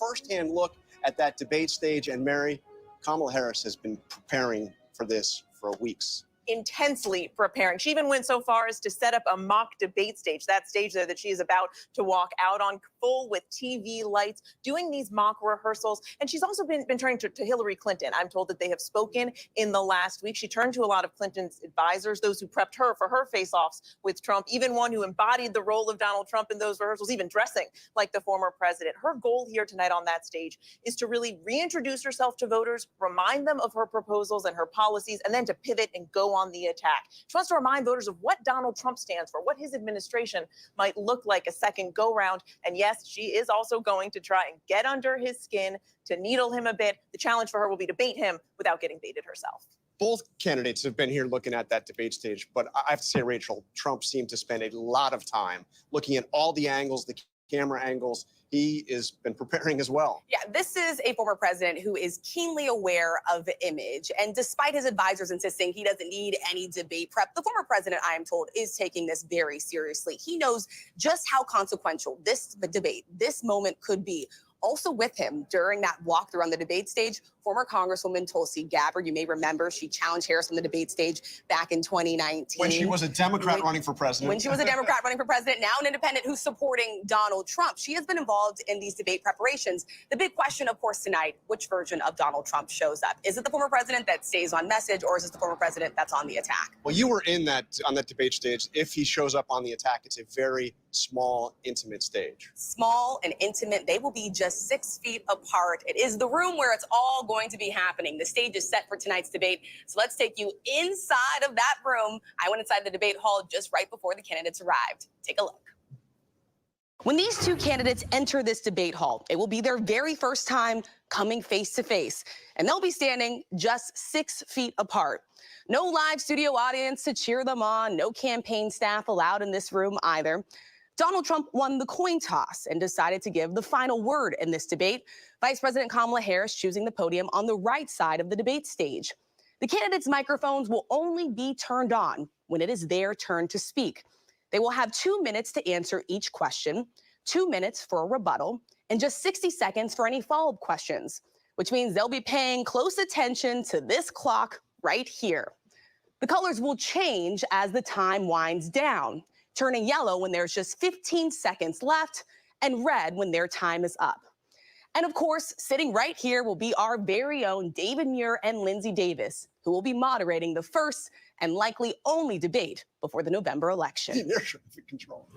firsthand look at that debate stage. And Mary, Kamala Harris has been preparing for this for weeks. Intensely preparing. She even went so far as to set up a mock debate stage, that stage there that she is about to walk out on, full with TV lights, doing these mock rehearsals. And she's also been turning to Hillary Clinton. I'm told that they have spoken in the last week. She turned to a lot of Clinton's advisors, those who prepped her for her face-offs with Trump, even one who embodied the role of Donald Trump in those rehearsals, even dressing like the former president. Her goal here tonight on that stage is to really reintroduce herself to voters, remind them of her proposals and her policies, and then to pivot and go on the attack. She wants to remind voters of what Donald Trump stands for, what his administration might look like a second go-round. And yes, she is also going to try and get under his skin, to needle him a bit. The challenge for her will be to bait him without getting baited herself. Both candidates have been here looking at that debate stage, but I have to say, Rachel, Trump seemed to spend a lot of time looking at all the angles, the camera angles. He has been preparing as well. Yeah, this is a former president who is keenly aware of image. And despite his advisors insisting he doesn't need any debate prep, the former president, I am told, is taking this very seriously. He knows just how consequential this debate, this moment could be. Also with him during that walkthrough on the debate stage, former Congresswoman Tulsi Gabbard. You may remember she challenged Harris on the debate stage back in 2019. When she was a Democrat running for president. When she was a Democrat running for president, now an independent who's supporting Donald Trump. She has been involved in these debate preparations. The big question, of course, tonight, which version of Donald Trump shows up? Is it the former president that stays on message, or is it the former president that's on the attack? Well, you were on that debate stage. If he shows up on the attack, it's a very small, intimate stage. Small and intimate. They will be just 6 feet apart. It is the room where it's all going to be happening. The stage is set for tonight's debate. So let's take you inside of that room. I went inside the debate hall just right before the candidates arrived. Take a look. When these two candidates enter this debate hall, it will be their very first time coming face to face, and they'll be standing just 6 feet apart. No live studio audience to cheer them on, no campaign staff allowed in this room either. Donald Trump won the coin toss and decided to give the final word in this debate. Vice President Kamala Harris choosing the podium on the right side of the debate stage. The candidates' microphones will only be turned on when it is their turn to speak. They will have 2 minutes to answer each question, 2 minutes for a rebuttal, and just 60 seconds for any follow-up questions, which means they'll be paying close attention to this clock right here. The colors will change as the time winds down, turning yellow when there's just 15 seconds left and red when their time is up. And of course, sitting right here will be our very own David Muir and Lindsay Davis, who will be moderating the first and likely only debate before the November election. Control.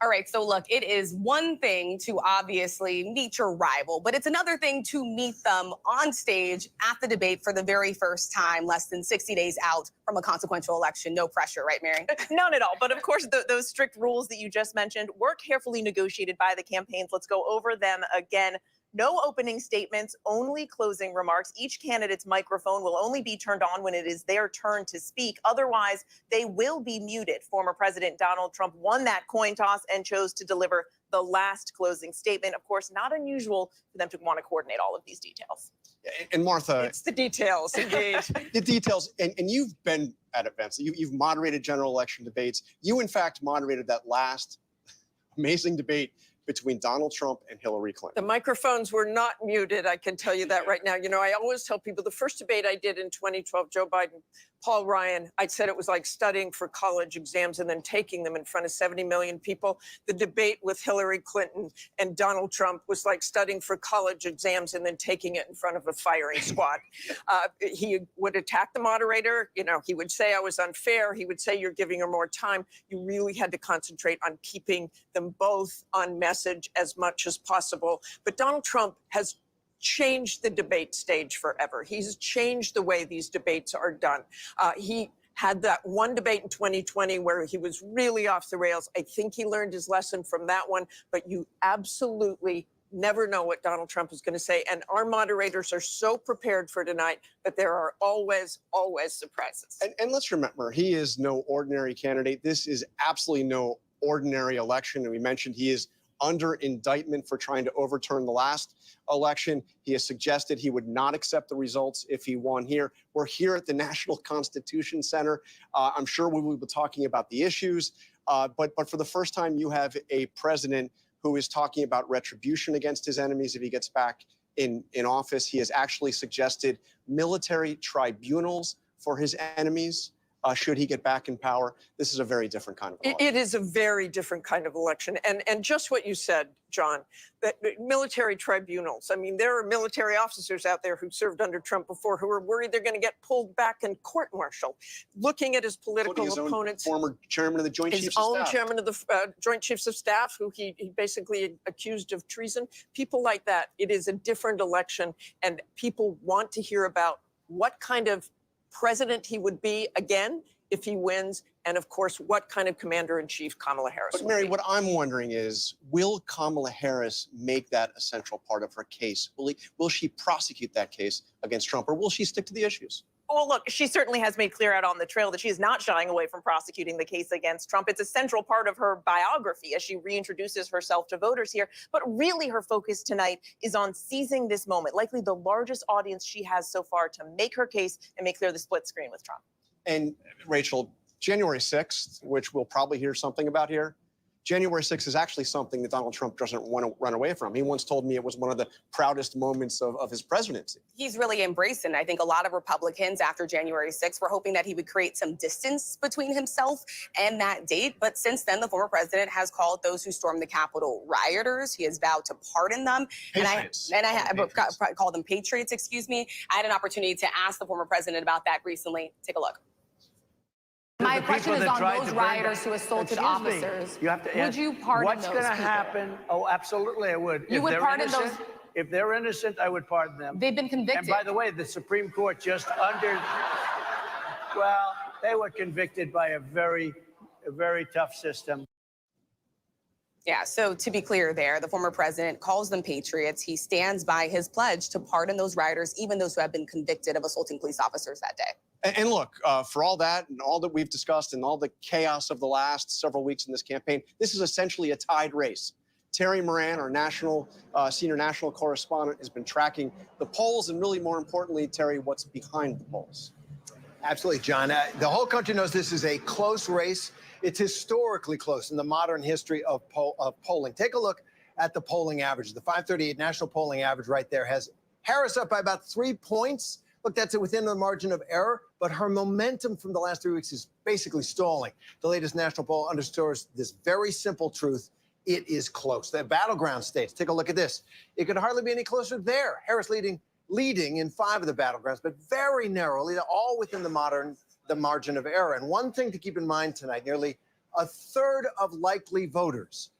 All right, so look, it is one thing to obviously meet your rival, but it's another thing to meet them on stage at the debate for the very first time, less than 60 days out from a consequential election. No pressure, right, Mary? None at all. But of course, those strict rules that you just mentioned were carefully negotiated by the campaigns. Let's go over them again. No opening statements, only closing remarks. Each candidate's microphone will only be turned on when it is their turn to speak. Otherwise, they will be muted. Former President Donald Trump won that coin toss and chose to deliver the last closing statement. Of course, not unusual for them to want to coordinate all of these details. And Martha. It's the details, indeed. The details. And you've been at events. You've moderated general election debates. You, in fact, moderated that last amazing debate between Donald Trump and Hillary Clinton. The microphones were not muted, I can tell you that right now. You know, I always tell people the first debate I did in 2012, Joe Biden, Paul Ryan, I said it was like studying for college exams and then taking them in front of 70 million people. The debate with Hillary Clinton and Donald Trump was like studying for college exams and then taking it in front of a firing squad. He would attack the moderator. You know, he would say I was unfair. He would say you're giving her more time. You really had to concentrate on keeping them both on message as much as possible. But Donald Trump has changed the debate stage forever. He's changed the way these debates are done. He had that one debate in 2020 where he was really off the rails. I think he learned his lesson from that one, but you absolutely never know what Donald Trump is going to say. And our moderators are so prepared for tonight that there are always, always surprises. And let's remember, he is no ordinary candidate. This is absolutely no ordinary election. And we mentioned he is under indictment for trying to overturn the last election. He has suggested he would not accept the results if he won here. We're here at the National Constitution Center. I'm sure we will be talking about the issues, but for the first time, you have a president who is talking about retribution against his enemies if he gets back in office. He has actually suggested military tribunals for his enemies should he get back in power. This is a very different kind of election. It is a very different kind of election. And just what you said, John, that military tribunals, I mean, there are military officers out there who served under Trump before who are worried they're going to get pulled back in court-martial, looking at his political opponents. Former chairman of the Joint Chiefs of Staff. His own chairman of the Joint Chiefs of Staff, who he basically accused of treason. People like that. It is a different election, and people want to hear about what kind of president he would be again if he wins, and of course, what kind of commander-in-chief Kamala Harris But will Mary, be. what I'm wondering is, will Kamala Harris make that a central part of her case? Will she prosecute that case against Trump, or will she stick to the issues? Well, look, she certainly has made clear out on the trail that she is not shying away from prosecuting the case against Trump. It's a central part of her biography as she reintroduces herself to voters here. But really, her focus tonight is on seizing this moment, likely the largest audience she has so far, to make her case and make clear the split screen with Trump. And Rachel, January 6th, which we'll probably hear something about here, January 6th is actually something that Donald Trump doesn't want to run away from. He once told me it was one of the proudest moments of his presidency. He's really embraced it. I think a lot of Republicans after January 6th were hoping that he would create some distance between himself and that date. But since then, the former president has called those who stormed the Capitol rioters. He has vowed to pardon them. Patriots. And I called them patriots, excuse me. I had an opportunity to ask the former president about that recently. Take a look. My question is on those rioters who assaulted officers. You have to would you pardon what's those going to people? happen? Oh, absolutely, I would. You would pardon those? If they're innocent, I would pardon them. They've been convicted. And by the way, the Supreme Court just well, they were convicted by a very tough system. Yeah, so to be clear there, the former president calls them patriots. He stands by his pledge to pardon those rioters, even those who have been convicted of assaulting police officers that day. And look, for all that and all that we've discussed and all the chaos of the last several weeks in this campaign, this is essentially a tied race. Terry Moran, our senior national correspondent, has been tracking the polls and really, more importantly, Terry, what's behind the polls. Absolutely, John. The whole country knows this is a close race. It's historically close in the modern history of polling. Take a look at the polling average. The 538 national polling average right there has Harris up by about 3 points. Look, that's within the margin of error, but her momentum from the last 3 weeks is basically stalling. The latest national poll underscores this very simple truth. It is close. The battleground states, take a look at this. It could hardly be any closer there. Harris leading in 5 of the battlegrounds, but very narrowly, all within the margin of error. And one thing to keep in mind tonight, nearly a third of likely voters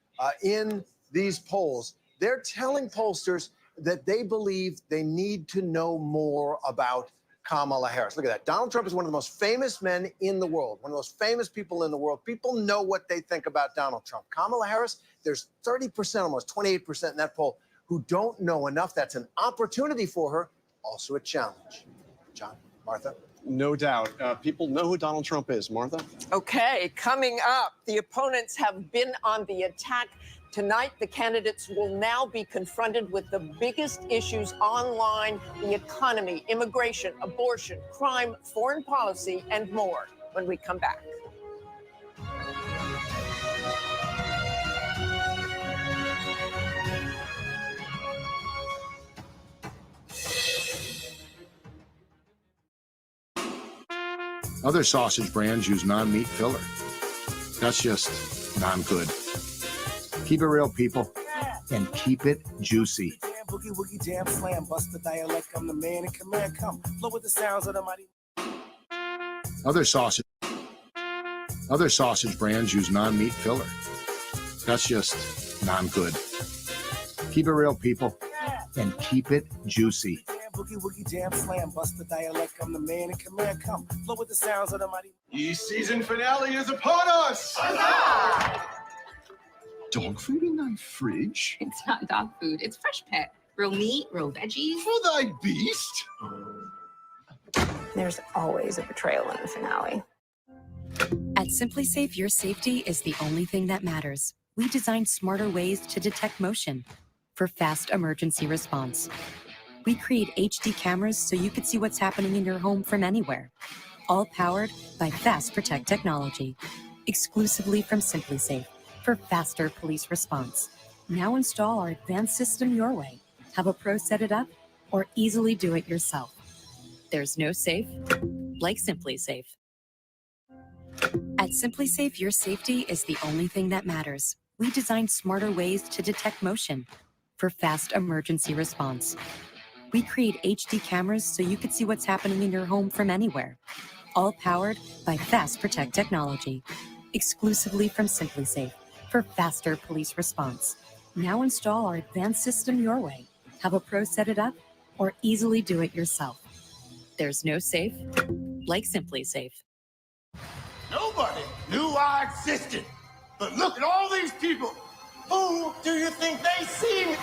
in these polls, they're telling pollsters that they believe they need to know more about Kamala Harris. Look at that. Donald Trump is one of the most famous men in the world, one of the most famous people in the world. People know what they think about Donald Trump. Kamala Harris, there's 30%, almost 28% in that poll, who don't know enough. That's an opportunity for her, also a challenge. John, Martha? No doubt. People know who Donald Trump is. Martha? Okay, coming up, the opponents have been on the attack. Tonight, the candidates will now be confronted with the biggest issues online: the economy, immigration, abortion, crime, foreign policy, and more when we come back. Other sausage brands use non-meat filler. That's just non-good. Keep it real, people, and keep it juicy. Boogie woogie jam slam, bust the dialect. I'm the man in command. Come, flow with the sounds of the mighty. Other sausage brands use non-meat filler. That's just non-good. Keep it real, people, and keep it juicy. Boogie woogie jam slam, bust the dialect. I'm the man in command. Come, flow with the sounds of the mighty. The season finale is upon us. Dog food in thy fridge? It's not dog food. It's fresh pet. Real meat, real veggies. For thy beast? There's always a betrayal in the finale. At Simply Safe, your safety is the only thing that matters. We designed smarter ways to detect motion for fast emergency response. We create HD cameras so you could see what's happening in your home from anywhere. All powered by Fast Protect technology. Exclusively from Simply Safe for faster police response. Now install our advanced system your way. Have a pro set it up or easily do it yourself. There's no safe like Simply Safe. At Simply Safe, your safety is the only thing that matters. We designed smarter ways to detect motion for fast emergency response. We create HD cameras so you can see what's happening in your home from anywhere. All powered by Fast Protect technology. Exclusively from Simply Safe for faster police response. Now install our advanced system your way. Have a pro set it up or easily do it yourself. There's no safe like Simply Safe. Nobody knew I existed. But look at all these people. Who do you think they see me?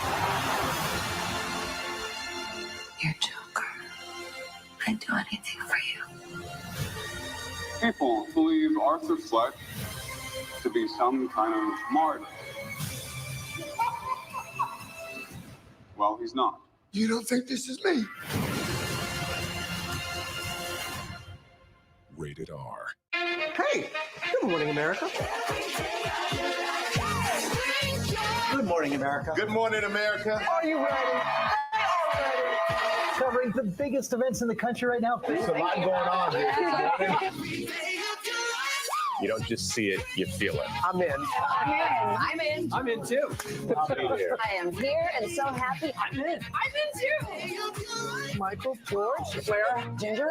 You're Joker. I'd do anything for you. People believe Arthur Fleck to be some kind of martyr. Well, he's not. You don't think this is me? Rated R. Hey, good morning, America. Good morning, America. Good morning, America. Are you ready? Covering the biggest events in the country right now. There's a lot going on here. You don't just see it, you feel it. I'm in. I'm in. I'm in too. I'll be here. I am here and so happy. I'm in. I'm in too. Michael, George, Clara, Ginger.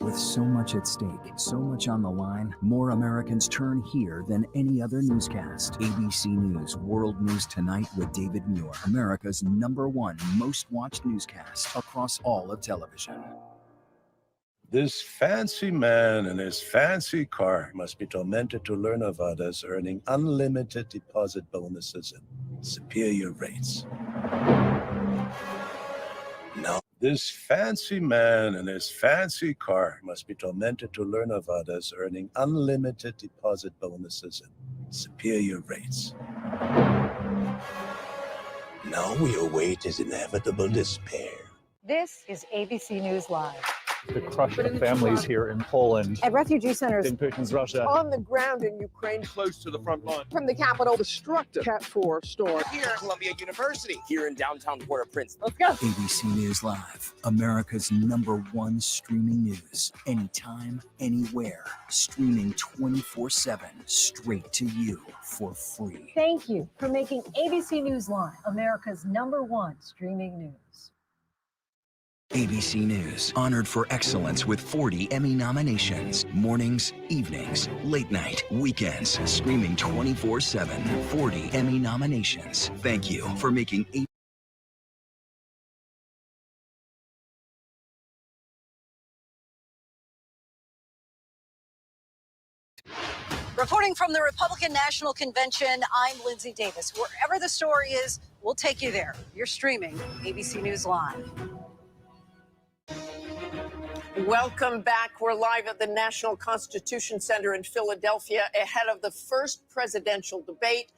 With so much at stake, so much on the line, more Americans turn here than any other newscast. ABC News World News Tonight with David Muir, America's #1 most watched newscast across all of television. This fancy man and his fancy car must be tormented to learn of others earning unlimited deposit bonuses and superior rates. No. This fancy man and his fancy car must be tormented to learn of others earning unlimited deposit bonuses and superior rates. Now we await his inevitable despair. This is ABC News Live. The crush of families here in Poland. At refugee centers In Putin's Russia. On the ground in Ukraine, Close to the front line. from the capital, destructive Cat 4 storm. Here at Columbia University, here in downtown Port-au-Prince. Let's go. ABC News Live, America's #1 streaming news. Anytime, anywhere. Streaming 24/7, straight to you for free. Thank you for making ABC News Live America's #1 streaming news. ABC News, honored for excellence with 40 Emmy nominations. Mornings, evenings, late night, weekends, streaming 24/7. 40 Emmy nominations. Thank you for making Reporting from the Republican National Convention, I'm Lindsay Davis. Wherever the story is, we'll take you there. You're streaming ABC News Live. Welcome back. We're live at the National Constitution Center in Philadelphia ahead of the first presidential debate.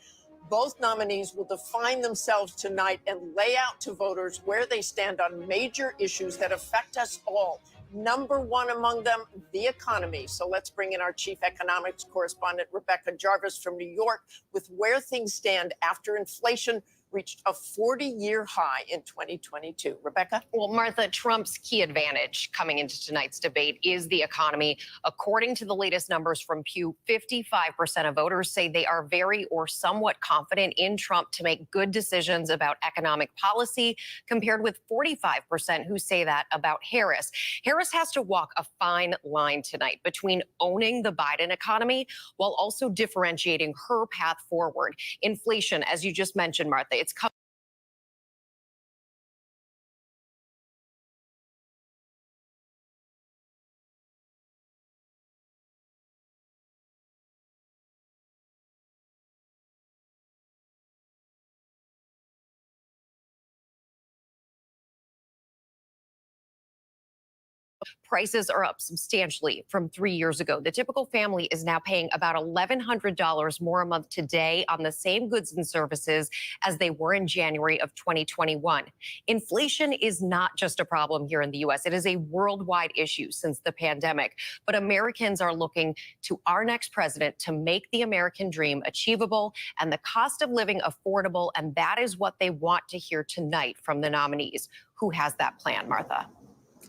Both nominees will define themselves tonight and lay out to voters where they stand on major issues that affect us all. #1 among them, the economy. So let's bring in our chief economics correspondent, Rebecca Jarvis from New York, with where things stand after inflation reached a 40-year high in 2022. Rebecca? Well, Martha, Trump's key advantage coming into tonight's debate is the economy. According to the latest numbers from Pew, 55% of voters say they are very or somewhat confident in Trump to make good decisions about economic policy, compared with 45% who say that about Harris. Harris has to walk a fine line tonight between owning the Biden economy while also differentiating her path forward. Inflation, as you just mentioned, Martha, it's come Prices are up substantially from 3 years ago. The typical family is now paying about $1,100 more a month today on the same goods and services as they were in January of 2021. Inflation is not just a problem here in the U.S. It is a worldwide issue since the pandemic. But Americans are looking to our next president to make the American dream achievable and the cost of living affordable. And that is what they want to hear tonight from the nominees. Who has that plan, Martha?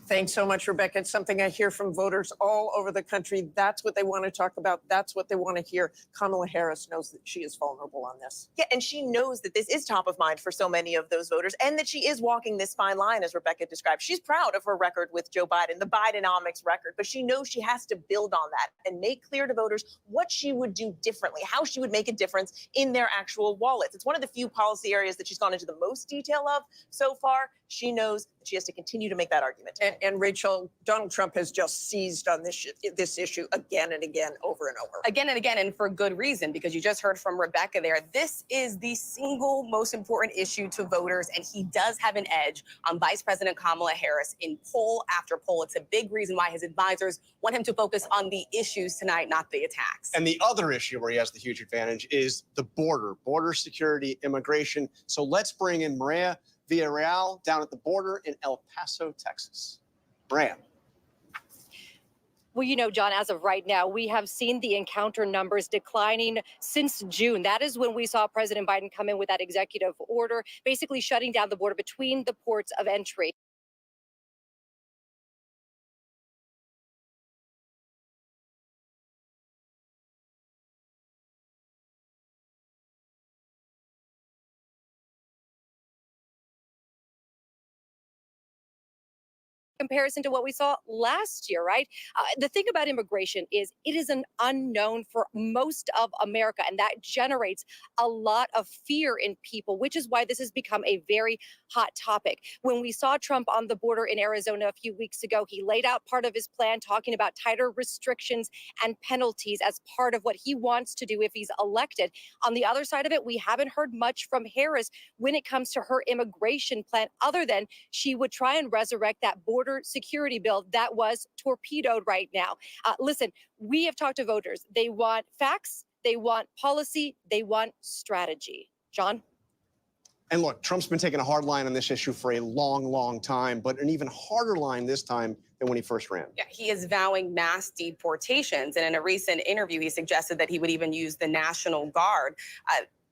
Thanks so much, Rebecca. It's something I hear from voters all over the country. That's what they want to talk about. That's what they want to hear. Kamala Harris knows that she is vulnerable on this. Yeah, and she knows that this is top of mind for so many of those voters and that she is walking this fine line, as Rebecca described. She's proud of her record with Joe Biden, the Bidenomics record, but she knows she has to build on that and make clear to voters what she would do differently, how she would make a difference in their actual wallets. It's one of the few policy areas that she's gone into the most detail of so far. She knows that she has to continue to make that argument. And Rachel, Donald Trump has just seized on this issue again and again, over and over. Again and again, and for good reason, because you just heard from Rebecca there. This is the single most important issue to voters, and he does have an edge on Vice President Kamala Harris in poll after poll. It's a big reason why his advisors want him to focus on the issues tonight, not the attacks. And the other issue where he has the huge advantage is the border security, immigration. So let's bring in María Villareal down at the border in El Paso, Texas. María. Well, you know, John, as of right now, we have seen the encounter numbers declining since June. That is when we saw President Biden come in with that executive order, basically shutting down the border between the ports of entry. Comparison to what we saw last year, right? The thing about immigration is it is an unknown for most of America, and that generates a lot of fear in people, which is why this has become a very hot topic. When we saw Trump on the border in Arizona a few weeks ago, he laid out part of his plan talking about tighter restrictions and penalties as part of what he wants to do if he's elected. On the other side of it, we haven't heard much from Harris when it comes to her immigration plan, other than she would try and resurrect that border security bill that was torpedoed right now. Listen, we have talked to voters. They want facts, they want policy, they want strategy. John? And look, Trump's been taking a hard line on this issue for a long, long time, but an even harder line this time than when he first ran. Yeah, he is vowing mass deportations. And in a recent interview, he suggested that he would even use the National Guard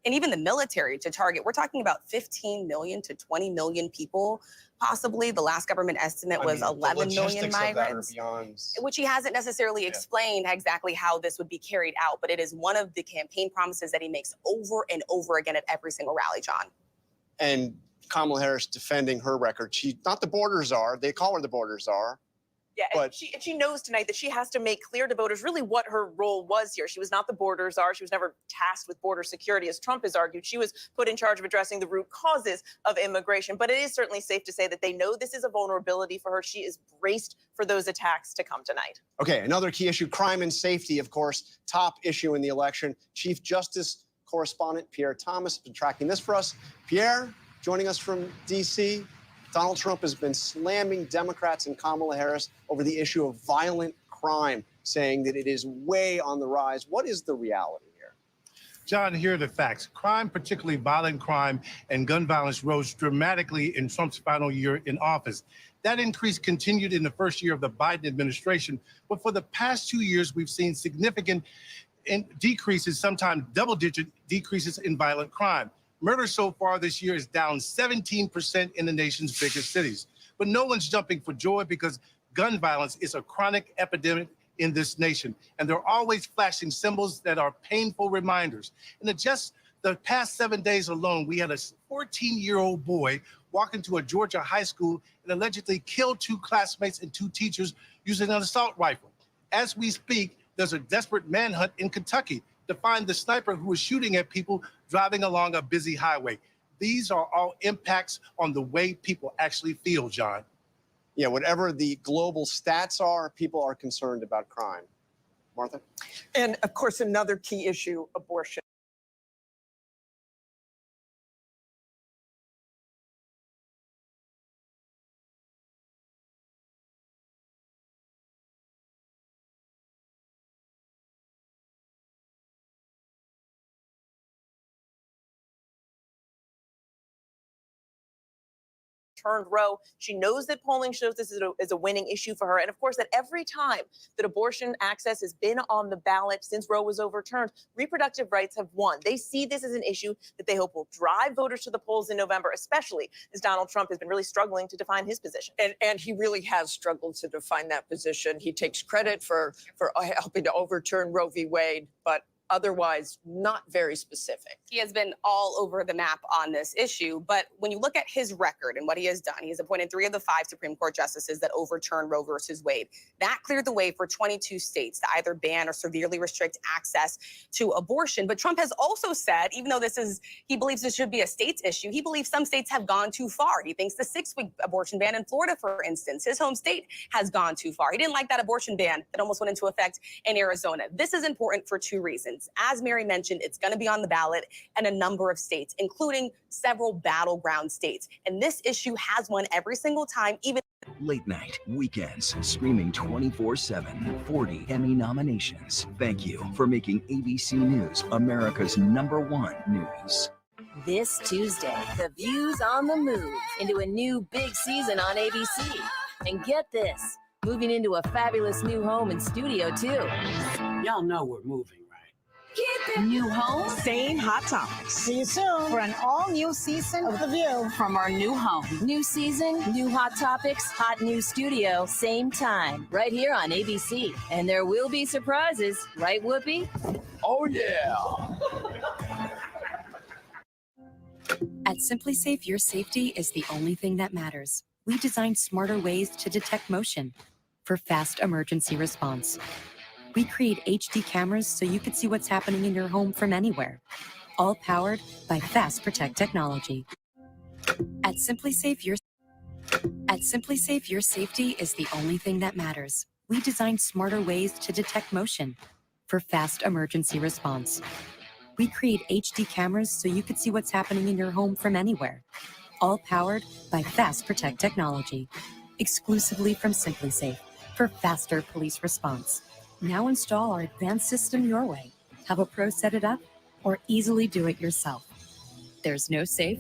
and even the military to target. We're talking about 15 million to 20 million people, possibly. The last government estimate was 11 million migrants, which he hasn't necessarily explained exactly how this would be carried out. But it is one of the campaign promises that he makes over and over again at every single rally, John. And Kamala Harris defending her record. She's not the border czar. They call her the border czar. Yeah, but and she knows tonight that she has to make clear to voters really what her role was here. She was not the border czar. She was never tasked with border security, as Trump has argued. She was put in charge of addressing the root causes of immigration. But it is certainly safe to say that they know this is a vulnerability for her. She is braced for those attacks to come tonight. Okay, another key issue, crime and safety, of course, top issue in the election. Chief Justice correspondent Pierre Thomas has been tracking this for us. Pierre, joining us from D.C., Donald Trump has been slamming Democrats and Kamala Harris over the issue of violent crime, saying that it is way on the rise. What is the reality here? John, here are the facts. Crime, particularly violent crime and gun violence, rose dramatically in Trump's final year in office. That increase continued in the first year of the Biden administration. But for the past 2 years, we've seen significant decreases, sometimes double-digit decreases in violent crime. Murder so far this year is down 17% in the nation's biggest cities. But no one's jumping for joy because gun violence is a chronic epidemic in this nation. And they're always flashing symbols that are painful reminders. And in just the past 7 days alone, we had a 14-year-old boy walk into a Georgia high school and allegedly kill 2 classmates and 2 teachers using an assault rifle. As we speak, there's a desperate manhunt in Kentucky to find the sniper who was shooting at people driving along a busy highway. These are all impacts on the way people actually feel, John. Yeah, whatever the global stats are, people are concerned about crime. Martha? And of course, another key issue, abortion. overturned Roe. She knows that polling shows this is a winning issue for her. And of course, that every time that abortion access has been on the ballot since Roe was overturned, reproductive rights have won. They see this as an issue that they hope will drive voters to the polls in November, especially as Donald Trump has been really struggling to define his position. And he really has struggled to define that position. He takes credit for helping to overturn Roe v. Wade, but otherwise not very specific. He has been all over the map on this issue, but when you look at his record and what he has done, he has appointed 3 of the 5 Supreme Court justices that overturned Roe versus Wade. That cleared the way for 22 states to either ban or severely restrict access to abortion. But Trump has also said, even though he believes this should be a states issue, he believes some states have gone too far. He thinks the 6-week abortion ban in Florida, for instance, his home state, has gone too far. He didn't like that abortion ban that almost went into effect in Arizona. This is important for 2 reasons. As Mary mentioned, it's going to be on the ballot in a number of states, including several battleground states. And this issue has won every single time, even Late night, weekends, streaming 24/7, 40 Emmy nominations. Thank you for making ABC News America's #1 news. This Tuesday, the view's on the move into a new big season on ABC. And get this, moving into a fabulous new home and studio too. Y'all know we're moving. New home, same hot topics. See you soon for an all-new season of The View from our new home. New season, new hot topics, hot new studio, same time, right here on ABC. And there will be surprises, right, Whoopi? Oh, yeah. At SimpliSafe, your safety is the only thing that matters. We designed smarter ways to detect motion for fast emergency response. We create HD cameras so you can see what's happening in your home from anywhere, all powered by Fast Protect technology. At SimpliSafe, your safety is the only thing that matters. We designed smarter ways to detect motion for fast emergency response. We create HD cameras so you can see what's happening in your home from anywhere, all powered by Fast Protect technology, exclusively from SimpliSafe for faster police response. Now install our advanced system your way. Have a pro set it up or easily do it yourself. There's no safe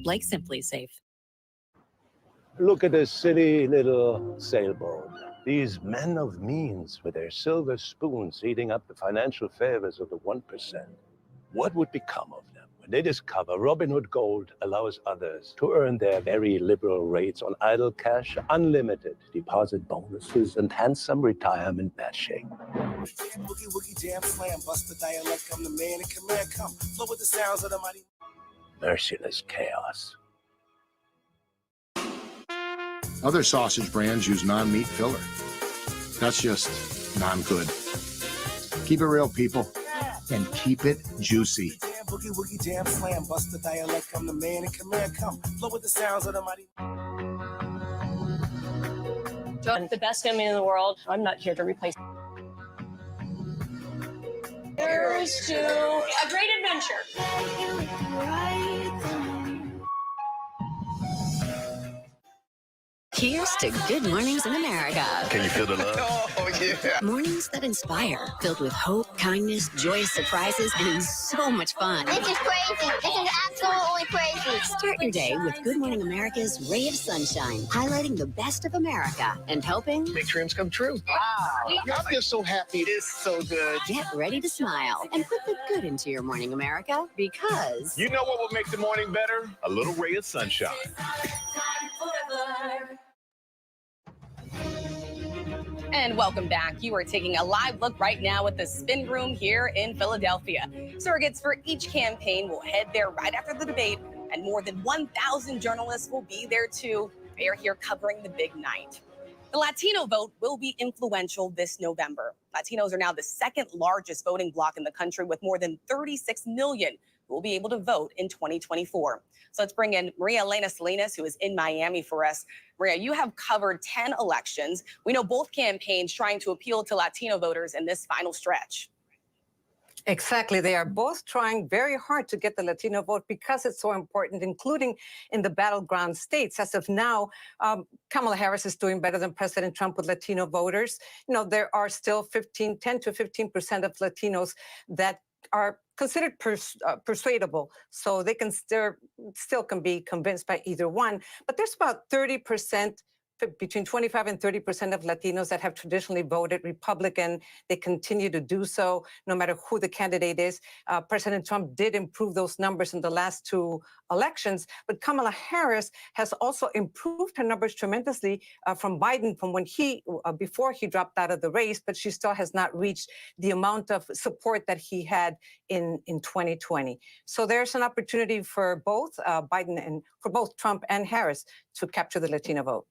like SimpliSafe. Look at this silly little sailboat. These men of means with their silver spoons eating up the financial favors of the 1%. What would become of them when they discover Robinhood Gold allows others to earn their very liberal rates on idle cash, unlimited deposit bonuses, and handsome retirement matching? Boogie, woogie, jam, slam, bust the dialect, I'm the man in command, come, flow with the sounds of the mighty. Merciless chaos. Other sausage brands use non-meat filler. That's just non-good. Keep it real, people, and keep it juicy. Boogie, woogie, jam, slam, bust the dialect, I'm the man in command, come, flow with the sounds of the mighty. The best family in the world. I'm not here to replace. Here's to a great adventure. Here's to Good Mornings in America. Can you feel the love? Oh, yeah. Mornings that inspire, filled with hope, kindness, joyous surprises, and so much fun. This is crazy. This is absolutely crazy. Start your day with Good Morning America's ray of sunshine, highlighting the best of America and helping make dreams come true. Wow. I'm just so happy. It's so good. Get ready to smile and put the good into your morning, America, because You know what will make the morning better? A little ray of sunshine. And welcome back. You are taking a live look right now at the spin room here in Philadelphia. Surrogates for each campaign will head there right after the debate, and more than 1,000 journalists will be there too. They are here covering the big night. The Latino vote will be influential this November. Latinos are now the second largest voting bloc in the country, with more than 36 million who will be able to vote in 2024. So let's bring in María Elena Salinas, who is in Miami for us. María, you have covered 10 elections. We know both campaigns trying to appeal to Latino voters in this final stretch. Exactly. They are both trying very hard to get the Latino vote because it's so important, including in the battleground states. As of now, Kamala Harris is doing better than President Trump with Latino voters. You know, there are still 10 to 15% of Latinos that are considered persuadable, so they can still can be convinced by either one. But there's about 30%, between 25 and 30% of Latinos that have traditionally voted Republican. They continue to do so, no matter who the candidate is. President Trump did improve those numbers in the last two elections, but Kamala Harris has also improved her numbers tremendously from Biden, from when before he dropped out of the race, but she still has not reached the amount of support that he had in 2020. So there's an opportunity for both Biden and for both Trump and Harris to capture the Latino vote.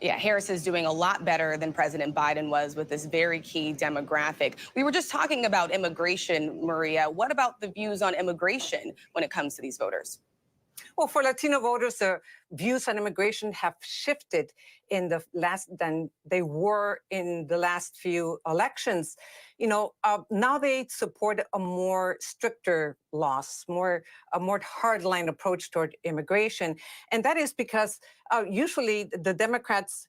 Yeah, Harris is doing a lot better than President Biden was with this very key demographic. We were just talking about immigration, María. What about the views on immigration when it comes to these voters? Well, for Latino voters, their views on immigration have shifted than they were in the last few elections. Now they support a more stricter laws, a more hardline approach toward immigration. And that is because usually the Democrats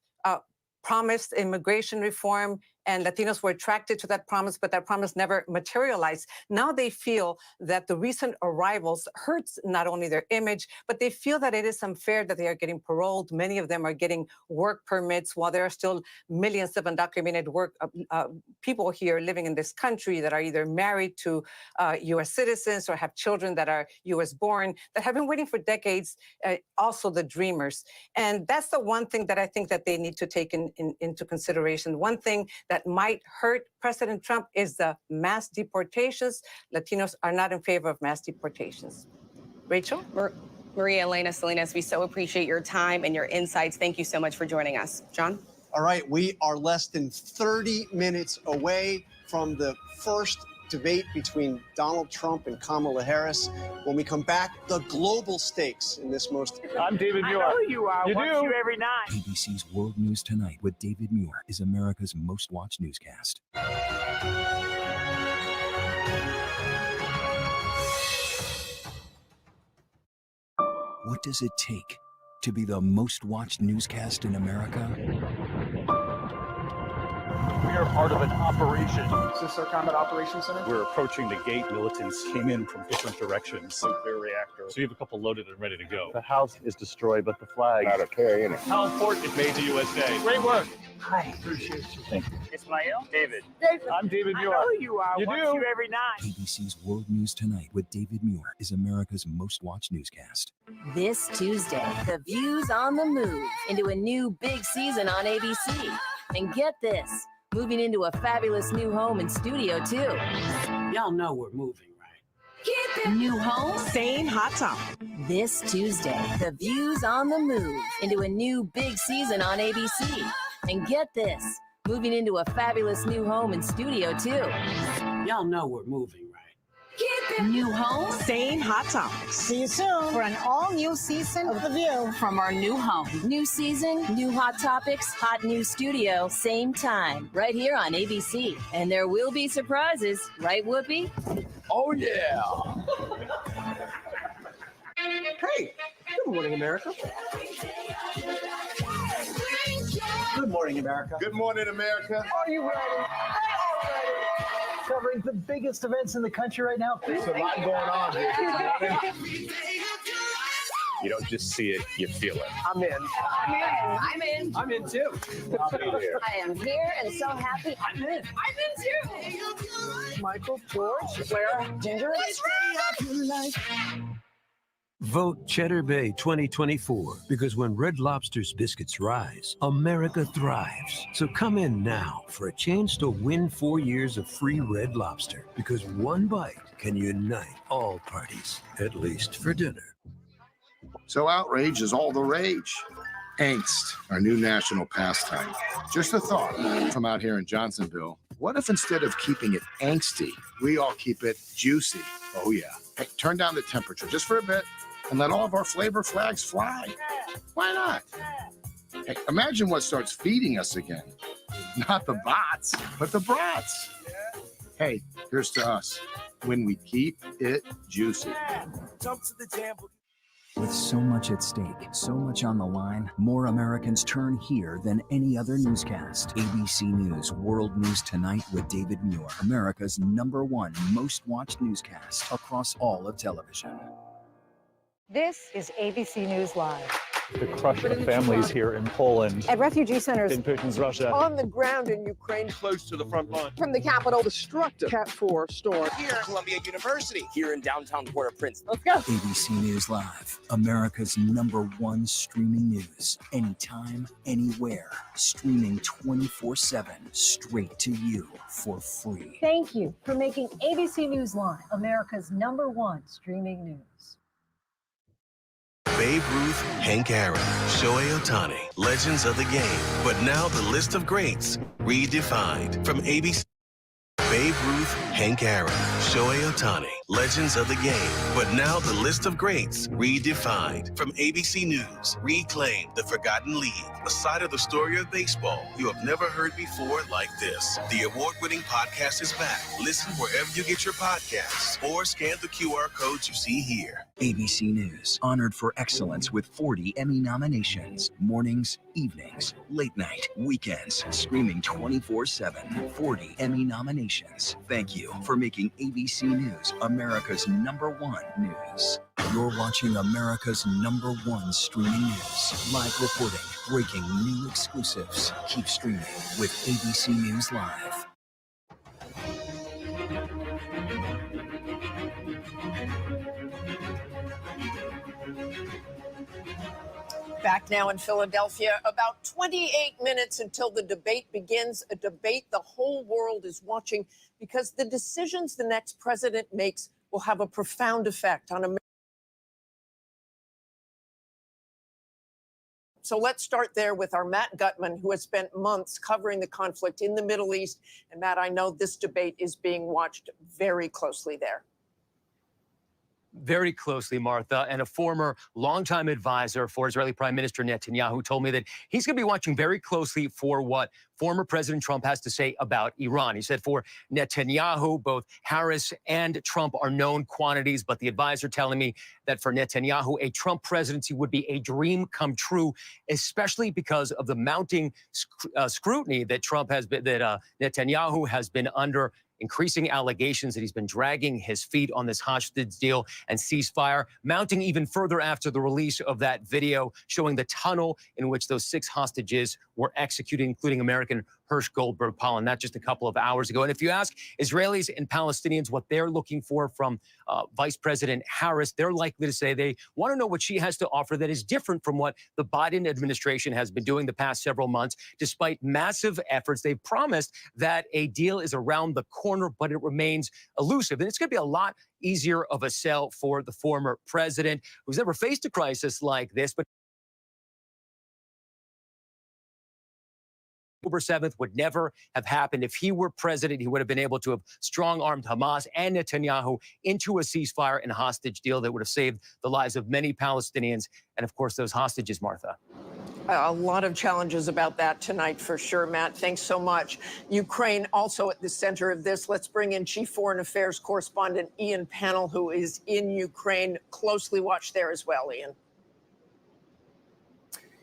promised immigration reform, and Latinos were attracted to that promise, but that promise never materialized. Now they feel that the recent arrivals hurts not only their image, but they feel that it is unfair that they are getting paroled. Many of them are getting work permits, while there are still millions of undocumented people here living in this country that are either married to U.S. citizens or have children that are U.S. born, that have been waiting for decades, also the dreamers. And that's the one thing that I think that they need to take into consideration. One thing that might hurt President Trump is the mass deportations. Latinos are not in favor of mass deportations. Rachel? María, Elena, Salinas, we so appreciate your time and your insights. Thank you so much for joining us. John? All right, we are less than 30 minutes away from the first debate between Donald Trump and Kamala Harris. When we come back, the global stakes in this most... I'm David Muir. I know you are. You Watch do? you every night. ABC's World News Tonight with David Muir is America's most watched newscast. What does it take to be the most watched newscast in America? We are part of an operation. Is this our combat operations center? We're approaching the gate. Militants came in from different directions. Nuclear reactor. So you have a couple loaded and ready to go. The house is destroyed, but the flag... Not a carry it. How important it made to USA. Great work. Hi. Appreciate you. Thank you. Ismael? David. David. I'm David Muir. I know you are. You Watch do? you every night. ABC's World News Tonight with David Muir is America's most watched newscast. This Tuesday, the views on the move into a new big season on ABC. And get this, moving into a fabulous new home and studio too. Y'all know we're moving, right? New home, Same hot tub. this Tuesday, the views on the move into a new big season on ABC. And get this, moving into a fabulous new home and studio too. Y'all know we're moving, right? New home, Same hot tub. See you soon for an all-new season of The View from our new home. new season, new hot topics, hot new studio, same time, right here on ABC. And there will be surprises, right, Whoopi? Oh, yeah. Hey, good morning, America. Good morning, America. Good morning, America. Are you ready? Covering the biggest events in the country right now. There's a lot going on here this morning. You don't just see it, you feel it. I'm in. I'm in. I'm in. I'm in too. I'll be here. I am here and so happy. I'm in. I'm in too. Michael, George, Clara, Ginger. Vote Cheddar Bay 2024, because when Red Lobster's biscuits rise, America thrives. So come in now for a chance to win 4 years of free Red Lobster, because one bite can unite all parties, at least for dinner. So outrage is all the rage. Angst, our new national pastime. Just a thought from out here in Johnsonville. What if instead of keeping it angsty, we all keep it juicy? Oh yeah. Hey, turn down the temperature just for a bit and let all of our flavor flags fly. Why not? Hey, imagine what starts feeding us again. Not the bots, but the brats. Hey, here's to us when we keep it juicy. Jump to the jam. With so much at stake, so much on the line, more Americans turn here than any other newscast. ABC News World News Tonight with David Muir, America's #1 most watched newscast across all of television. This is ABC News Live. The crush of families here in Poland. At refugee centers. In Putin's Russia. On the ground in Ukraine. Close to the front line. From the capital. Destructive Cat 4 storm. Here at Columbia University. Here in downtown Port-au-Prince. Let's go. ABC News Live, America's #1 streaming news. Anytime, anywhere. Streaming 24/7, straight to you for free. Thank you for making ABC News Live America's #1 streaming news. Babe Ruth, Hank Aaron, Shohei Ohtani, legends of the game. But now the list of greats redefined. From ABC. Babe Ruth, Hank Aaron, Shohei Ohtani, legends of the game. But now the list of greats redefined. From ABC News, Reclaim the Forgotten League, a side of the story of baseball you have never heard before like this. The award-winning podcast is back. Listen wherever you get your podcasts or scan the QR codes you see here. ABC News, honored for excellence with 40 Emmy nominations. Mornings, evenings, late night, weekends, streaming 24/7. 40 Emmy nominations. Thank you for making ABC News America's #1 news. You're watching America's #1 streaming news. Live reporting, breaking new exclusives. Keep streaming with ABC News Live. Back now in Philadelphia, about 28 minutes until the debate begins, a debate the whole world is watching because the decisions the next president makes will have a profound effect on America. So let's start there with our Matt Gutman, who has spent months covering the conflict in the Middle East. And Matt, I know this debate is being watched very closely there. Very closely, Martha, and a former longtime advisor for Israeli Prime Minister Netanyahu told me that he's going to be watching very closely for what former President Trump has to say about Iran. He said for Netanyahu, both Harris and Trump are known quantities, but the advisor telling me that for Netanyahu, a Trump presidency would be a dream come true, especially because of the mounting scrutiny that Netanyahu has been under. Increasing allegations that he's been dragging his feet on this hostage deal and ceasefire, mounting even further after the release of that video showing the tunnel in which those 6 hostages were executed, including American Hirsch Goldberg Pollen, not just a couple of hours ago. And if you ask Israelis and Palestinians what they're looking for from Vice President Harris, they're likely to say they want to know what she has to offer that is different from what the Biden administration has been doing the past several months. Despite massive efforts, they've promised that a deal is around the corner, but it remains elusive. And it's going to be a lot easier of a sell for the former president, who's never faced a crisis like this, but October 7th would never have happened. If he were president, he would have been able to have strong-armed Hamas and Netanyahu into a ceasefire and hostage deal that would have saved the lives of many Palestinians and, of course, those hostages, Martha. A lot of challenges about that tonight for sure, Matt. Thanks so much. Ukraine also at the center of this. Let's bring in Chief Foreign Affairs Correspondent Ian Pannell, who is in Ukraine. Closely watched there as well, Ian.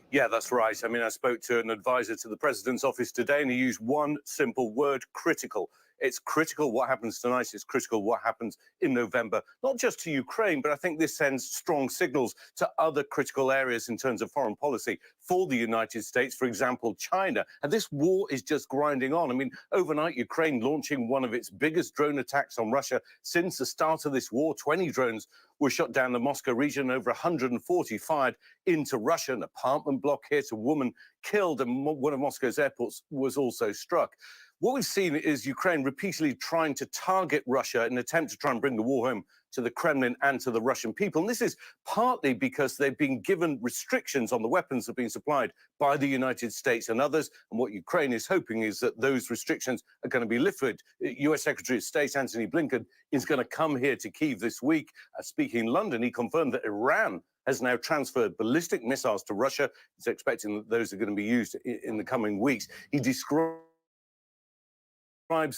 Yeah, that's right. I mean, I spoke to an advisor to the president's office today, and he used one simple word: critical. It's critical what happens tonight. It's critical what happens in November, not just to Ukraine, but I think this sends strong signals to other critical areas in terms of foreign policy for the United States, for example, China. And this war is just grinding on. I mean, overnight, Ukraine launching one of its biggest drone attacks on Russia since the start of this war. 20 drones were shot down the Moscow region, over 140 fired into Russia. An apartment block hit, a woman killed, and one of Moscow's airports was also struck. What we've seen is Ukraine repeatedly trying to target Russia in an attempt to try and bring the war home to the Kremlin and to the Russian people. And this is partly because they've been given restrictions on the weapons that have been supplied by the United States and others. And what Ukraine is hoping is that those restrictions are going to be lifted. US Secretary of State Antony Blinken is going to come here to Kyiv this week. Speaking in London, he confirmed that Iran has now transferred ballistic missiles to Russia. He's expecting that those are going to be used in the coming weeks. He describes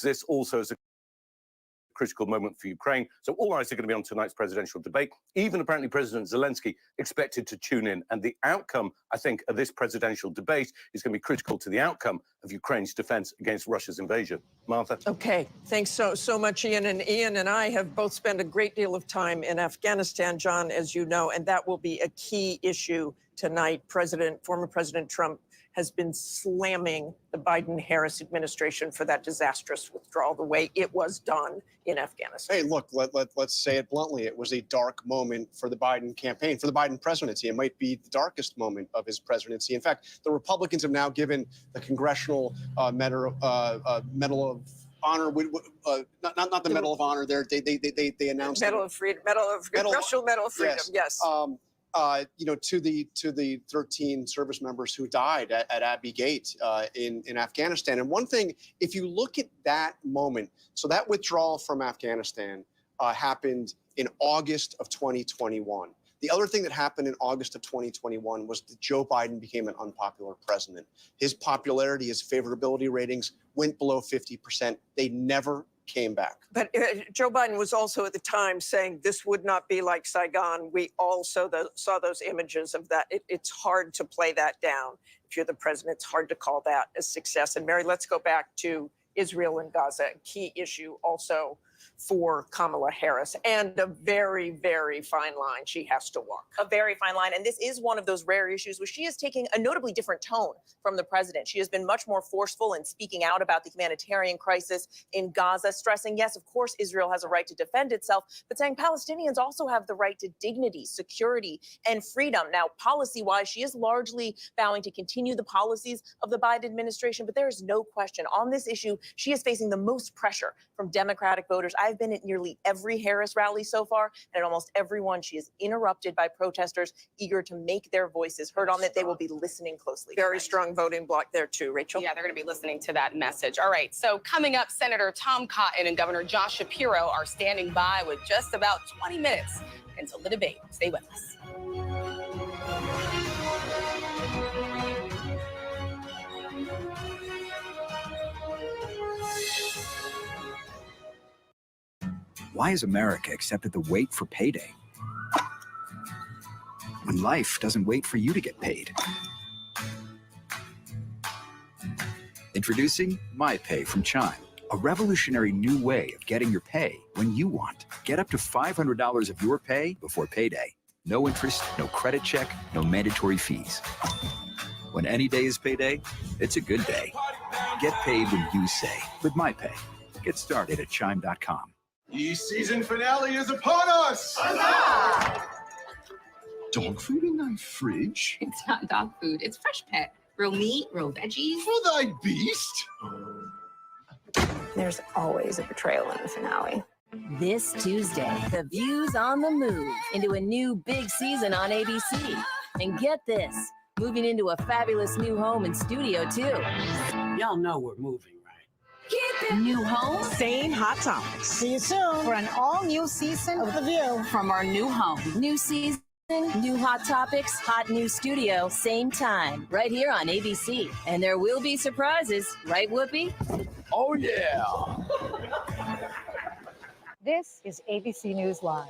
this also as a critical moment for Ukraine. So all eyes are going to be on tonight's presidential debate. Even apparently President Zelensky expected to tune in. And the outcome, I think, of this presidential debate is going to be critical to the outcome of Ukraine's defense against Russia's invasion. Martha? Okay, thanks so much, Ian. And Ian and I have both spent a great deal of time in Afghanistan, John, as you know, and that will be a key issue tonight. Former President Trump has been slamming the Biden-Harris administration for that disastrous withdrawal, the way it was done in Afghanistan. Hey, look, let's say it bluntly. It was a dark moment for the Biden campaign, for the Biden presidency. It might be the darkest moment of his presidency. In fact, the Republicans have now given the Congressional Medal of Honor, not the Medal of Honor. They announced Medal of Freedom, Congressional Medal of Freedom. Yes. To the 13 service members who died at Abbey Gate in Afghanistan. And one thing, if you look at that moment, so that withdrawal from Afghanistan happened in August of 2021. The other thing that happened in August of 2021 was that Joe Biden became an unpopular president. His popularity, his favorability ratings went below 50%. They never came back. But Joe Biden was also at the time saying this would not be like Saigon. We also saw those images of that. It's hard to play that down. If you're the president, it's hard to call that a success. And Mary, let's go back to Israel and Gaza, a key issue also for Kamala Harris, and a very, very fine line she has to walk. A very fine line. And this is one of those rare issues where she is taking a notably different tone from the president. She has been much more forceful in speaking out about the humanitarian crisis in Gaza, stressing, yes, of course, Israel has a right to defend itself, but saying Palestinians also have the right to dignity, security, and freedom. Now, policy-wise, she is largely vowing to continue the policies of the Biden administration, but there is no question on this issue, she is facing the most pressure from Democratic voters. I've been at nearly every Harris rally so far, and at almost every one, she is interrupted by protesters eager to make their voices heard on that. They will be listening closely. Very strong voting bloc there too, Rachel. Yeah, they're going to be listening to that message. All right, so coming up, Senator Tom Cotton and Governor Josh Shapiro are standing by with just about 20 minutes until the debate. Stay with us. Why has America accepted the wait for payday when life doesn't wait for you to get paid? Introducing MyPay from Chime, a revolutionary new way of getting your pay when you want. Get up to $500 of your pay before payday. No interest, no credit check, no mandatory fees. When any day is payday, it's a good day. Get paid when you say with MyPay. Get started at chime.com. The season finale is upon us! Dog food in thy fridge? It's not dog food, it's fresh pet. Real meat, real veggies. For thy beast? There's always a betrayal in the finale. This Tuesday, the view's on the move into a new big season on ABC. And get this, moving into a fabulous new home and studio too. Y'all know we're moving. New home, Same hot topics. See you soon for an all-new season of The View from our new home. New season, new hot topics, hot new studio, same time, right here on ABC. And there will be surprises, right, Whoopi? Oh, yeah. This is ABC News Live.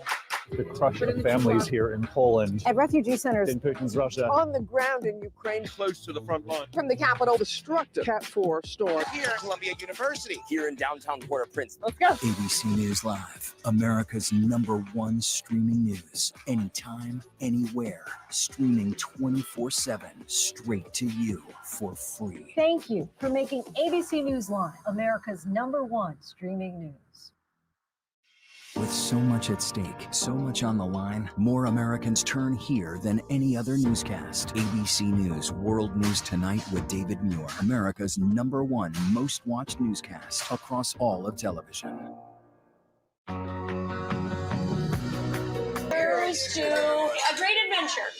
The crush of families here in Poland. At refugee centers In Putin's Russia. On the ground in Ukraine, Close to the front line. from the capital, destructive Cat 4 storm. Here at Columbia University. Here in downtown Port-au-Prince. Let's go. ABC News Live, America's #1 streaming news. Anytime, anywhere. Streaming 24/7, straight to you for free. Thank you for making ABC News Live America's #1 streaming news. With so much at stake, so much on the line, more Americans turn here than any other newscast. ABC News World News Tonight with David Muir, America's #1 most watched newscast across all of television. Here's to a great adventure.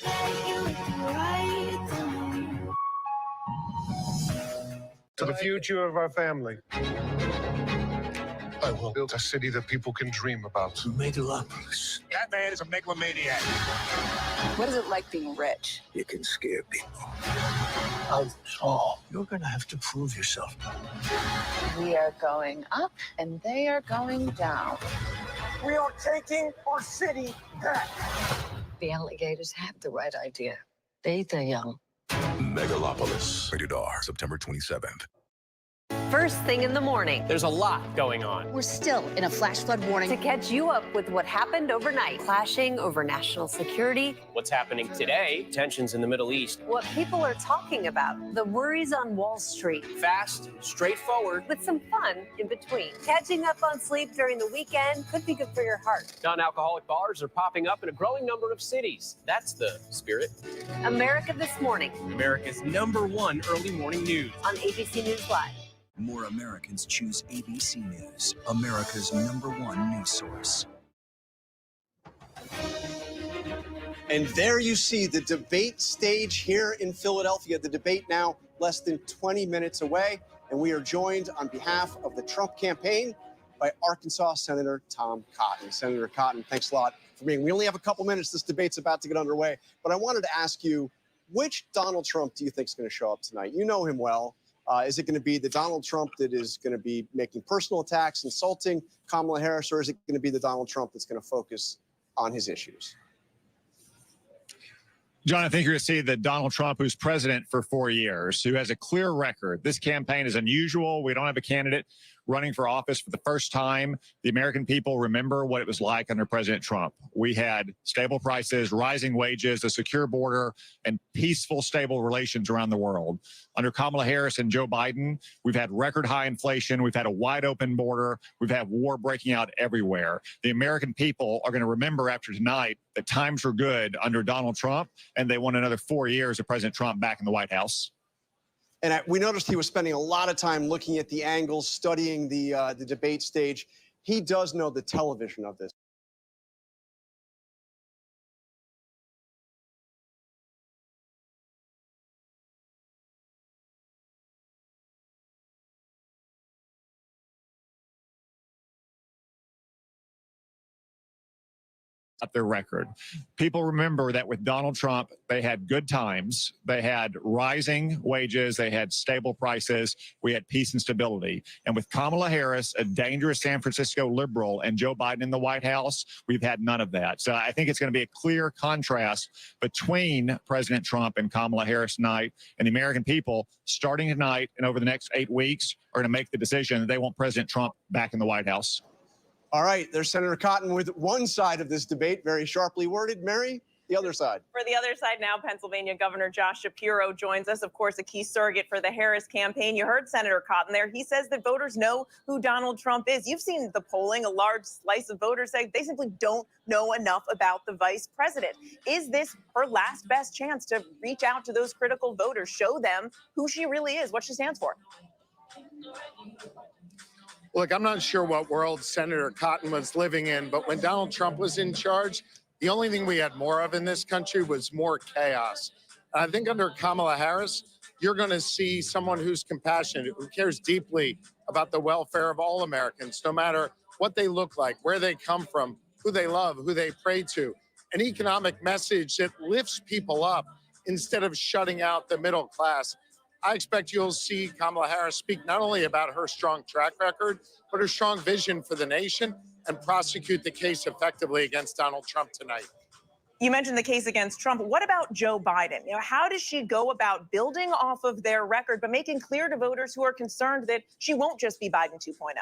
To the future of our family. I will build a city that people can dream about. Megalopolis. That man is a megalomaniac. What is it like being rich? You can scare people. How's all? You're going to have to prove yourself. We are going up and they are going down. We are taking our city back. The alligators have the right idea. Bathe their young. Megalopolis. Rated R. September 27th. First thing in the morning. There's a lot going on. We're still in a flash flood warning. To catch you up with what happened overnight. Clashing over national security. What's happening today? Tensions in the Middle East. What people are talking about. The worries on Wall Street. Fast, straightforward. With some fun in between. Catching up on sleep during the weekend could be good for your heart. Non-alcoholic bars are popping up in a growing number of cities. That's the spirit. America This Morning. America's #1 early morning news. On ABC News Live. More Americans choose ABC News, America's #1 news source. And there you see the debate stage here in Philadelphia. The debate now less than 20 minutes away. And we are joined on behalf of the Trump campaign by Arkansas Senator Tom Cotton. Senator Cotton, thanks a lot for being. We only have a couple minutes. This debate's about to get underway. But I wanted to ask you, which Donald Trump do you think is going to show up tonight? You know him well. Is it going to be the Donald Trump that is going to be making personal attacks, insulting Kamala Harris, or is it going to be the Donald Trump that's going to focus on his issues? John, I think you're going to see the Donald Trump who's president for 4 years, who has a clear record. This campaign is unusual. We don't have a candidate running for office for the first time. The American people remember what it was like under President Trump. We had stable prices, rising wages, a secure border, and peaceful, stable relations around the world. Under Kamala Harris and Joe Biden, we've had record high inflation. We've had a wide open border. We've had war breaking out everywhere. The American people are going to remember after tonight that times were good under Donald Trump, and they want another 4 years of President Trump back in the White House. And we noticed he was spending a lot of time looking at the angles, studying the debate stage. He does know the television of this. Up their record. People remember that with Donald Trump, they had good times, they had rising wages, they had stable prices, we had peace and stability. And with Kamala Harris, a dangerous San Francisco liberal, and Joe Biden in the White House, we've had none of that. So I think it's going to be a clear contrast between President Trump and Kamala Harris tonight, and the American people, starting tonight and over the next 8 weeks, are going to make the decision that they want President Trump back in the White House. All right, there's Senator Cotton with one side of this debate, very sharply worded. Mary, the other side. For the other side now, Pennsylvania Governor Josh Shapiro joins us, of course, a key surrogate for the Harris campaign. You heard Senator Cotton there. He says that voters know who Donald Trump is. You've seen the polling. A large slice of voters say they simply don't know enough about the vice president. Is this her last best chance to reach out to those critical voters, show them who she really is, what she stands for? Look, I'm not sure what world Senator Cotton was living in, but when Donald Trump was in charge, the only thing we had more of in this country was more chaos. And I think under Kamala Harris, you're going to see someone who's compassionate, who cares deeply about the welfare of all Americans, no matter what they look like, where they come from, who they love, who they pray to. An economic message that lifts people up instead of shutting out the middle class. I expect you'll see Kamala Harris speak not only about her strong track record, but her strong vision for the nation and prosecute the case effectively against Donald Trump tonight. You mentioned the case against Trump. What about Joe Biden? How does she go about building off of their record, but making clear to voters who are concerned that she won't just be Biden 2.0?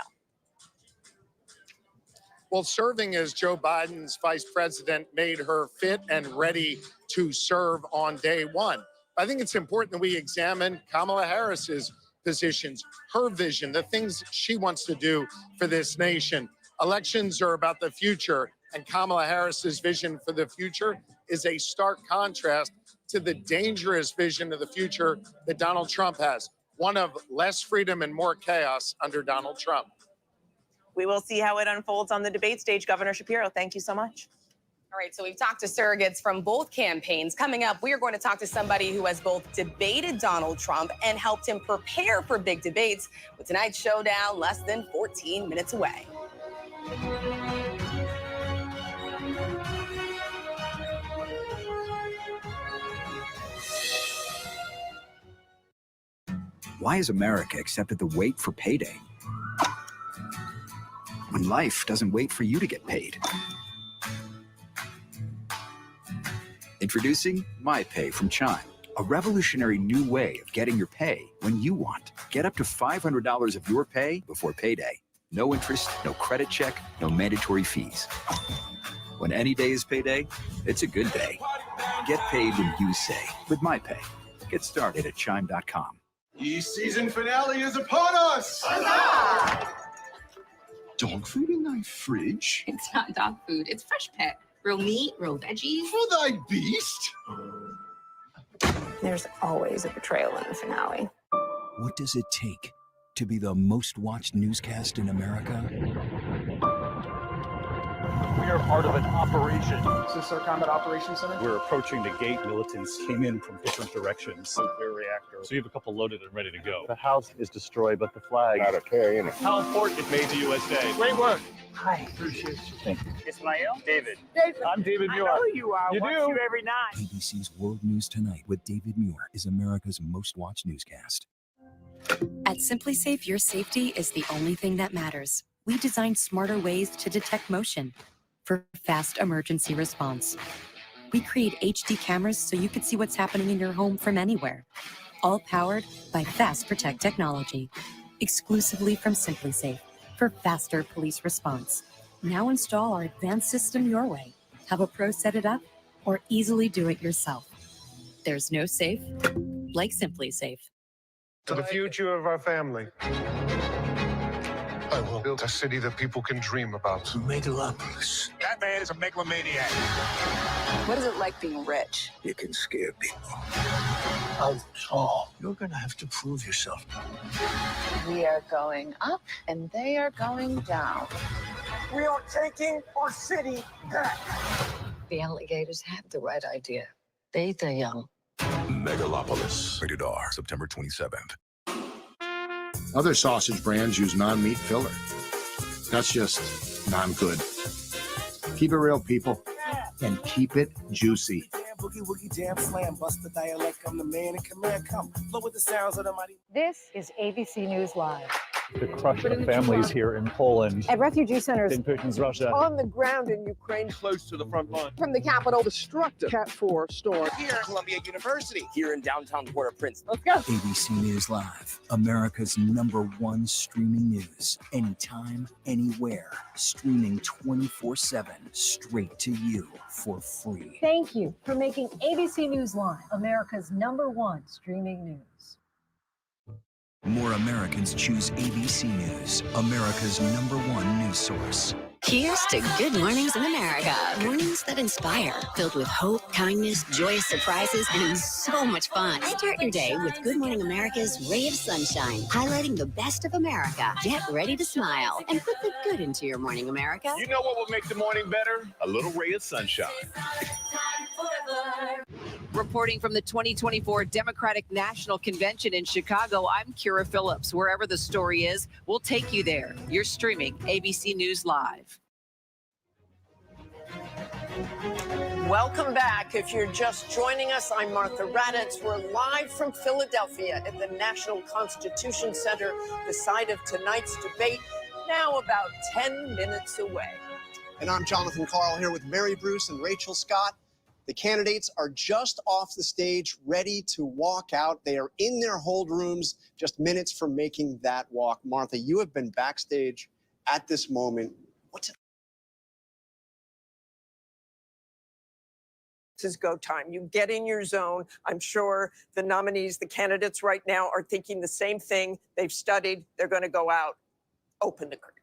Well, serving as Joe Biden's vice president made her fit and ready to serve on day one. I think it's important that we examine Kamala Harris's positions, her vision, the things she wants to do for this nation. Elections are about the future, and Kamala Harris's vision for the future is a stark contrast to the dangerous vision of the future that Donald Trump has, one of less freedom and more chaos under Donald Trump. We will see how it unfolds on the debate stage. Governor Shapiro, thank you so much. All right, so we've talked to surrogates from both campaigns. Coming up, we are going to talk to somebody who has both debated Donald Trump and helped him prepare for big debates, with tonight's showdown less than 14 minutes away. Why has America accepted the wait for payday when life doesn't wait for you to get paid? Introducing MyPay from Chime, a revolutionary new way of getting your pay when you want. Get up to $500 of your pay before payday. No interest, no credit check, no mandatory fees. When any day is payday, it's a good day. Get paid when you say with MyPay. Get started at Chime.com. The season finale is upon us! Dog food in thy fridge? It's not dog food, it's fresh pet. Real meat, real veggies. For thy beast? There's always a betrayal in the finale. What does it take to be the most watched newscast in America? We are part of an operation. Is this our combat operations center? We're approaching the gate. Militants came in from different directions. Nuclear reactor. So you have a couple loaded and ready to go. The house is destroyed, but the flag. Not a carry in it. How important it made to USA. Great work. Hi, appreciate you. Thank you. Ismail? David. David. I'm David Muir. I know you are. You Watch do? you every night. ABC's World News Tonight with David Muir is America's most watched newscast. At Simply Safe, your safety is the only thing that matters. We designed smarter ways to detect motion for fast emergency response. We create HD cameras so you can see what's happening in your home from anywhere. All powered by Fast Protect technology. Exclusively from Simply Safe for faster police response. Now install our advanced system your way. Have a pro set it up or easily do it yourself. There's no safe like Simply Safe. To the future of our family. I will build a city that people can dream about. Megalopolis. That man is a megalomaniac. What is it like being rich? You can scare people. How tall? You're gonna have to prove yourself. We are going up and they are going down. We are taking our city back. The alligators had the right idea. They eat their young. Megalopolis. Rated R. September 27th. Other sausage brands use non-meat filler. That's just non-good. Keep it real, people, and keep it juicy. Boogie woogie jam slam, bust the dialect, I'm the man and command, come flow with the sounds of the mighty. This is ABC News Live. The crush of families here in Poland. At refugee centers In Putin's Russia. On the ground in Ukraine, Close to the front line. from the capital, destructive Cat 4 storm. Here at Columbia University. Here in downtown Port-au-Prince. Let's go. ABC News Live, America's #1 streaming news. Anytime, anywhere. Streaming 24/7, straight to you for free. Thank you for making ABC News Live America's #1 streaming news. More Americans choose ABC News, America's #1 news source. Here's to good mornings in America. Mornings that inspire, filled with hope, kindness, joyous surprises, and so much fun. Start your day with Good Morning America's Ray of Sunshine, highlighting the best of America. Get ready to smile and put the good into your morning, America. You know what will make the morning better? A little ray of sunshine. Reporting from the 2024 Democratic National Convention in Chicago, I'm Kira Phillips. Wherever the story is, we'll take you there. You're streaming ABC News Live. Welcome back. If you're just joining us, I'm Martha Raddatz. We're live from Philadelphia at the National Constitution Center, the site of tonight's debate, now about 10 minutes away. And I'm Jonathan Karl here with Mary Bruce and Rachel Scott. The candidates are just off the stage, ready to walk out. They are in their hold rooms, just minutes from making that walk. Martha, you have been backstage at this moment. This is go time. You get in your zone. I'm sure the nominees, the candidates right now are thinking the same thing. They've studied. They're going to go out. Open the curtain.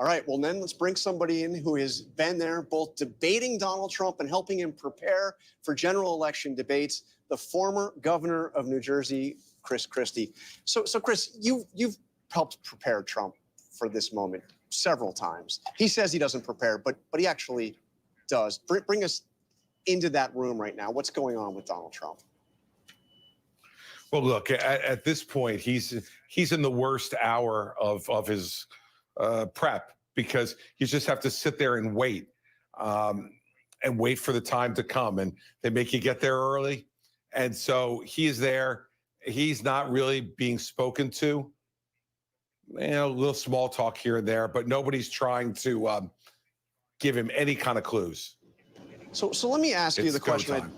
All right, well, then let's bring somebody in who has been there both debating Donald Trump and helping him prepare for general election debates, the former governor of New Jersey, Chris Christie. So Chris, you've helped prepare Trump for this moment several times. He says he doesn't prepare, but he actually does. Bring us into that room right now. What's going on with Donald Trump? Well, look, at this point, he's in the worst hour of his prep, because you just have to sit there and wait for the time to come, and they make you get there early. And so he is there he's not really being spoken to. A little small talk here and there, but nobody's trying to give him any kind of clues. So let me ask you the question.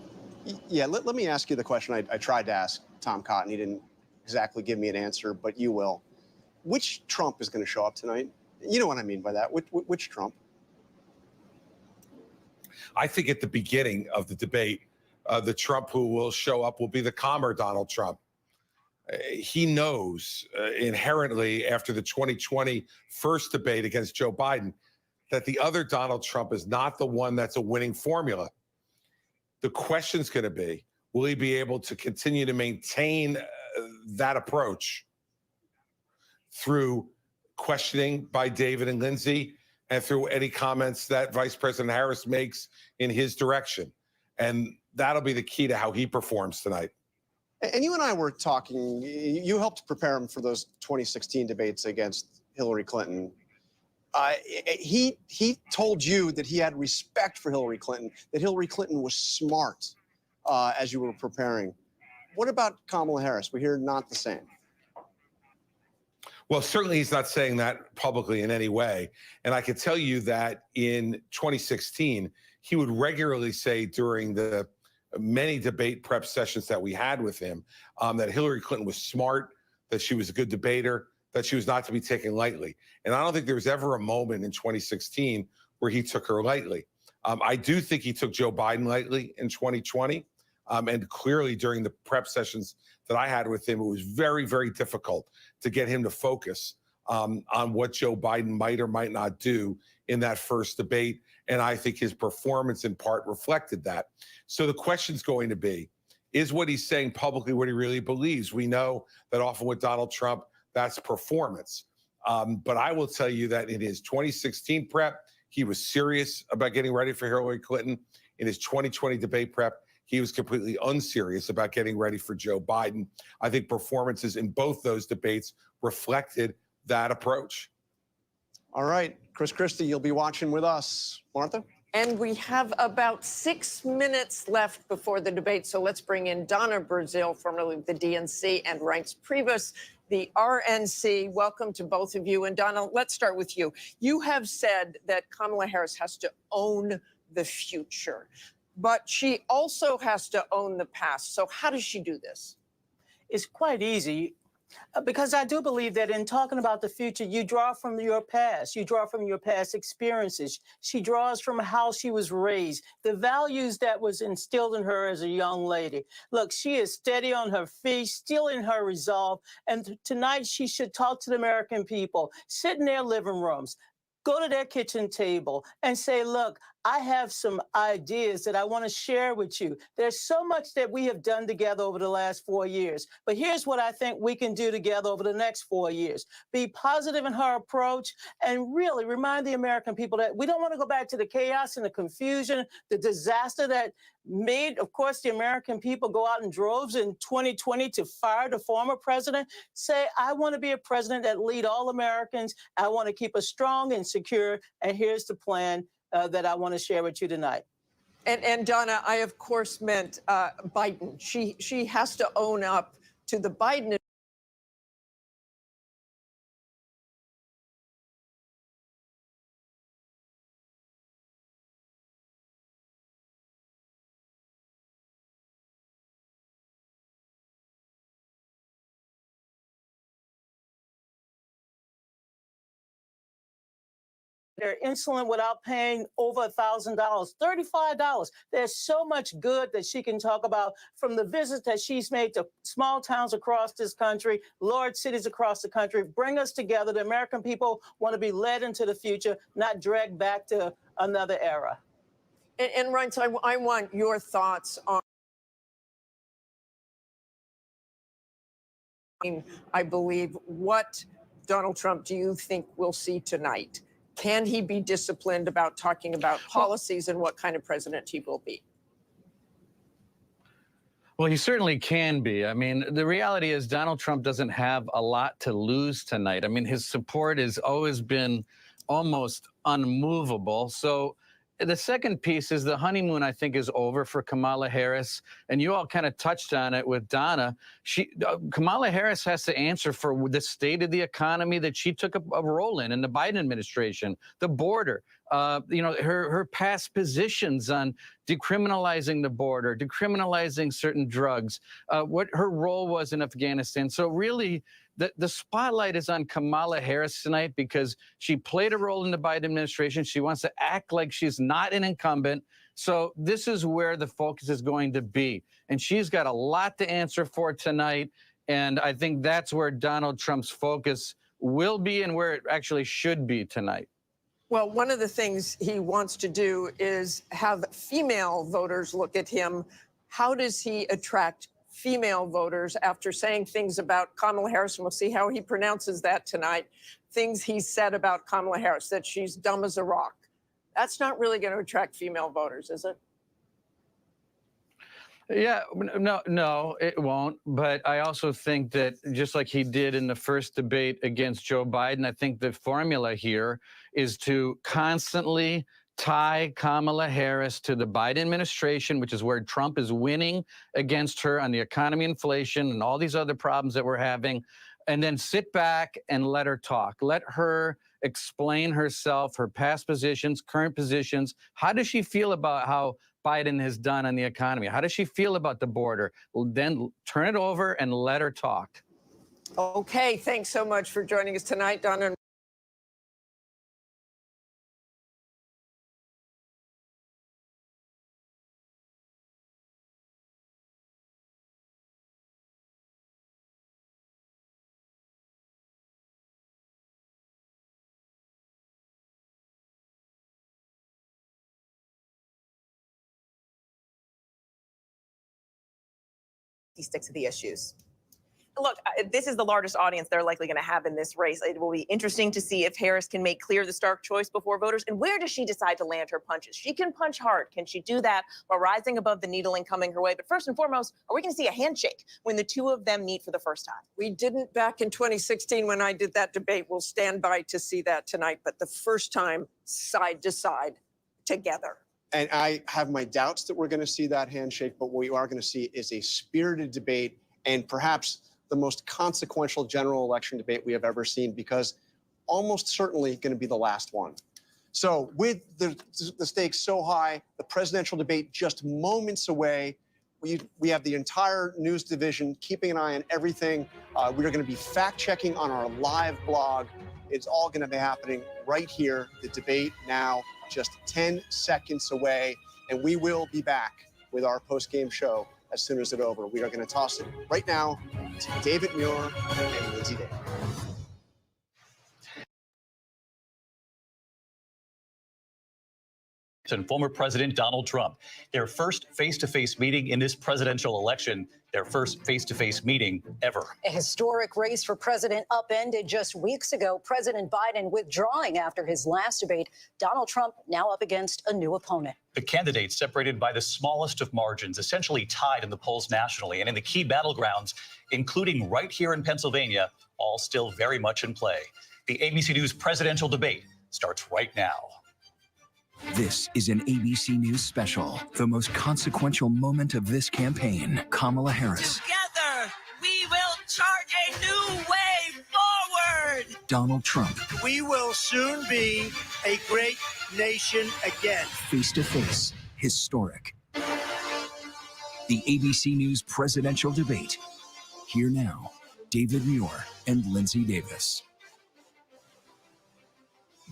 Let me ask you the question I tried to ask Tom Cotton. He didn't exactly give me an answer, but you will. Which Trump is going to show up tonight? You know what I mean by that. Which Trump? I think at the beginning of the debate, the Trump who will show up will be the calmer Donald Trump. He knows inherently after the 2020 first debate against Joe Biden that the other Donald Trump is not the one that's a winning formula. The question's going to be, will he be able to continue to maintain that approach through questioning by David and Lindsey and through any comments that Vice President Harris makes in his direction? And that'll be the key to how he performs tonight. And you and I were talking, you helped prepare him for those 2016 debates against Hillary Clinton. He told you that he had respect for Hillary Clinton, that Hillary Clinton was smart as you were preparing. What about Kamala Harris? We hear not the same. Well, certainly he's not saying that publicly in any way. And I can tell you that in 2016, he would regularly say during the many debate prep sessions that we had with him that Hillary Clinton was smart, that she was a good debater, that she was not to be taken lightly. And I don't think there was ever a moment in 2016 where he took her lightly. I do think he took Joe Biden lightly in 2020. And clearly during the prep sessions that I had with him, it was very, very difficult to get him to focus on what Joe Biden might or might not do in that first debate. And I think his performance in part reflected that. So the question's going to be, is what he's saying publicly what he really believes? We know that often with Donald Trump, that's performance. But I will tell you that in his 2016 prep, he was serious about getting ready for Hillary Clinton. In his 2020 debate prep, he was completely unserious about getting ready for Joe Biden. I think performances in both those debates reflected that approach. All right, Chris Christie, you'll be watching with us. Martha? And we have about 6 minutes left before the debate, so let's bring in Donna Brazile, formerly of the DNC, and Reince Priebus, the RNC. Welcome to both of you. And Donna, let's start with you. You have said that Kamala Harris has to own the future, but she also has to own the past. So how does she do this? It's quite easy. Because I do believe that in talking about the future, you draw from your past. You draw from your past experiences. She draws from how she was raised, the values that was instilled in her as a young lady. Look, she is steady on her feet, still in her resolve. And tonight she should talk to the American people, sit in their living rooms, go to their kitchen table and say, look, I have some ideas that I want to share with you. There's so much that we have done together over the last 4 years, but here's what I think we can do together over the next 4 years. Be positive in her approach and really remind the American people that we don't want to go back to the chaos and the confusion, the disaster that made, of course, the American people go out in droves in 2020 to fire the former president. Say, I want to be a president that lead all Americans. I want to keep us strong and secure. And here's the plan that I want to share with you tonight. And Donna, I, of course, meant Biden. She has to own up to the Biden. They're insulin without paying over $1,000, $35. There's so much good that she can talk about from the visits that she's made to small towns across this country, large cities across the country. Bring us together. The American people want to be led into the future, not dragged back to another era. And Reince, I want your thoughts on, I believe, what Donald Trump do you think we'll see tonight? Can he be disciplined about talking about policies and what kind of president he will be? Well, he certainly can be. I mean, the reality is Donald Trump doesn't have a lot to lose tonight. I mean, his support has always been almost unmovable. So the second piece is the honeymoon, I think, is over for Kamala Harris. And you all kind of touched on it with Donna. Kamala Harris has to answer for the state of the economy that she took a role in the Biden administration, the border, her past positions on decriminalizing the border, decriminalizing certain drugs, what her role was in Afghanistan. So really, the spotlight is on Kamala Harris tonight because she played a role in the Biden administration. She wants to act like she's not an incumbent. So this is where the focus is going to be. And she's got a lot to answer for tonight. And I think that's where Donald Trump's focus will be and where it actually should be tonight. Well, one of the things he wants to do is have female voters look at him. How does he attract female voters after saying things about Kamala Harris? And we'll see how he pronounces that tonight. Things he said about Kamala Harris, that she's dumb as a rock. That's not really going to attract female voters, is it? Yeah, no, it won't. But I also think that just like he did in the first debate against Joe Biden, I think the formula here is to constantly tie Kamala Harris to the Biden administration, which is where Trump is winning against her on the economy, inflation, and all these other problems that we're having, and then sit back and let her talk. Let her explain herself, her past positions, current positions. How does she feel about how Biden has done on the economy? How does she feel about the border? Well, then turn it over and let her talk. Okay, thanks so much for joining us tonight, Donna. He sticks to the issues. Look, this is the largest audience they're likely going to have in this race. It will be interesting to see if Harris can make clear the stark choice before voters. And where does she decide to land her punches? She can punch hard. Can she do that while rising above the needling coming her way? But first and foremost, are we going to see a handshake when the two of them meet for the first time? We didn't back in 2016 when I did that debate. We'll stand by to see that tonight. But the first time, side to side, together. And I have my doubts that we're going to see that handshake, but what we are going to see is a spirited debate and perhaps the most consequential general election debate we have ever seen, because almost certainly going to be the last one. So with the stakes so high, the presidential debate just moments away, we have the entire news division keeping an eye on everything. We are going to be fact-checking on our live blog. It's all going to be happening right here. The debate now just 10 seconds away, and we will be back with our post-game show as soon as it's over. We are going to toss it right now to David Muir and Lindsay Davis. And former President Donald Trump, their first face-to-face meeting in this presidential election, their first face-to-face meeting ever. A historic race for president upended just weeks ago. President Biden withdrawing after his last debate. Donald Trump now up against a new opponent. The candidates separated by the smallest of margins, essentially tied in the polls nationally and in the key battlegrounds, including right here in Pennsylvania, all still very much in play. The ABC News presidential debate starts right now. This is an ABC News special. The most consequential moment of this campaign. Kamala Harris. Together, we will chart a new way forward. Donald Trump. We will soon be a great nation again. Face to face. Historic. The ABC News presidential debate. Here now, David Muir and Lindsay Davis.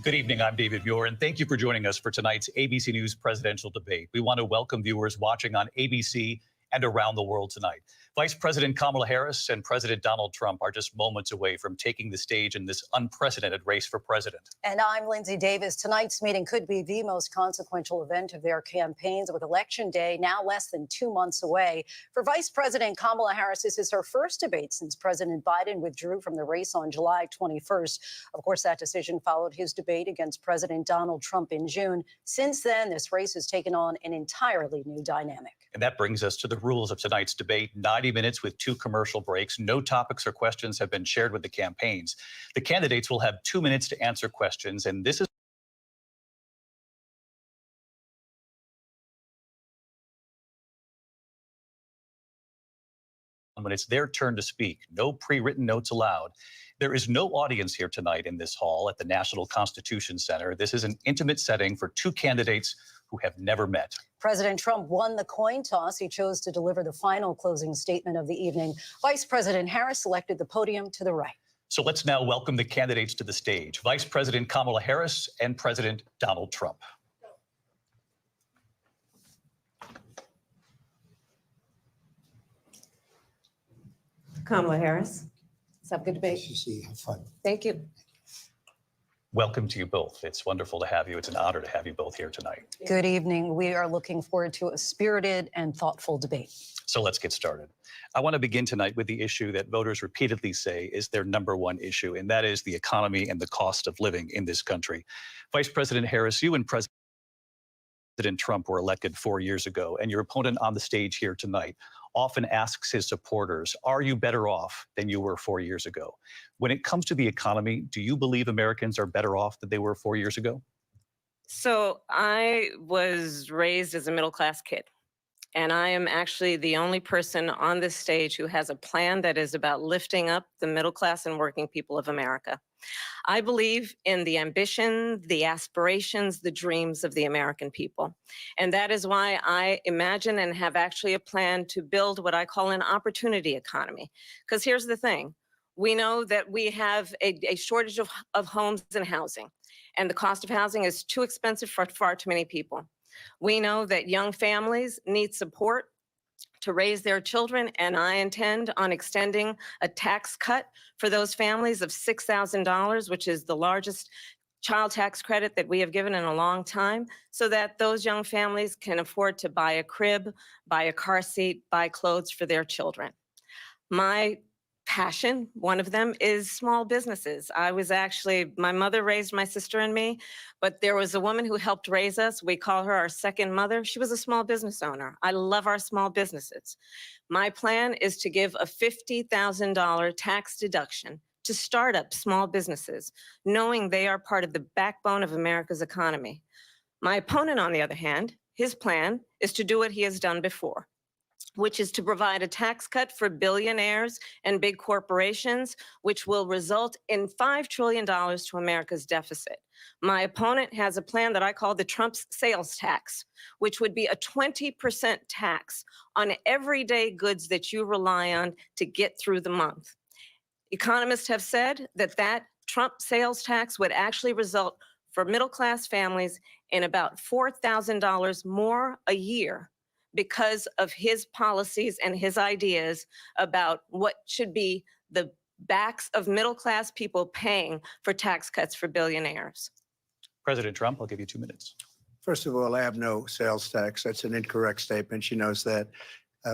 Good evening, I'm David Muir, and thank you for joining us for tonight's ABC News presidential debate. We want to welcome viewers watching on ABC and around the world tonight. Vice President Kamala Harris and President Donald Trump are just moments away from taking the stage in this unprecedented race for president. And I'm Lindsay Davis. Tonight's meeting could be the most consequential event of their campaigns, with Election Day now less than 2 months away. For Vice President Kamala Harris, this is her first debate since President Biden withdrew from the race on July 21st. Of course, that decision followed his debate against President Donald Trump in June. Since then, this race has taken on an entirely new dynamic. And that brings us to the rules of tonight's debate. 90 minutes with 2 commercial breaks. No topics or questions have been shared with the campaigns. The candidates will have 2 minutes to answer questions, and this is when it's their turn to speak. No pre-written notes allowed. There is no audience here tonight in this hall at the National Constitution Center. This is an intimate setting for two candidates who have never met. President Trump won the coin toss. He chose to deliver the final closing statement of the evening. Vice President Harris selected the podium to the right. So let's now welcome the candidates to the stage. Vice President Kamala Harris and President Donald Trump. Kamala Harris. Let's have a good debate. Nice to see you. Have fun. Thank you. Welcome to you both. It's wonderful to have you. It's an honor to have you both here tonight. Good evening. We are looking forward to a spirited and thoughtful debate. So let's get started. I want to begin tonight with the issue that voters repeatedly say is their #1 issue, and that is the economy and the cost of living in this country. Vice President Harris, you and President Trump were elected 4 years ago, and your opponent on the stage here tonight often asks his supporters, are you better off than you were 4 years ago? When it comes to the economy, do you believe Americans are better off than they were 4 years ago? So I was raised as a middle-class kid, and I am actually the only person on this stage who has a plan that is about lifting up the middle class and working people of America. I believe in the ambition, the aspirations, the dreams of the American people. And that is why I imagine and have actually a plan to build what I call an opportunity economy. Because here's the thing. We know that we have a shortage of homes and housing, and the cost of housing is too expensive for far too many people. We know that young families need support to raise their children, and I intend on extending a tax cut for those families of $6,000, which is the largest child tax credit that we have given in a long time, so that those young families can afford to buy a crib, buy a car seat, buy clothes for their children. My passion, one of them, is small businesses. My mother raised my sister and me, but there was a woman who helped raise us. We call her our second mother. She was a small business owner. I love our small businesses. My plan is to give a $50,000 tax deduction to start up small businesses, knowing they are part of the backbone of America's economy. My opponent, on the other hand, his plan is to do what he has done before, which is to provide a tax cut for billionaires and big corporations, which will result in $5 trillion to America's deficit. My opponent has a plan that I call the Trump's sales tax, which would be a 20% tax on everyday goods that you rely on to get through the month. Economists have said that Trump sales tax would actually result for middle-class families in about $4,000 more a year, because of his policies and his ideas about what should be the backs of middle-class people paying for tax cuts for billionaires. President Trump, I'll give you 2 minutes. First of all, I have no sales tax. That's an incorrect statement. She knows that.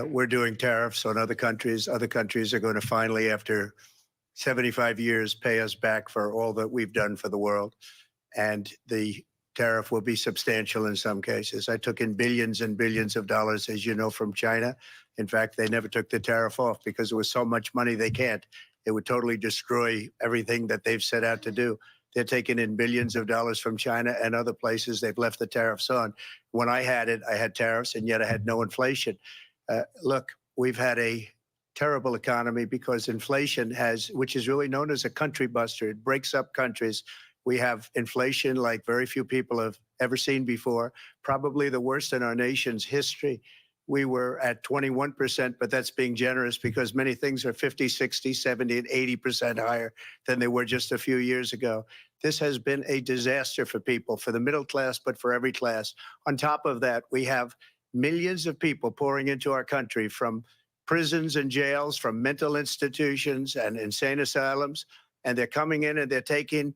We're doing tariffs on other countries. Other countries are going to finally, after 75 years, pay us back for all that we've done for the world. And the tariff will be substantial in some cases. I took in billions and billions of dollars, as you know, from China. In fact, they never took the tariff off because there was so much money they can't. It would totally destroy everything that they've set out to do. They're taking in billions of dollars from China and other places. They've left the tariffs on. When I had it, I had tariffs, and yet I had no inflation. Look, we've had a terrible economy because inflation which is really known as a country buster. It breaks up countries. We have inflation like very few people have ever seen before, probably the worst in our nation's history. We were at 21%, but that's being generous because many things are 50, 60, 70, and 80% higher than they were just a few years ago. This has been a disaster for people, for the middle class, but for every class. On top of that, we have millions of people pouring into our country from prisons and jails, from mental institutions and insane asylums, and they're coming in and they're taking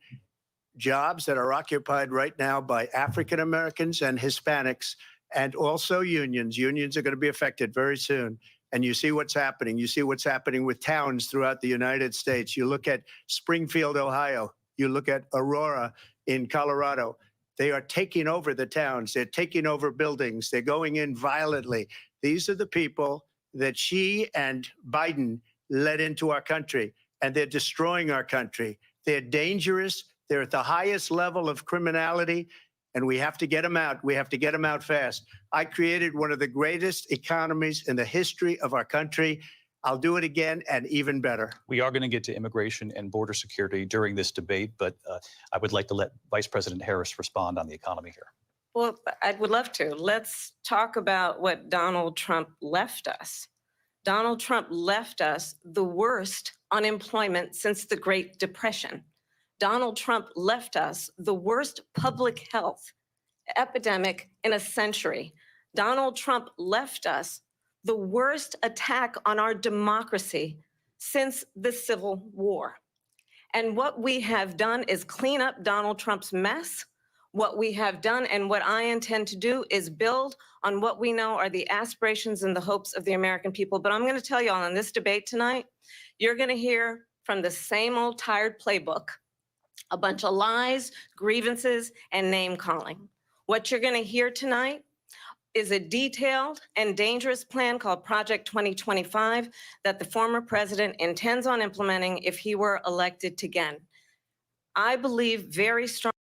jobs that are occupied right now by African Americans and Hispanics, and also unions. Unions are going to be affected very soon. And you see what's happening. You see what's happening with towns throughout the United States. You look at Springfield, Ohio. You look at Aurora in Colorado. They are taking over the towns. They're taking over buildings. They're going in violently. These are the people that she and Biden led into our country, and they're destroying our country. They're dangerous. They're at the highest level of criminality, and we have to get them out. We have to get them out fast. I created one of the greatest economies in the history of our country. I'll do it again and even better. We are going to get to immigration and border security during this debate, but I would like to let Vice President Harris respond on the economy here. Well, I would love to. Let's talk about what Donald Trump left us. Donald Trump left us the worst unemployment since the Great Depression. Donald Trump left us the worst public health epidemic in a century. Donald Trump left us the worst attack on our democracy since the Civil War. And what we have done is clean up Donald Trump's mess. What we have done and what I intend to do is build on what we know are the aspirations and the hopes of the American people. But I'm going to tell you all in this debate tonight, you're going to hear from the same old tired playbook, a bunch of lies, grievances, and name calling. What you're going to hear tonight is a detailed and dangerous plan called Project 2025 that the former president intends on implementing if he were elected again. I believe very strongly.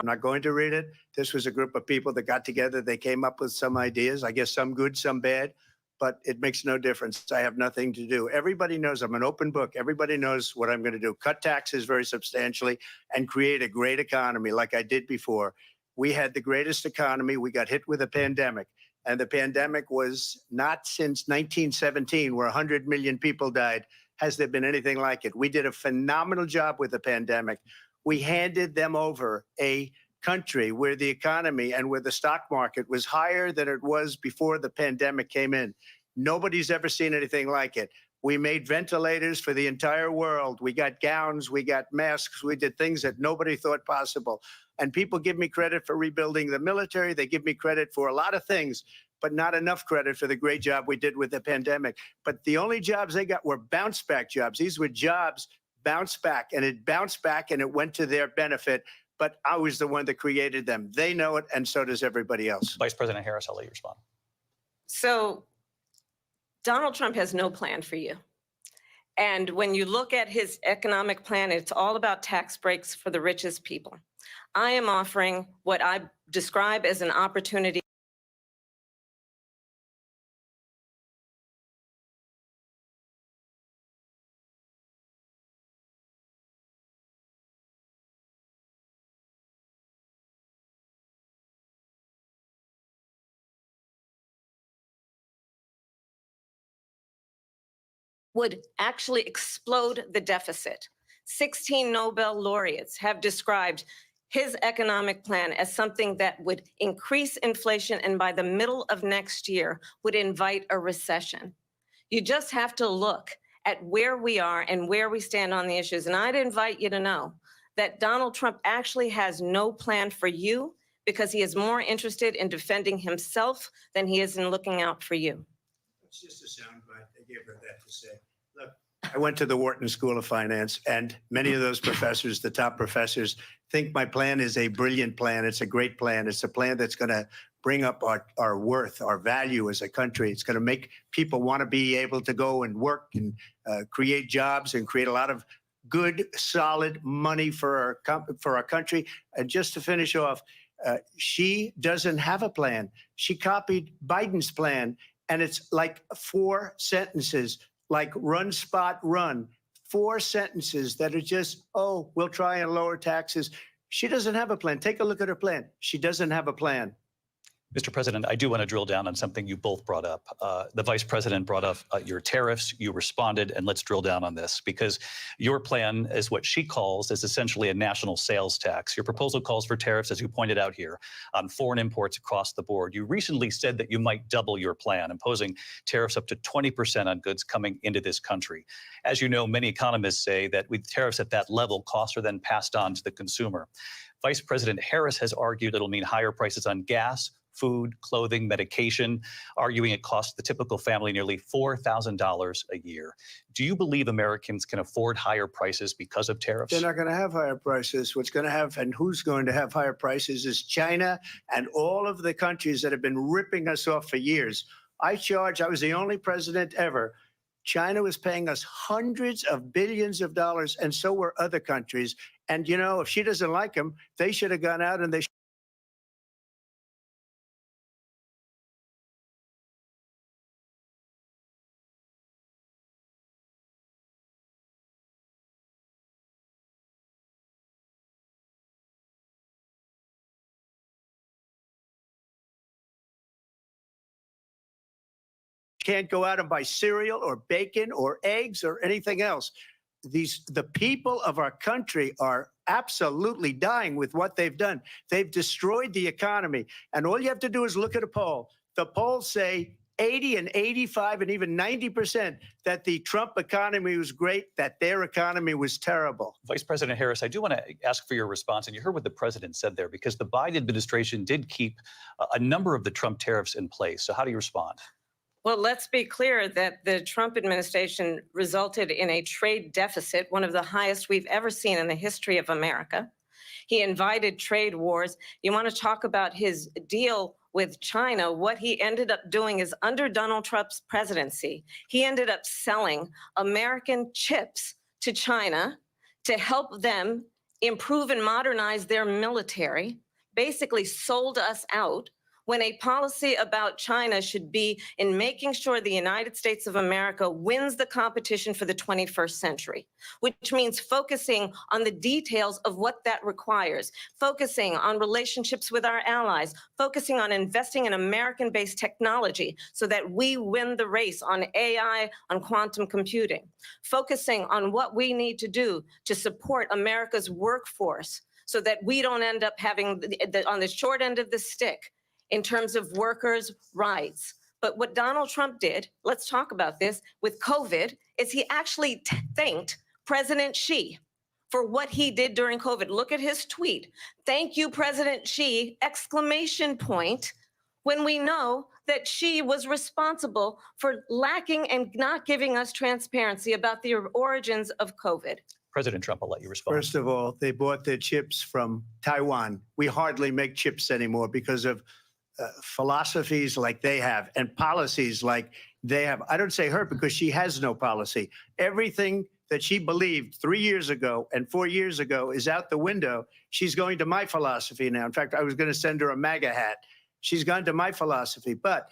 I'm not going to read it. This was a group of people that got together. They came up with some ideas, I guess some good, some bad, but it makes no difference. I have nothing to do. Everybody knows I'm an open book. Everybody knows what I'm going to do. Cut taxes very substantially and create a great economy like I did before. We had the greatest economy. We got hit with a pandemic. And the pandemic was not since 1917, where 100 million people died, has there been anything like it. We did a phenomenal job with the pandemic. We handed them over a country where the economy and where the stock market was higher than it was before the pandemic came in. Nobody's ever seen anything like it. We made ventilators for the entire world. We got gowns, we got masks, we did things that nobody thought possible. And people give me credit for rebuilding the military. They give me credit for a lot of things, but not enough credit for the great job we did with the pandemic. But the only jobs they got were bounce back jobs. These were jobs bounced back, and it bounced back and it went to their benefit. But I was the one that created them. They know it, and so does everybody else. Vice President Harris, I'll let you respond. So Donald Trump has no plan for you. And when you look at his economic plan, it's all about tax breaks for the richest people. I am offering what I describe as an opportunity would actually explode the deficit. 16 Nobel laureates have described his economic plan as something that would increase inflation and by the middle of next year would invite a recession. You just have to look at where we are and where we stand on the issues. And I'd invite you to know that Donald Trump actually has no plan for you because he is more interested in defending himself than he is in looking out for you. It's just a soundbite. I gave her that to say. Look, I went to the Wharton School of Finance, and many of those professors, the top professors, think my plan is a brilliant plan. It's a great plan. It's a plan that's going to bring up our worth, our value as a country. It's going to make people want to be able to go and work and create jobs and create a lot of good, solid money for our country. And just to finish off, she doesn't have a plan. She copied Biden's plan. And it's like 4 sentences, like run, spot, run. 4 sentences that are just, oh, we'll try and lower taxes. She doesn't have a plan. Take a look at her plan. She doesn't have a plan. Mr. President, I do want to drill down on something you both brought up. The Vice President brought up your tariffs. You responded, and let's drill down on this because your plan is what she calls is essentially a national sales tax. Your proposal calls for tariffs, as you pointed out here, on foreign imports across the board. You recently said that you might double your plan, imposing tariffs up to 20% on goods coming into this country. As you know, many economists say that with tariffs at that level, costs are then passed on to the consumer. Vice President Harris has argued it'll mean higher prices on gas, food, clothing, medication, arguing it costs the typical family nearly $4,000 a year. Do you believe Americans can afford higher prices because of tariffs? They're not going to have higher prices. What's going to have and who's going to have higher prices is China and all of the countries that have been ripping us off for years. I was the only president ever. China was paying us hundreds of billions of dollars, and so were other countries. And, you know, if she doesn't like them, they should have gone out and they can't go out and buy cereal or bacon or eggs or anything else. The people of our country are absolutely dying with what they've done. They've destroyed the economy. And all you have to do is look at a poll. The polls say 80 and 85 and even 90% that the Trump economy was great, that their economy was terrible. Vice President Harris, I do want to ask for your response. And you heard what the president said there, because the Biden administration did keep a number of the Trump tariffs in place. So how do you respond? Well, let's be clear that the Trump administration resulted in a trade deficit, one of the highest we've ever seen in the history of America. He invited trade wars. You want to talk about his deal with China? What he ended up doing is, under Donald Trump's presidency, he ended up selling American chips to China to help them improve and modernize their military, basically sold us out, when a policy about China should be in making sure the United States of America wins the competition for the 21st century, which means focusing on the details of what that requires, focusing on relationships with our allies, focusing on investing in American-based technology so that we win the race on AI, on quantum computing, focusing on what we need to do to support America's workforce so that we don't end up having on the short end of the stick in terms of workers' rights. But what Donald Trump did, let's talk about this, with COVID, is he actually thanked President Xi for what he did during COVID. Look at his tweet. Thank you, President Xi, exclamation point, when we know that Xi was responsible for lacking and not giving us transparency about the origins of COVID. President Trump, I'll let you respond. First of all, they bought their chips from Taiwan. We hardly make chips anymore because of philosophies like they have and policies like they have. I don't say her because she has no policy. Everything that she believed 3 years ago and 4 years ago is out the window. She's going to my philosophy now. In fact, I was going to send her a MAGA hat. She's gone to my philosophy. But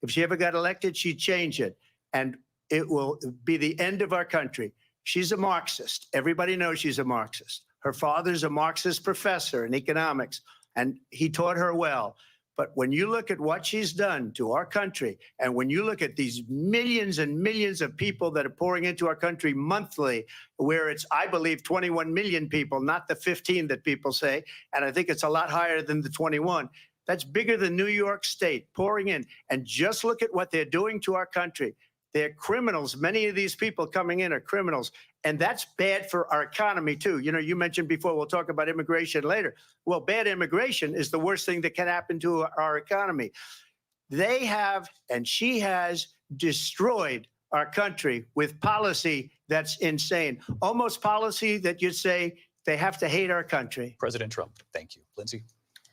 if she ever got elected, she'd change it. And it will be the end of our country. She's a Marxist. Everybody knows she's a Marxist. Her father's a Marxist professor in economics, and he taught her well. But when you look at what she's done to our country, and when you look at these millions and millions of people that are pouring into our country monthly, where it's, I believe, 21 million people, not the 15 that people say, and I think it's a lot higher than the 21. That's bigger than New York State pouring in. And just look at what they're doing to our country. They're criminals. Many of these people coming in are criminals. And that's bad for our economy, too. You know, you mentioned before, we'll talk about immigration later. Well, bad immigration is the worst thing that can happen to our economy. They have, and she has, destroyed our country with policy that's insane. Almost policy that you'd say they have to hate our country. President Trump, thank you. Lindsay?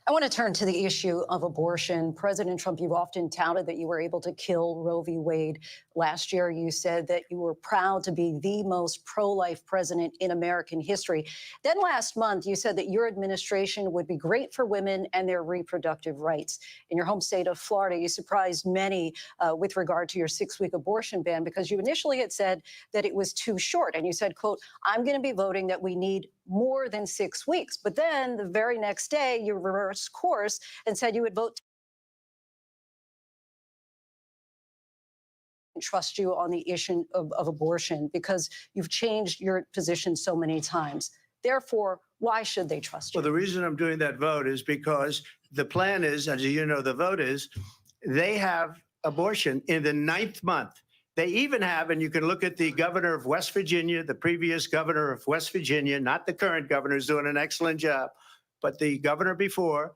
I want to turn to the issue of abortion. President Trump, you've often touted that you were able to kill Roe v. Wade. Last year, you said that you were proud to be the most pro-life president in American history. Then last month, you said that your administration would be great for women and their reproductive rights. In your home state of Florida, you surprised many with regard to your 6-week abortion ban, because you initially had said that it was too short. And you said, quote, I'm going to be voting that we need more than 6 weeks. But then the very next day, you reversed course and said you would vote to trust you on the issue of abortion, because you've changed your position so many times. Therefore, why should they trust you? Well, the reason I'm doing that vote is because the plan is, as you know, the vote is, they have abortion in the 9th month. They even have, and you can look at the governor of West Virginia, the previous governor of West Virginia, not the current governor, who's doing an excellent job, but the governor before,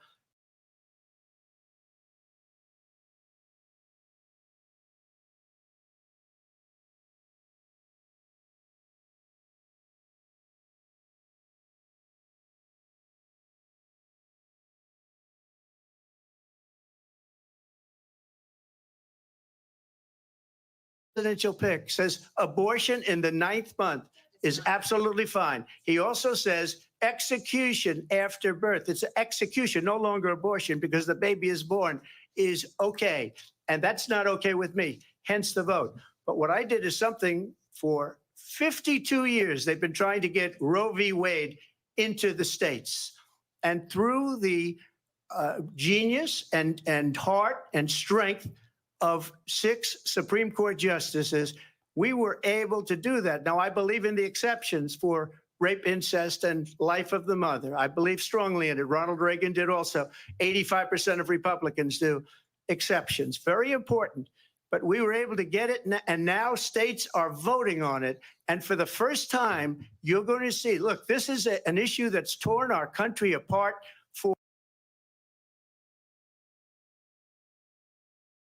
presidential pick says abortion in the 9th month is absolutely fine. He also says execution after birth. It's execution, no longer abortion, because the baby is born, is okay. And that's not okay with me, hence the vote. But what I did is something for 52 years, they've been trying to get Roe v. Wade into the states. And through the genius and heart and strength of 6 Supreme Court justices, we were able to do that. Now, I believe in the exceptions for rape, incest, and life of the mother. I believe strongly in it. Ronald Reagan did also. 85% of Republicans do. Exceptions, very important. But we were able to get it, and now states are voting on it. And for the first time, you're going to see, look, this is an issue that's torn our country apart for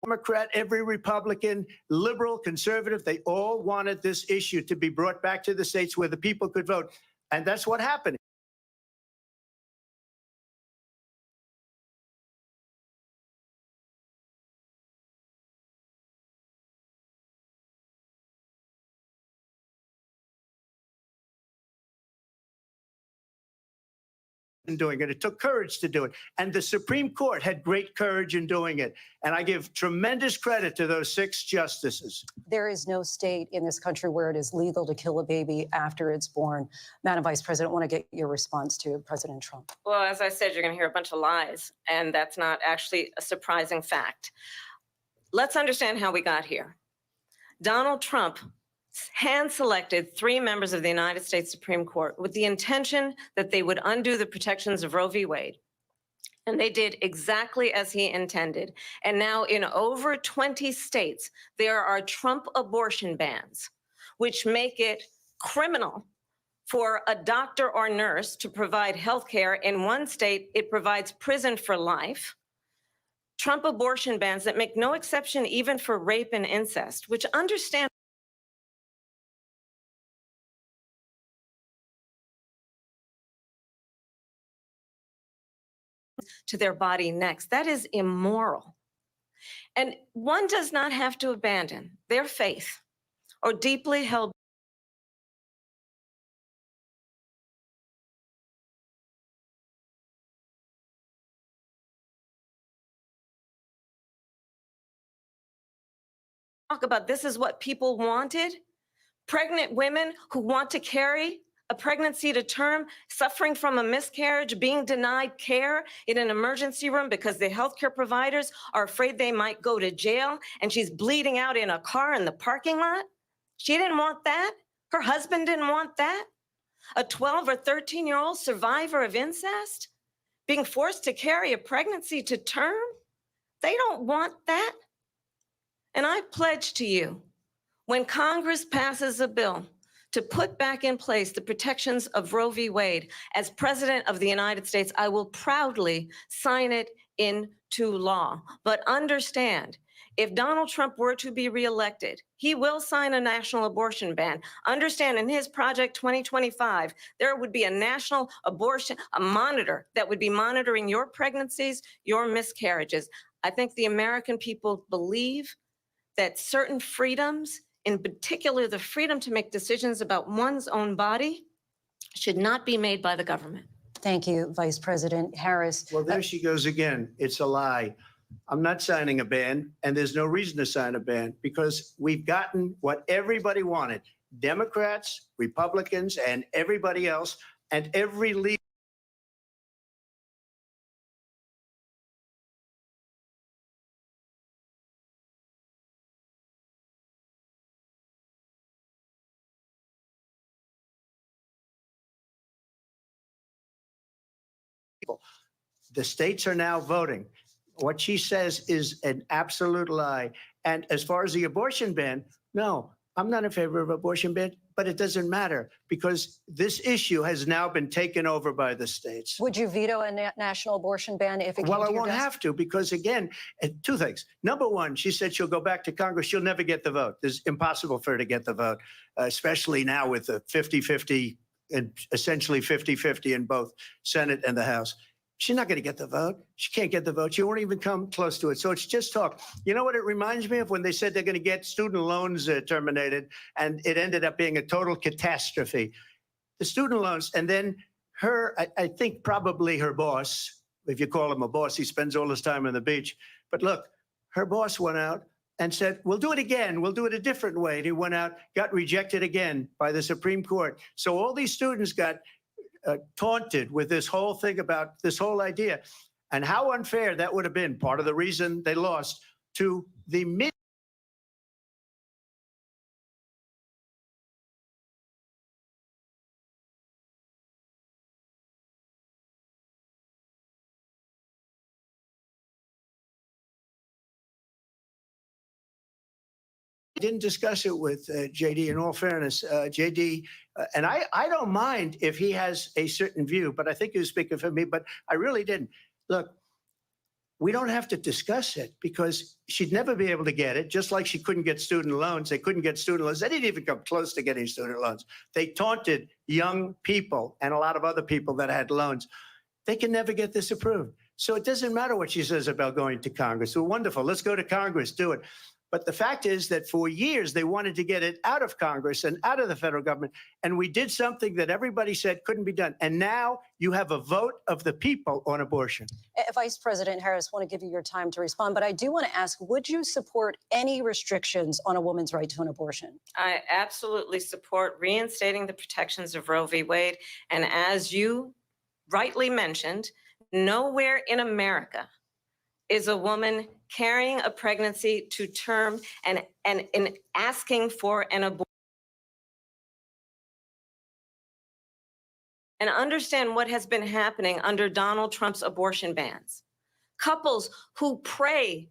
Democrat, every Republican, liberal, conservative, they all wanted this issue to be brought back to the states where the people could vote. And that's what happened. In doing it. It took courage to do it. And the Supreme Court had great courage in doing it. And I give tremendous credit to those 6 justices. There is no state in this country where it is legal to kill a baby after it's born. Madam Vice President, I want to get your response to President Trump. Well, as I said, you're going to hear a bunch of lies, and that's not actually a surprising fact. Let's understand how we got here. Donald Trump hand-selected 3 members of the United States Supreme Court with the intention that they would undo the protections of Roe v. Wade. And they did exactly as he intended. And now in over 20 states, there are Trump abortion bans, which make it criminal for a doctor or nurse to provide health care. In one state, it provides prison for life. Trump abortion bans that make no exception even for rape and incest, which understand to their body next. That is immoral. And one does not have to abandon their faith or deeply held talk about this is what people wanted. Pregnant women who want to carry a pregnancy to term, suffering from a miscarriage, being denied care in an emergency room because the healthcare providers are afraid they might go to jail, and she's bleeding out in a car in the parking lot. She didn't want that. Her husband didn't want that. A 12 or 13-year-old survivor of incest being forced to carry a pregnancy to term. They don't want that. And I pledge to you, when Congress passes a bill to put back in place the protections of Roe v. Wade, as President of the United States, I will proudly sign it into law. But understand, if Donald Trump were to be reelected, he will sign a national abortion ban. Understand, in his Project 2025, there would be a national abortion, a monitor that would be monitoring your pregnancies, your miscarriages. I think the American people believe that certain freedoms, in particular, the freedom to make decisions about one's own body, should not be made by the government. Thank you, Vice President Harris. Well, there she goes again. It's a lie. I'm not signing a ban, and there's no reason to sign a ban because we've gotten what everybody wanted. Democrats, Republicans, and everybody else, and every leader. The states are now voting. What she says is an absolute lie. And as far as the abortion ban, no, I'm not in favor of abortion ban, but it doesn't matter because this issue has now been taken over by the states. Would you veto a national abortion ban if it came to your desk? Well, I won't have to because, again, 2 things. Number one, she said she'll go back to Congress. She'll never get the vote. It's impossible for her to get the vote, especially now with the 50-50 and essentially 50-50 in both Senate and the House. She's not going to get the vote. She can't get the vote. She won't even come close to it. So it's just talk. You know what it reminds me of? When they said they're going to get student loans terminated, and it ended up being a total catastrophe. The student loans, and then I think probably her boss, if you call him a boss, he spends all his time on the beach. But look, her boss went out and said, we'll do it again. We'll do it a different way. And he went out, got rejected again by the Supreme Court. So all these students got taunted with this whole thing about this whole idea. And how unfair that would have been. Part of the reason they lost to the mid. Didn't discuss it with JD. In all fairness, JD, and I don't mind if he has a certain view, but I think he was speaking for me, but I really didn't. Look, we don't have to discuss it because she'd never be able to get it, just like she couldn't get student loans. They couldn't get student loans. They didn't even come close to getting student loans. They taunted young people and a lot of other people that had loans. They can never get this approved. So it doesn't matter what she says about going to Congress. Well, wonderful. Let's go to Congress, do it. But the fact is that for years, they wanted to get it out of Congress and out of the federal government. And we did something that everybody said couldn't be done. And now you have a vote of the people on abortion. Vice President Harris, I want to give you your time to respond. But I do want to ask, would you support any restrictions on a woman's right to an abortion? I absolutely support reinstating the protections of Roe v. Wade. And as you rightly mentioned, nowhere in America is a woman carrying a pregnancy to term and asking for an abortion. And understand what has been happening under Donald Trump's abortion bans. Couples who pray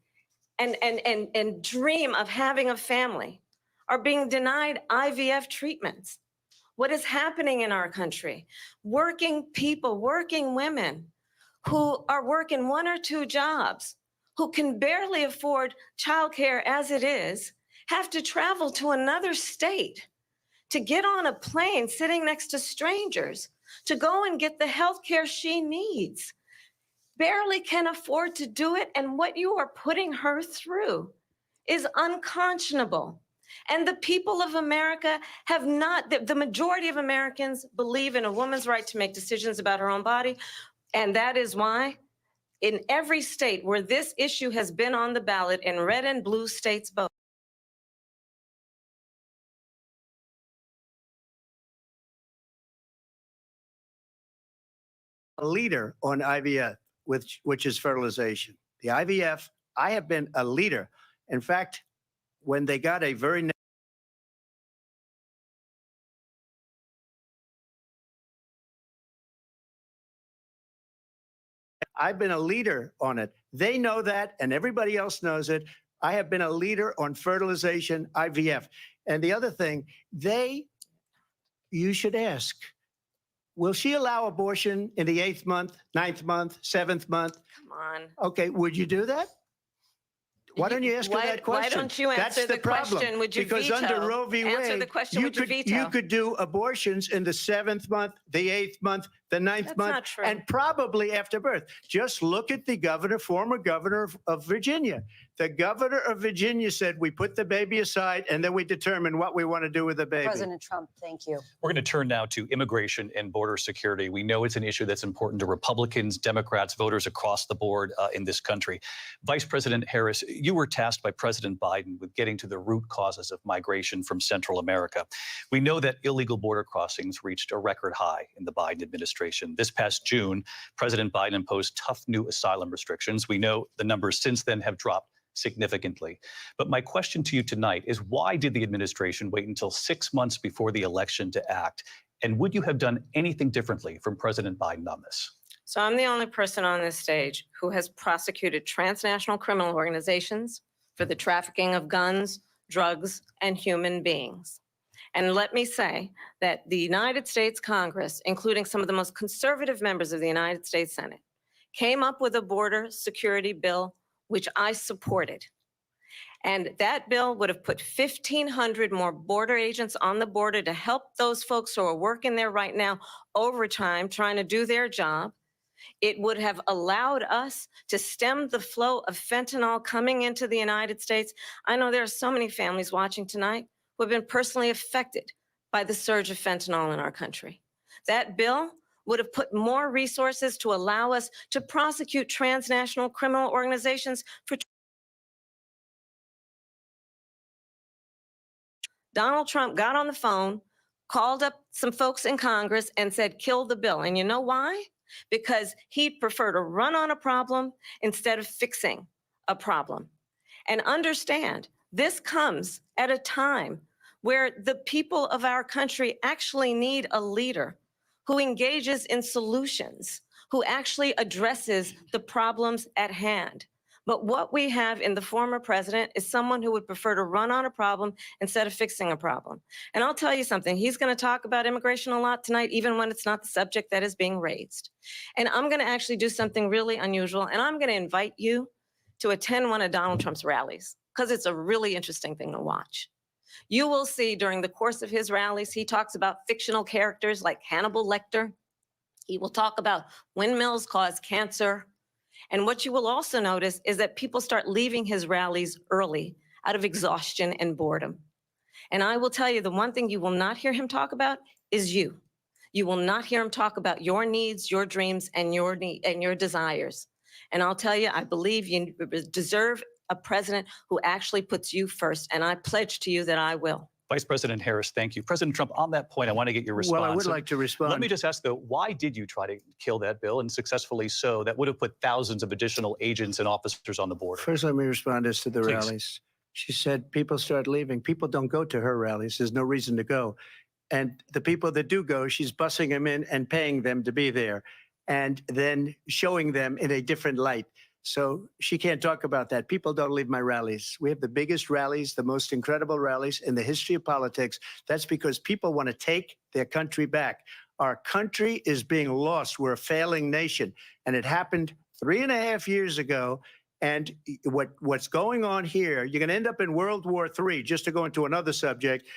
and dream of having a family are being denied IVF treatments. What is happening in our country? Working people, working women who are working 1 or 2 jobs, who can barely afford childcare as it is, have to travel to another state to get on a plane sitting next to strangers to go and get the health care she needs, barely can afford to do it. And what you are putting her through is unconscionable. And the people of America have not, the majority of Americans believe in a woman's right to make decisions about her own body. And that is why in every state where this issue has been on the ballot, in red and blue states both, a leader on IVF, which is fertilization. The IVF, I have been a leader. In fact, when they got a very I've been a leader on it. They know that, and everybody else knows it. I have been a leader on fertilization, IVF. And the other thing, you should ask, will she allow abortion in the 8th month, 9th month, 7th month? come on. Okay, would you do that? Why don't you ask her that question? Why don't you That's answer the the problem. question? Would you Because veto? under Roe v. Wade, Answer the question, would you veto? you could do abortions in the 7th month, the 8th month, the 9th That's month, not true. and probably after birth. Just look at the governor, former governor of Virginia. The governor of Virginia said, we put the baby aside and then we determine what we want to do with the baby. President Trump, thank you. We're going to turn now to immigration and border security. We know it's an issue that's important to Republicans, Democrats, voters across the board in this country. Vice President Harris, you were tasked by President Biden with getting to the root causes of migration from Central America. We know that illegal border crossings reached a record high in the Biden administration. This past June, President Biden imposed tough new asylum restrictions. We know the numbers since then have dropped significantly. But my question to you tonight is, why did the administration wait until 6 months before the election to act? And would you have done anything differently from President Biden on this? So I'm the only person on this stage who has prosecuted transnational criminal organizations for the trafficking of guns, drugs, and human beings. And let me say that the United States Congress, including some of the most conservative members of the United States Senate, came up with a border security bill which I supported. And that bill would have put 1,500 more border agents on the border to help those folks who are working there right now overtime, trying to do their job. It would have allowed us to stem the flow of fentanyl coming into the United States. I know there are so many families watching tonight who have been personally affected by the surge of fentanyl in our country. That bill would have put more resources to allow us to prosecute transnational criminal organizations for. Donald Trump got on the phone, called up some folks in Congress and said, kill the bill. And you know why? Because he'd prefer to run on a problem instead of fixing a problem. And understand, this comes at a time where the people of our country actually need a leader who engages in solutions, who actually addresses the problems at hand. But what we have in the former president is someone who would prefer to run on a problem instead of fixing a problem. And I'll tell you something, he's going to talk about immigration a lot tonight, even when it's not the subject that is being raised. And I'm going to actually do something really unusual, and I'm going to invite you to attend one of Donald Trump's rallies, because it's a really interesting thing to watch. You will see during the course of his rallies, he talks about fictional characters like Hannibal Lecter. He will talk about windmills cause cancer. And what you will also notice is that people start leaving his rallies early out of exhaustion and boredom. And I will tell you, the one thing you will not hear him talk about is you. You will not hear him talk about your needs, your dreams, and your desires. And I'll tell you, I believe you deserve a president who actually puts you first. And I pledge to you that I will. Vice President Harris, thank you. President Trump, on that point, I want to get your response. Well, I would like to respond. Let me just ask, though, why did you try to kill that bill, and successfully so? That would have put thousands of additional agents and officers on the border. First, let me respond as to the Please. rallies. She said people start leaving. People don't go to her rallies. There's no reason to go. And the people that do go, she's bussing them in and paying them to be there, and then showing them in a different light. So she can't talk about that. People don't leave my rallies. We have the biggest rallies, the most incredible rallies in the history of politics. That's because people want to take their country back. Our country is being lost. We're a failing nation. And it happened 3.5 years ago. And what's going on here, you're going to end up in World War III, just to go into another subject.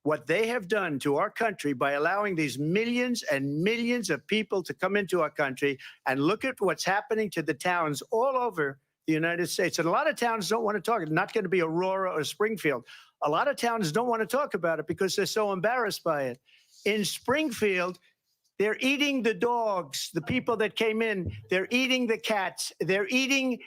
What they have done to our country by allowing these millions and millions of people to come into our country, and look at what's happening to the towns all over the United States. And a lot of towns don't want to talk. It's not going to be Aurora or Springfield. A lot of towns don't want to talk about it because they're so embarrassed by it. In Springfield, they're eating the dogs, the people that came in. They're eating the cats. They're eating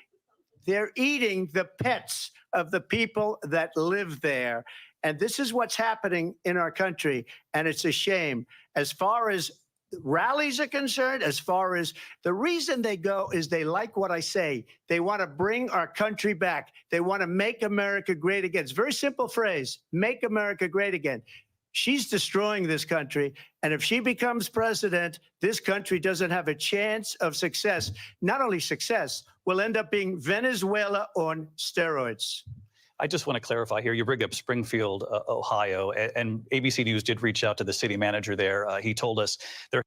the pets of the people that live there. And this is what's happening in our country, and it's a shame. As far as rallies are concerned, as far as the reason they go is they like what I say. They want to bring our country back. They want to make America great again. It's a very simple phrase, make America great again. She's destroying this country, and if she becomes president, this country doesn't have a chance of success. Not only success, we'll end up being Venezuela on steroids. I just want to clarify here. You bring up Springfield, Ohio, and ABC News did reach out to the city manager there. He told us there.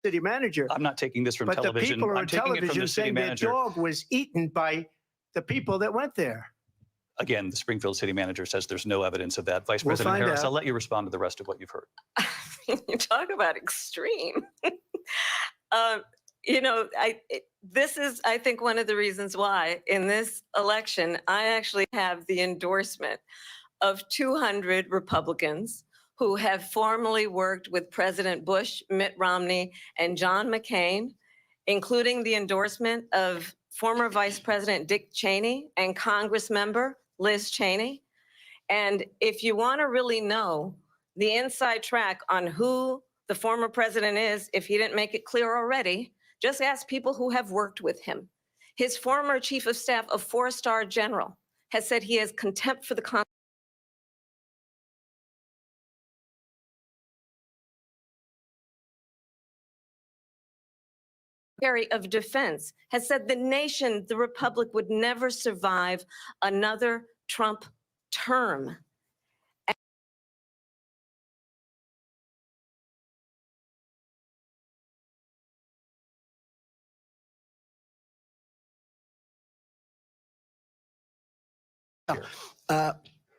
City manager. I'm not taking this from but television. The people I'm on taking it from television the city saying manager. their dog was eaten by the people that went there. Again, the Springfield city manager says there's no evidence of that. Vice We'll President find Harris, out. I'll let you respond to the rest of what you've heard. You talk about extreme. This is, I think, one of the reasons why in this election, I actually have the endorsement of 200 Republicans who have formerly worked with President Bush, Mitt Romney, and John McCain, including the endorsement of former Vice President Dick Cheney and Congress member Liz Cheney. And if you want to really know the inside track on who the former president is, if he didn't make it clear already, just ask people who have worked with him. His former chief of staff, a 4-star general, has said he has contempt for the Constitution. Secretary of Defense has said the nation, the republic, would never survive another Trump term. here.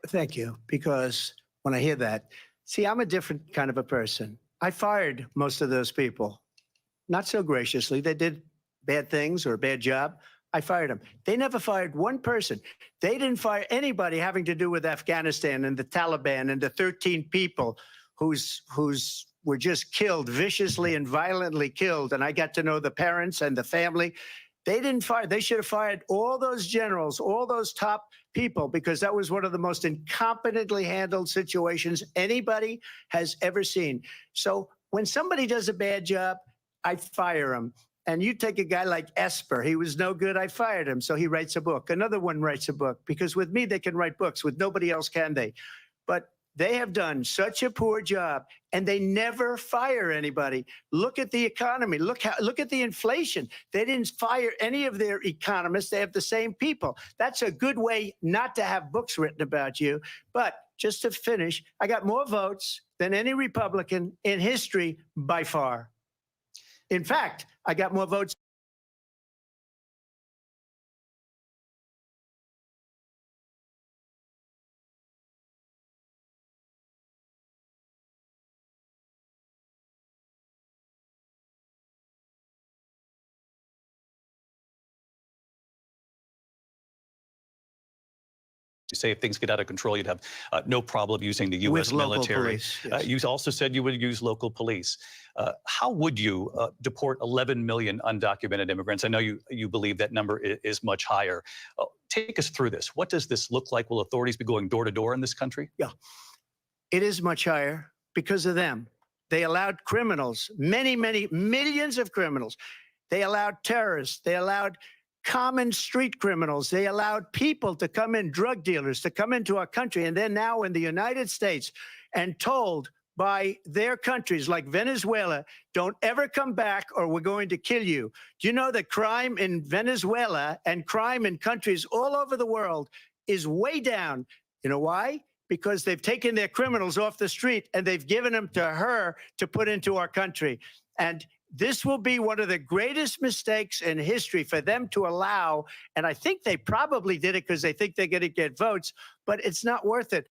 Thank you. Because when I hear that, see, I'm a different kind of a person. I fired most of those people, not so graciously. They did bad things or a bad job. I fired them. They never fired one person. They didn't fire anybody having to do with Afghanistan and the Taliban and the 13 people who's were just killed, viciously and violently killed. And I got to know the parents and the family. They didn't fire. They should have fired all those generals, all those top people, because that was one of the most incompetently handled situations anybody has ever seen. So when somebody does a bad job, I fire him. And you take a guy like Esper, he was no good, I fired him. So he writes a book. Another one writes a book, because with me, they can write books. With nobody else can they? But they have done such a poor job, and they never fire anybody. Look at the economy. Look at the inflation. They didn't fire any of their economists. They have the same people. That's a good way not to have books written about you. But just to finish, I got more votes than any Republican in history by far. In fact, I got more votes. You say if things get out of control, you'd have no problem using the U.S. With local military. police, yes. You also said you would use local police. How would you deport 11 million undocumented immigrants? I know you believe that number is much higher. Take us through this. What does this look like? Will authorities be going door to door in this country? Yeah, it is much higher because of them. They allowed criminals, many, many millions of criminals. They allowed terrorists. They allowed common street criminals. They allowed people to come in, drug dealers, to come into our country. And they're now in the United States and told by their countries like Venezuela, don't ever come back or we're going to kill you. Do you know that crime in Venezuela and crime in countries all over the world is way down? You know why? Because they've taken their criminals off the street and they've given them to her to put into our country. And this will be one of the greatest mistakes in history for them to allow. And I think they probably did it because they think they're going to get votes, but it's not worth it.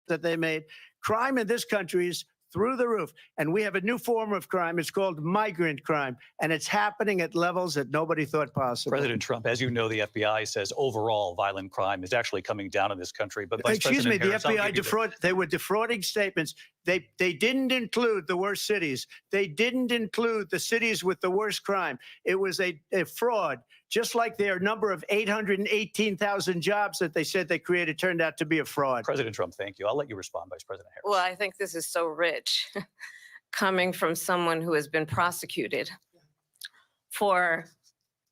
That they made. Crime in this country is through the roof. And we have a new form of crime. It's called migrant crime. And it's happening at levels that nobody thought possible. President Trump, as you know, the FBI says overall violent crime is actually coming down in this country. But Vice Excuse me, President the Harris, FBI they were defrauding statements. They didn't include the worst cities. They didn't include the cities with the worst crime. It was a fraud. Just like their number of 818,000 jobs that they said they created turned out to be a fraud. President Trump, thank you. I'll let you respond, Vice President Harris. Well, I think this is so rich coming from someone who has been prosecuted for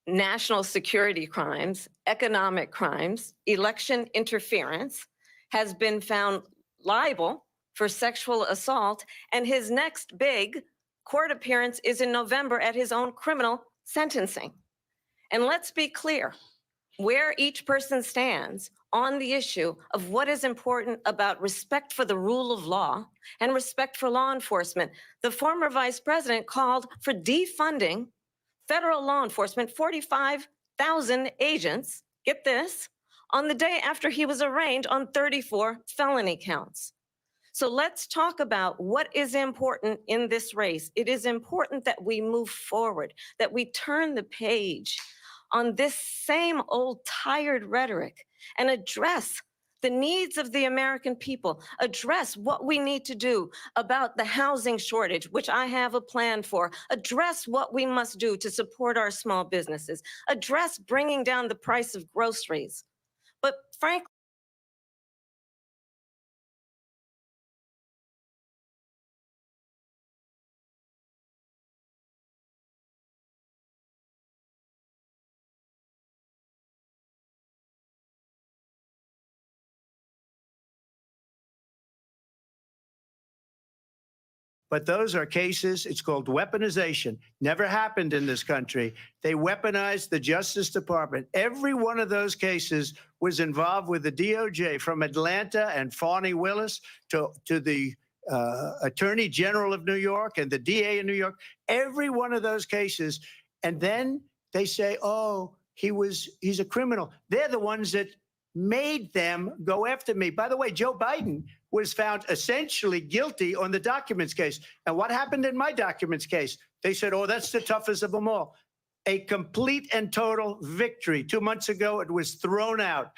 national security crimes, economic crimes, election interference, has been found liable for sexual assault, and his next big court appearance is in November at his own criminal sentencing. And let's be clear where each person stands on the issue of what is important about respect for the rule of law and respect for law enforcement. The former vice president called for defunding federal law enforcement, 45,000 agents, get this, on the day after he was arraigned on 34 felony counts. So let's talk about what is important in this race. It is important that we move forward, that we turn the page on this same old tired rhetoric and address the needs of the American people, address what we need to do about the housing shortage, which I have a plan for, address what we must do to support our small businesses, address bringing down the price of groceries. But frankly, But those are cases, it's called weaponization. Never happened in this country. They weaponized the Justice Department. Every one of those cases was involved with the DOJ, from Atlanta and Fani Willis to the Attorney General of New York and the DA in New York. Every one of those cases. And then they say, oh, he's a criminal. They're the ones that made them go after me. By the way, Joe Biden was found essentially guilty on the documents case. And what happened in my documents case? They said, oh, that's the toughest of them all. A complete and total victory. 2 months ago, it was thrown out.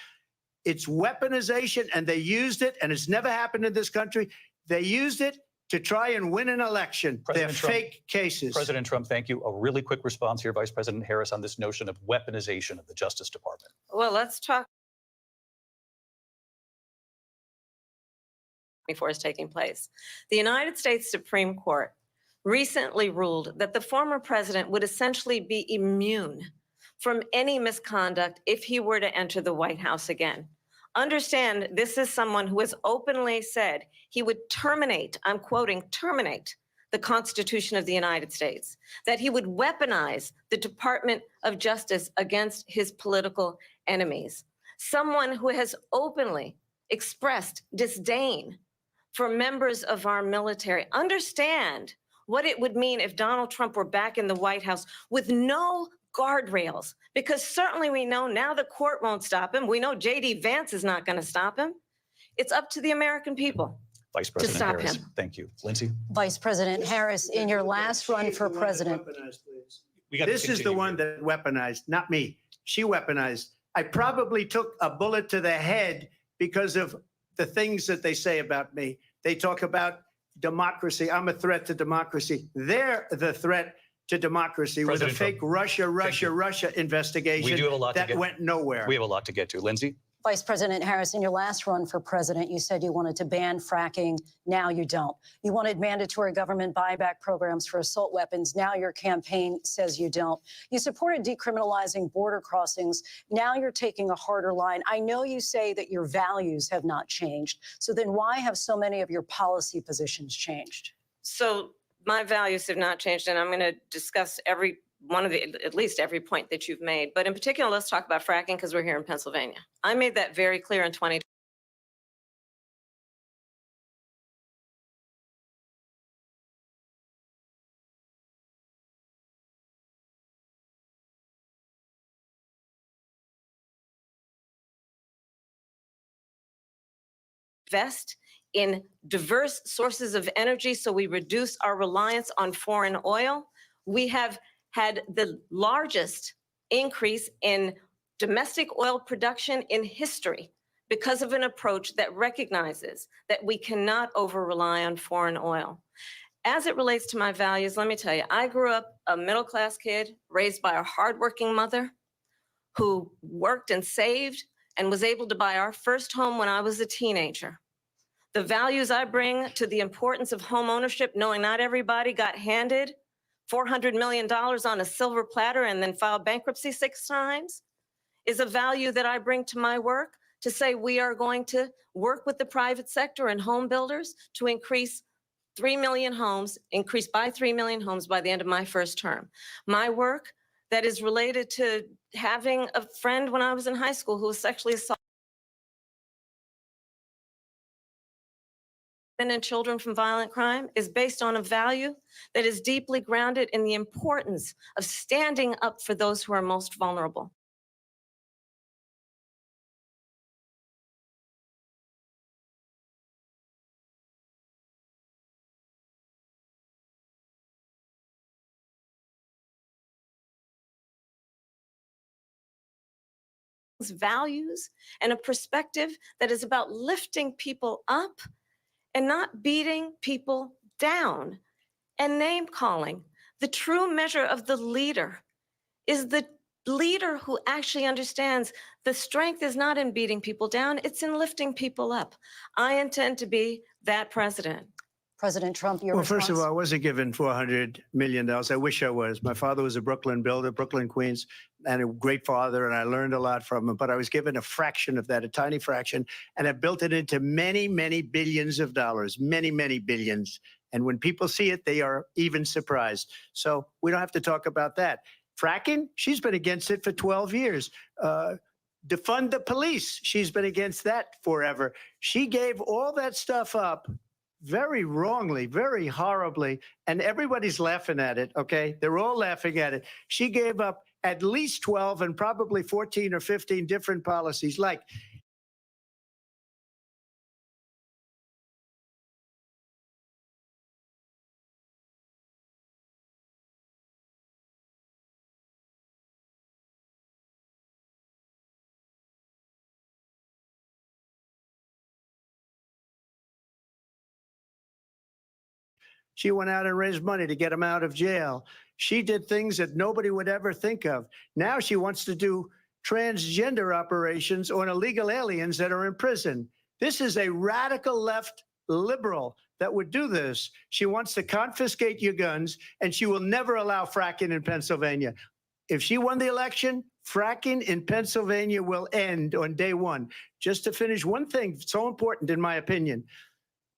It's weaponization, and they used it, and it's never happened in this country. They used it to try and win an election. They're fake cases. President Trump, thank you. A really quick response here, Vice President Harris, on this notion of weaponization of the Justice Department. Well, let's talk before it's taking place. The United States Supreme Court recently ruled that the former president would essentially be immune from any misconduct if he were to enter the White House again. Understand, this is someone who has openly said he would terminate, I'm quoting, terminate the Constitution of the United States, that he would weaponize the Department of Justice against his political enemies. Someone who has openly expressed disdain for members of our military. Understand what it would mean if Donald Trump were back in the White House with no guardrails, because certainly we know now the court won't stop him. We know J.D. Vance is not going to stop him. It's up to the American people Vice President to stop Harris, him. Thank you. Lindsay? Vice President Harris, in your last run for president. This is the one that weaponized, not me. She weaponized. I probably took a bullet to the head because of the things that they say about me. They talk about democracy. I'm a threat to democracy. They're the threat to democracy with a fake Russia investigation that went nowhere. We have a lot to get to. Lindsay? Vice President Harris, in your last run for president, you said you wanted to ban fracking. Now you don't. You wanted mandatory government buyback programs for assault weapons. Now your campaign says you don't. You supported decriminalizing border crossings. Now you're taking a harder line. I know you say that your values have not changed. So then why have so many of your policy positions changed? So my values have not changed, and I'm going to discuss at least every point that you've made. But in particular, let's talk about fracking because we're here in Pennsylvania. I made that very clear in 2020. Invest in diverse sources of energy so we reduce our reliance on foreign oil. We have had the largest increase in domestic oil production in history because of an approach that recognizes that we cannot over-rely on foreign oil. As it relates to my values, let me tell you, I grew up a middle-class kid raised by a hardworking mother who worked and saved and was able to buy our first home when I was a teenager. The values I bring to the importance of home ownership, knowing not everybody got handed $400 million on a silver platter and then filed bankruptcy 6 times, is a value that I bring to my work to say we are going to work with the private sector and home builders to increase 3 million homes, increase by 3 million homes by the end of my first term. My work that is related to having a friend when I was in high school who was sexually assaulted and children from violent crime is based on a value that is deeply grounded in the importance of standing up for those who are most vulnerable. Values and a perspective that is about lifting people up and not beating people down and name calling. The true measure of the leader is the leader who actually understands the strength is not in beating people down, it's in lifting people up. I intend to be that president. President Trump, your Well, response? first of all, I wasn't given $400 million. I wish I was. My father was a Brooklyn builder, Brooklyn, Queens, and a great father, and I learned a lot from him. But I was given a fraction of that, a tiny fraction, and I built it into many, many billions of dollars, many, many billions. And when people see it, they are even surprised. So we don't have to talk about that. Fracking, she's been against it for 12 years. Defund the police, she's been against that forever. She gave all that stuff up very wrongly, very horribly, and everybody's laughing at it, okay? They're all laughing at it. She gave up at least 12 and probably 14 or 15 different policies, like she went out and raised money to get him out of jail. She did things that nobody would ever think of. Now she wants to do transgender operations on illegal aliens that are in prison. This is a radical left liberal that would do this. She wants to confiscate your guns, and she will never allow fracking in Pennsylvania. If she won the election, fracking in Pennsylvania will end on day one. Just to finish, one thing so important in my opinion.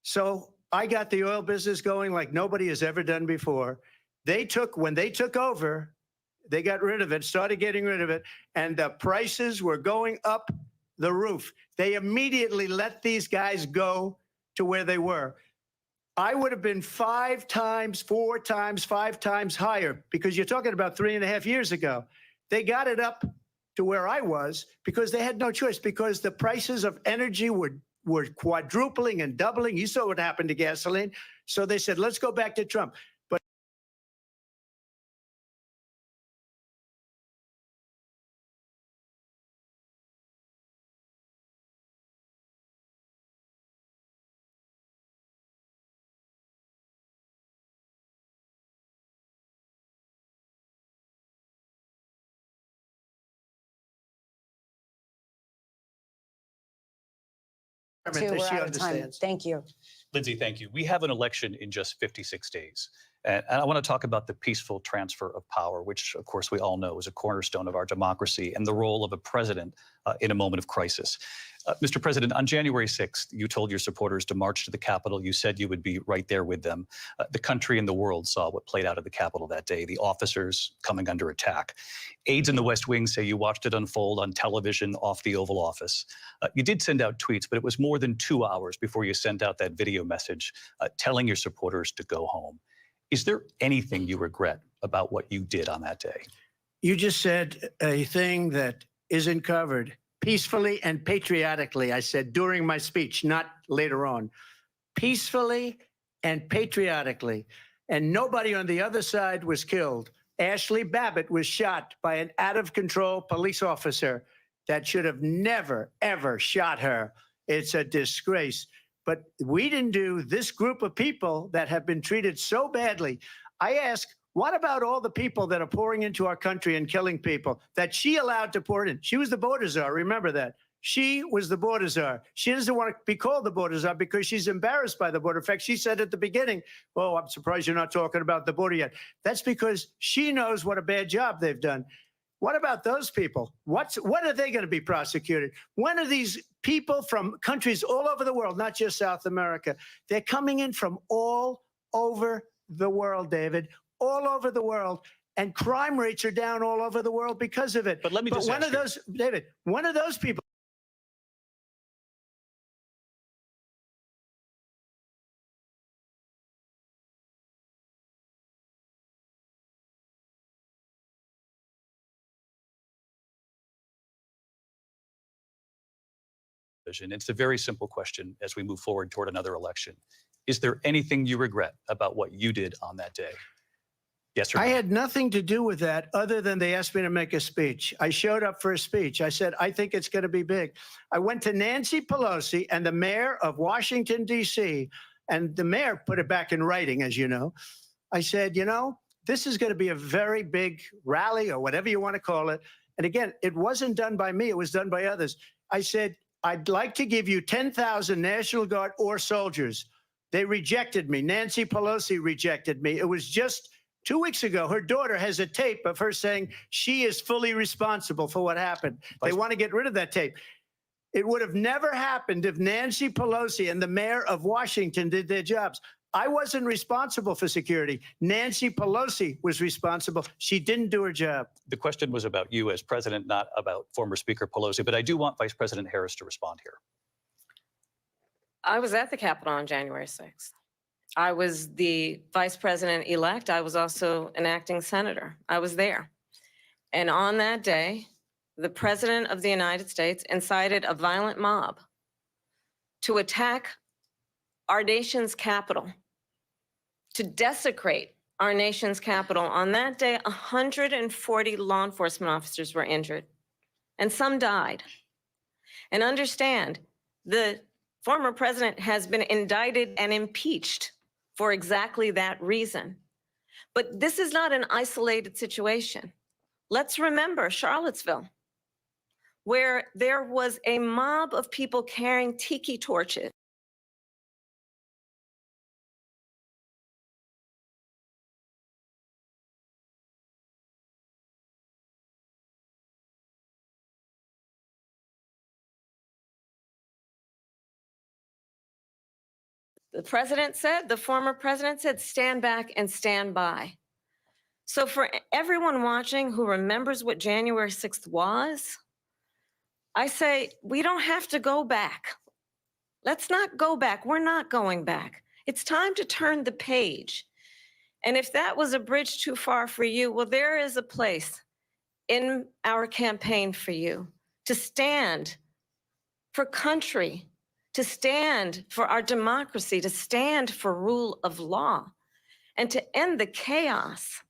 So I got the oil business going like nobody has ever done before. When they took over, they got rid of it, started getting rid of it, and the prices were going up the roof. They immediately let these guys go to where they were. I would have been 5 times, 4 times, 5 times higher, because you're talking about 3.5 years ago. They got it up to where I was because they had no choice, because the prices of energy were quadrupling and doubling. You saw what happened to gasoline. So they said, let's go back to Trump. But We're she out of time. understands. Thank you. Lindsay, thank you. We have an election in just 56 days. And I want to talk about the peaceful transfer of power, which, of course, we all know is a cornerstone of our democracy, and the role of a president in a moment of crisis. Mr. President, on January 6th, you told your supporters to march to the Capitol. You said you would be right there with them. The country and the world saw what played out at the Capitol that day, the officers coming under attack. Aides in the West Wing say you watched it unfold on television off the Oval Office. You did send out tweets, but it was more than 2 hours before you sent out that video message telling your supporters to go home. Is there anything you regret about what you did on that day? You just said a thing that isn't covered. Peacefully and patriotically, I said during my speech, not later on. Peacefully and patriotically. And nobody on the other side was killed. Ashley Babbitt was shot by an out-of-control police officer that should have never, ever shot her. It's a disgrace. But we didn't do this group of people that have been treated so badly. I ask, what about all the people that are pouring into our country and killing people that she allowed to pour in? She was the border czar. Remember that. She was the border czar. She doesn't want to be called the border czar because she's embarrassed by the border. In fact, she said at the beginning, oh, I'm surprised you're not talking about the border yet. That's because she knows what a bad job they've done. What about those people? When are they going to be prosecuted? When are these people from countries all over the world, not just South America? They're coming in from all over the world, David, all over the world. And crime rates are down all over the world because of it. But let me just one of those, David, one of those people. It's a very simple question as we move forward toward another election. Is there anything you regret about what you did on that day? Yes or no? I had nothing to do with that other than they asked me to make a speech. I showed up for a speech. I said, I think it's going to be big. I went to Nancy Pelosi and the mayor of Washington, D.C., and the mayor put it back in writing, as you know. I said, you know, this is going to be a very big rally or whatever you want to call it. And again, it wasn't done by me. It was done by others. I said, I'd like to give you 10,000 National Guard or soldiers They rejected me. Nancy Pelosi rejected me. It was just 2 weeks ago. Her daughter has a tape of her saying she is fully responsible for what happened. They want to get rid of that tape. It would have never happened if Nancy Pelosi and the mayor of Washington did their jobs. I wasn't responsible for security. Nancy Pelosi was responsible. She didn't do her job. The question was about you as president, not about former Speaker Pelosi, but I do want Vice President Harris to respond here. I was at the Capitol on January 6th. I was the vice president-elect. I was also an acting senator. I was there. And on that day, the President of the United States incited a violent mob to attack our nation's capital, to desecrate our nation's capital. On that day, 140 law enforcement officers were injured, and some died. And understand, the former president has been indicted and impeached for exactly that reason. But this is not an isolated situation. Let's remember Charlottesville, where there was a mob of people carrying tiki torches. The president said, the former president said, stand back and stand by. So for everyone watching who remembers what January 6th was, I say, we don't have to go back. Let's not go back. We're not going back. It's time to turn the page. And if that was a bridge too far for you, well, there is a place in our campaign for you to stand for country, to stand for our democracy, to stand for rule of law, and to end the chaos,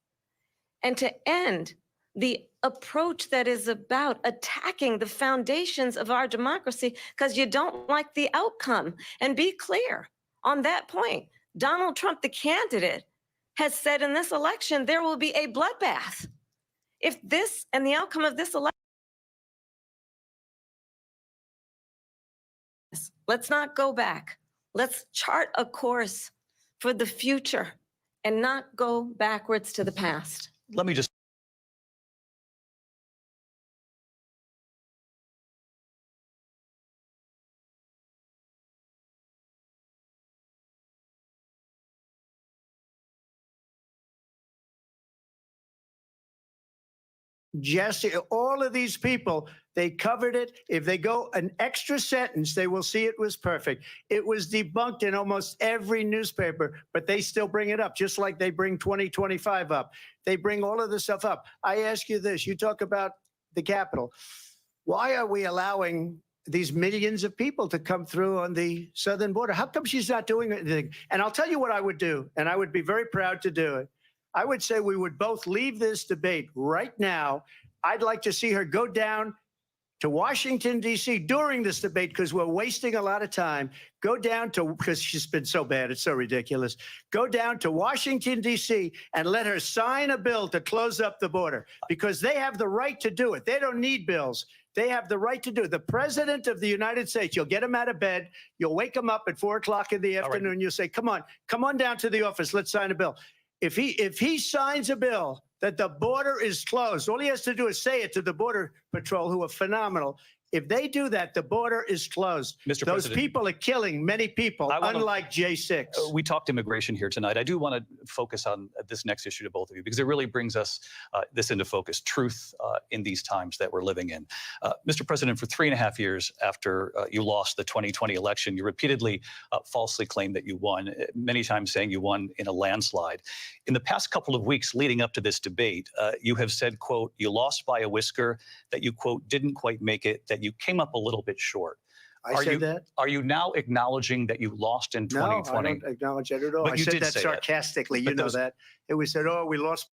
and to end the approach that is about attacking the foundations of our democracy because you don't like the outcome. And be clear on that point. Donald Trump, the candidate, has said in this election there will be a bloodbath. If this and the outcome of this election, let's not go back. Let's chart a course for the future and not go backwards to the past. Let me just Jesse, all of these people, they covered it. If they go an extra sentence, they will see it was perfect. It was debunked in almost every newspaper, but they still bring it up, just like they bring 2025 up. They bring all of this stuff up. I ask you this, you talk about the Capitol. Why are we allowing these millions of people to come through on the southern border? How come she's not doing anything? And I'll tell you what I would do, and I would be very proud to do it. I would say we would both leave this debate right now. I'd like to see her go down to Washington, D.C. during this debate because we're wasting a lot of time. Go down to, because she's been so bad, it's so ridiculous. Go down to Washington, D.C. and let her sign a bill to close up the border because they have the right to do it. They don't need bills. They have the right to do it. The president of the United States, you'll get him out of bed. You'll wake him up at 4 o'clock in the afternoon. Right. You'll say, come on down to the office. Let's sign a bill. If he signs a bill that the border is closed, all he has to do is say it to the Border Patrol, who are phenomenal. If they do that, the border is closed. Mr. Those President, people are killing many people, unlike J6. We talked immigration here tonight. I do want to focus on this next issue to both of you because it really brings us this into focus, truth in these times that we're living in. Mr. President, for 3.5 years after you lost the 2020 election, you repeatedly falsely claimed that you won, many times saying you won in a landslide. In the past couple of weeks leading up to this debate, you have said, quote, you lost by a whisker, that you, quote, didn't quite make it, that you came up a little bit short. I said that? Are you now acknowledging that you lost in 2020? No, I don't acknowledge that at all. But I you said did that say sarcastically. That. You know that. It was said, oh, we lost.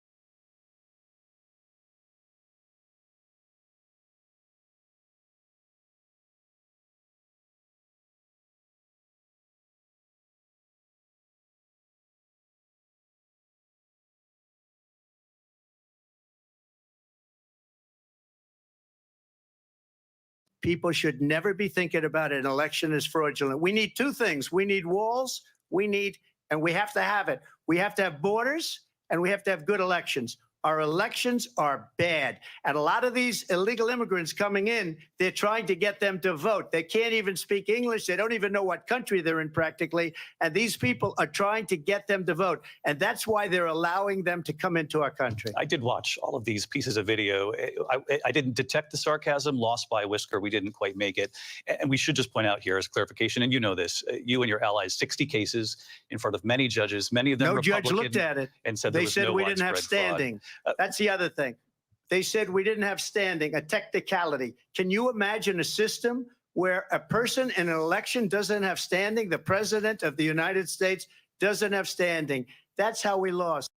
People should never be thinking about an election as fraudulent. We need two things. We need walls. we need, and we have to have it. We have to have borders, and we have to have good elections. Our elections are bad. And a lot of these illegal immigrants coming in, they're trying to get them to vote. They can't even speak English. They don't even know what country they're in practically. And these people are trying to get them to vote. And that's why they're allowing them to come into our country. I did watch all of these pieces of video. I didn't detect the sarcasm, lost by a whisker. We didn't quite make it. And we should just point out here as clarification, and you know this, you and your allies, 60 cases in front of many judges, many of them Republican. No judge looked at it. And said they there was said no we didn't have widespread fraud. standing. That's the other thing. They said we didn't have standing, a technicality. Can you imagine a system where a person in an election doesn't have standing? The president of the United States doesn't have standing. That's how we lost.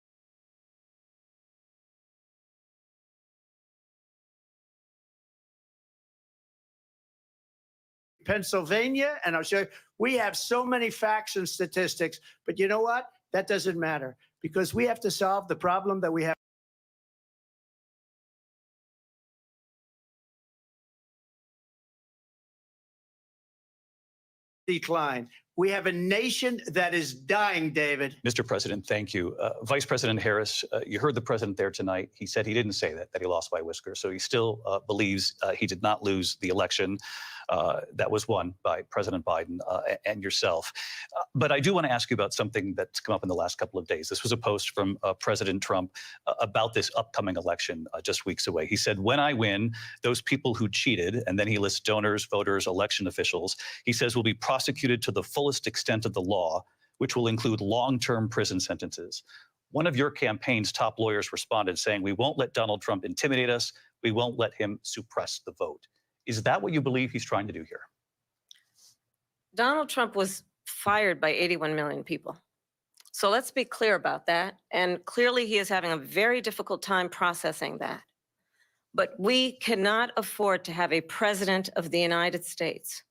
Pennsylvania, and I'll show you, we have so many facts and statistics, but you know what? That doesn't matter because we have to solve the problem that we have. Decline. We have a nation that is dying, David. Mr. President, thank you. Vice President Harris, you heard the president there tonight. He said he didn't say that he lost by a whisker. So he still believes he did not lose the election that was won by President Biden and yourself. But I do want to ask you about something that's come up in the last couple of days. This was a post from President Trump about this upcoming election just weeks away. He said, when I win, those people who cheated, and then he lists donors, voters, election officials, he says will be prosecuted to the fullest extent of the law, which will include long-term prison sentences. One of your campaign's top lawyers responded saying, we won't let Donald Trump intimidate us. We won't let him suppress the vote. Is that what you believe he's trying to do here? Donald Trump was fired by 81 million people. So let's be clear about that. And clearly he is having a very difficult time processing that. But we cannot afford to have a president of the United States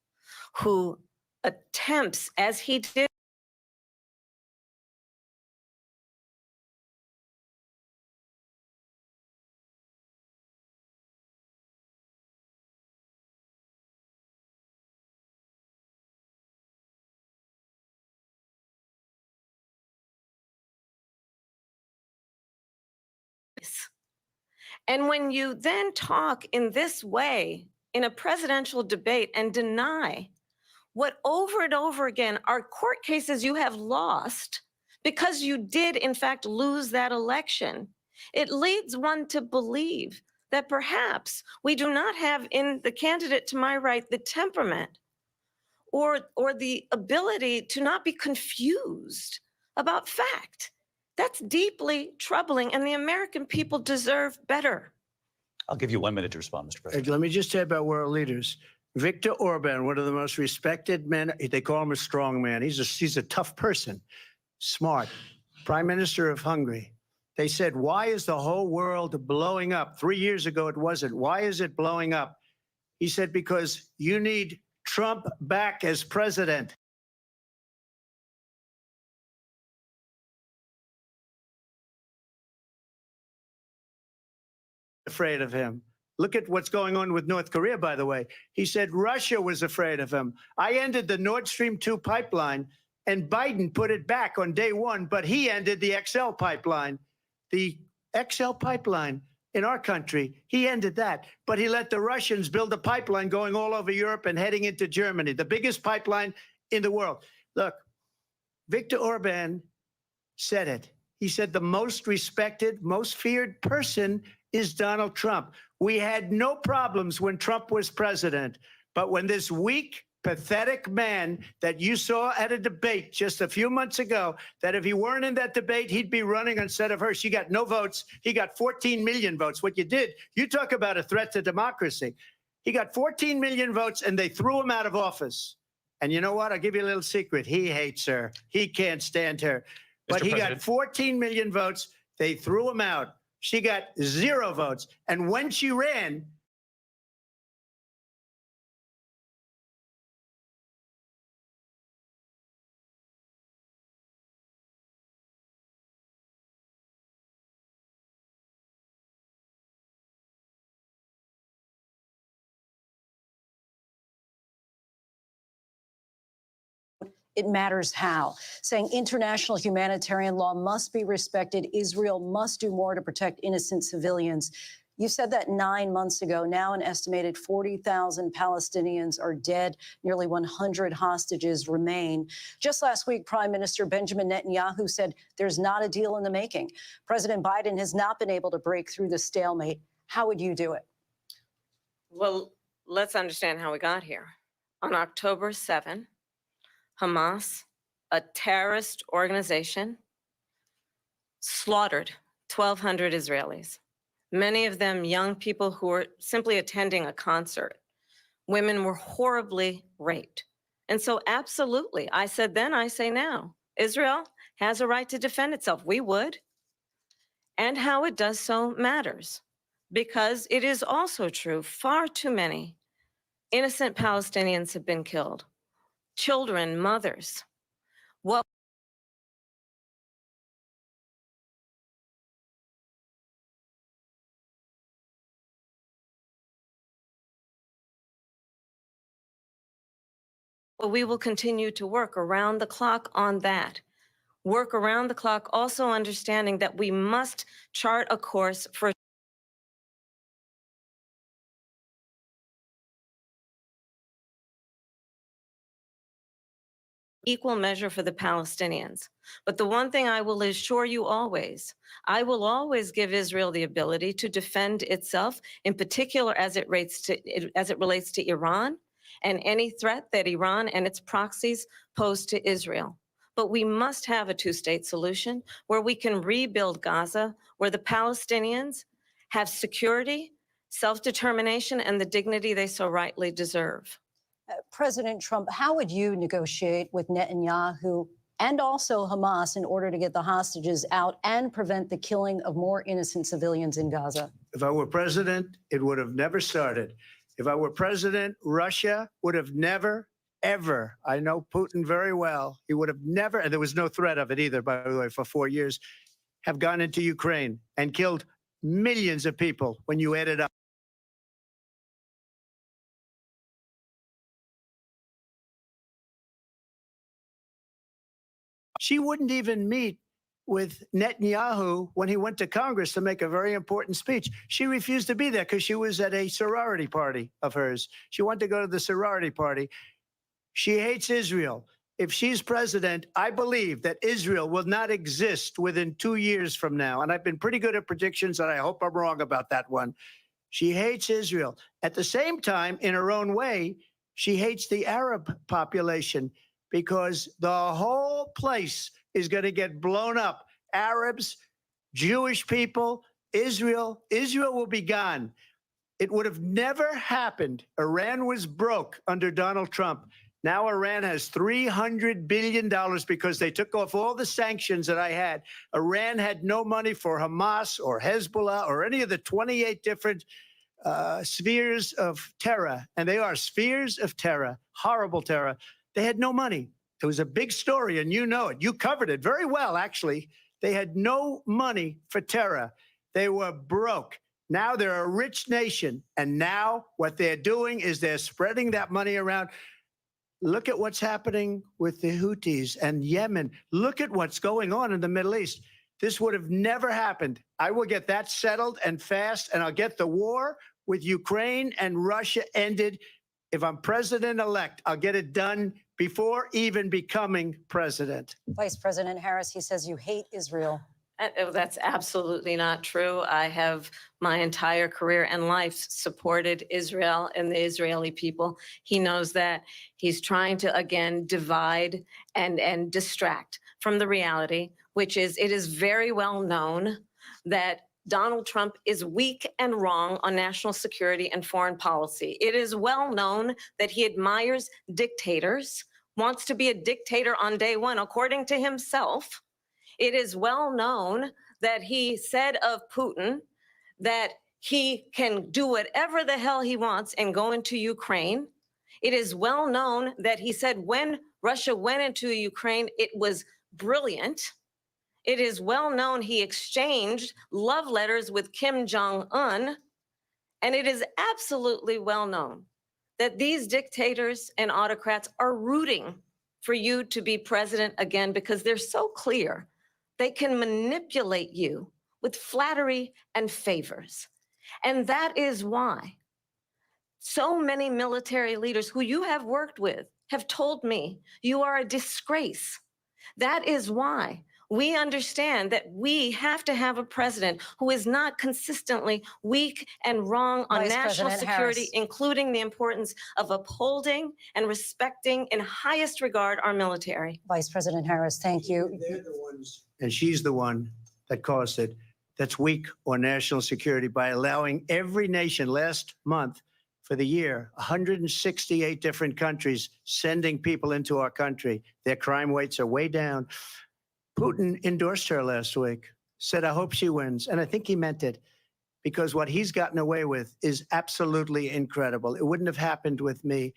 who attempts, as he did, and when you then talk in this way in a presidential debate and deny what over and over again are court cases you have lost because you did in fact lose that election, it leads one to believe that perhaps we do not have in the candidate to my right the temperament or the ability to not be confused about fact. That's deeply troubling, and the American people deserve better. I'll give you 1 minute to respond, Mr. President. Let me just say about world leaders. Viktor Orban, one of the most respected men, they call him a strong man. He's a tough person, smart. Prime Minister of Hungary. They said, why is the whole world blowing up? 3 years ago, it wasn't. Why is it blowing up? He said, because you need Trump back as president. Afraid of him. Look at what's going on with North Korea, by the way. He said Russia was afraid of him. I ended the Nord Stream 2 pipeline, and Biden put it back on day one, but he ended the XL pipeline. The XL pipeline in our country, he ended that. But he let the Russians build a pipeline going all over Europe and heading into Germany, the biggest pipeline in the world. Look, Viktor Orban said it. He said the most respected, most feared person is Donald Trump. We had no problems when Trump was president, but when this weak, pathetic man that you saw at a debate just a few months ago, that if he weren't in that debate, he'd be running instead of her. She got no votes. He got 14 million votes. What you did, you talk about a threat to democracy. He got 14 million votes, and they threw him out of office. And you know what? I'll give you a little secret. He hates her. He can't stand her. But he got 14 million votes. They threw him out. She got 0 votes. And when she ran, it matters how, saying international humanitarian law must be respected. Israel must do more to protect innocent civilians. You said that 9 months ago. Now an estimated 40,000 Palestinians are dead. Nearly 100 hostages remain. Just last week, Prime Minister Benjamin Netanyahu said there's not a deal in the making. President Biden has not been able to break through the stalemate. How would you do it? Well, let's understand how we got here. On October 7, Hamas, a terrorist organization, slaughtered 1,200 Israelis. Many of them young people who were simply attending a concert. Women were horribly raped. And so absolutely, I said then, I say now, Israel has a right to defend itself. We would. And how it does so matters, because it is also true, far too many innocent Palestinians have been killed. Children, mothers. What we will continue to work around the clock on that. Work around the clock, also understanding that we must chart a course for equal measure for the Palestinians. But the one thing I will assure you always, I will always give Israel the ability to defend itself, in particular as it relates to Iran and any threat that Iran and its proxies pose to Israel. But we must have a two-state solution where we can rebuild Gaza, where the Palestinians have security, self-determination, and the dignity they so rightly deserve. President Trump, how would you negotiate with Netanyahu and also Hamas in order to get the hostages out and prevent the killing of more innocent civilians in Gaza? If I were president, it would have never started. If I were president, Russia would have never, ever, I know Putin very well, he would have never, and there was no threat of it either, by the way, for 4 years, have gone into Ukraine and killed millions of people when you add it up. She wouldn't even meet with Netanyahu when he went to Congress to make a very important speech. She refused to be there because she was at a sorority party of hers. She wanted to go to the sorority party. She hates Israel. If she's president, I believe that Israel will not exist within 2 years from now. And I've been pretty good at predictions, and I hope I'm wrong about that one. She hates Israel. At the same time, in her own way, she hates the Arab population, because the whole place is going to get blown up. Arabs, Jewish people, Israel will be gone. It would have never happened. Iran was broke under Donald Trump. Now Iran has $300 billion because they took off all the sanctions that I had. Iran had no money for Hamas or Hezbollah or any of the 28 different spheres of terror. And they are spheres of terror, horrible terror. They had no money. It was a big story, and you know it. You covered it very well, actually. They had no money for terror. They were broke. Now they're a rich nation, and now what they're doing is they're spreading that money around. Look at what's happening with the Houthis and Yemen. Look at what's going on in the Middle East. This would have never happened. I will get that settled and fast, and I'll get the war with Ukraine and Russia ended. If I'm president-elect, I'll get it done before even becoming president. Vice President Harris, he says you hate Israel. That's absolutely not true. I have my entire career and life supported Israel and the Israeli people. He knows that. He's trying to, again, divide and distract from the reality, which is it is very well known that Donald Trump is weak and wrong on national security and foreign policy. It is well known that he admires dictators, wants to be a dictator on day one, according to himself. It is well known that he said of Putin that he can do whatever the hell he wants and go into Ukraine. It is well known that he said when Russia went into Ukraine, it was brilliant. It is well known he exchanged love letters with Kim Jong-un, and it is absolutely well known that these dictators and autocrats are rooting for you to be president again because they're so clear. They can manipulate you with flattery and favors. And that is why so many military leaders who you have worked with have told me you are a disgrace. That is why we understand that we have to have a president who is not consistently weak and wrong on Vice national President security, Harris. including the importance of upholding and respecting in highest regard our military. Vice President Harris, thank you. They're the ones, and she's the one that caused it, that's weak on national security by allowing every nation last month for the year, 168 different countries sending people into our country. Their crime rates are way down. Putin endorsed her last week, said, I hope she wins. And I think he meant it because what he's gotten away with is absolutely incredible. It wouldn't have happened with me.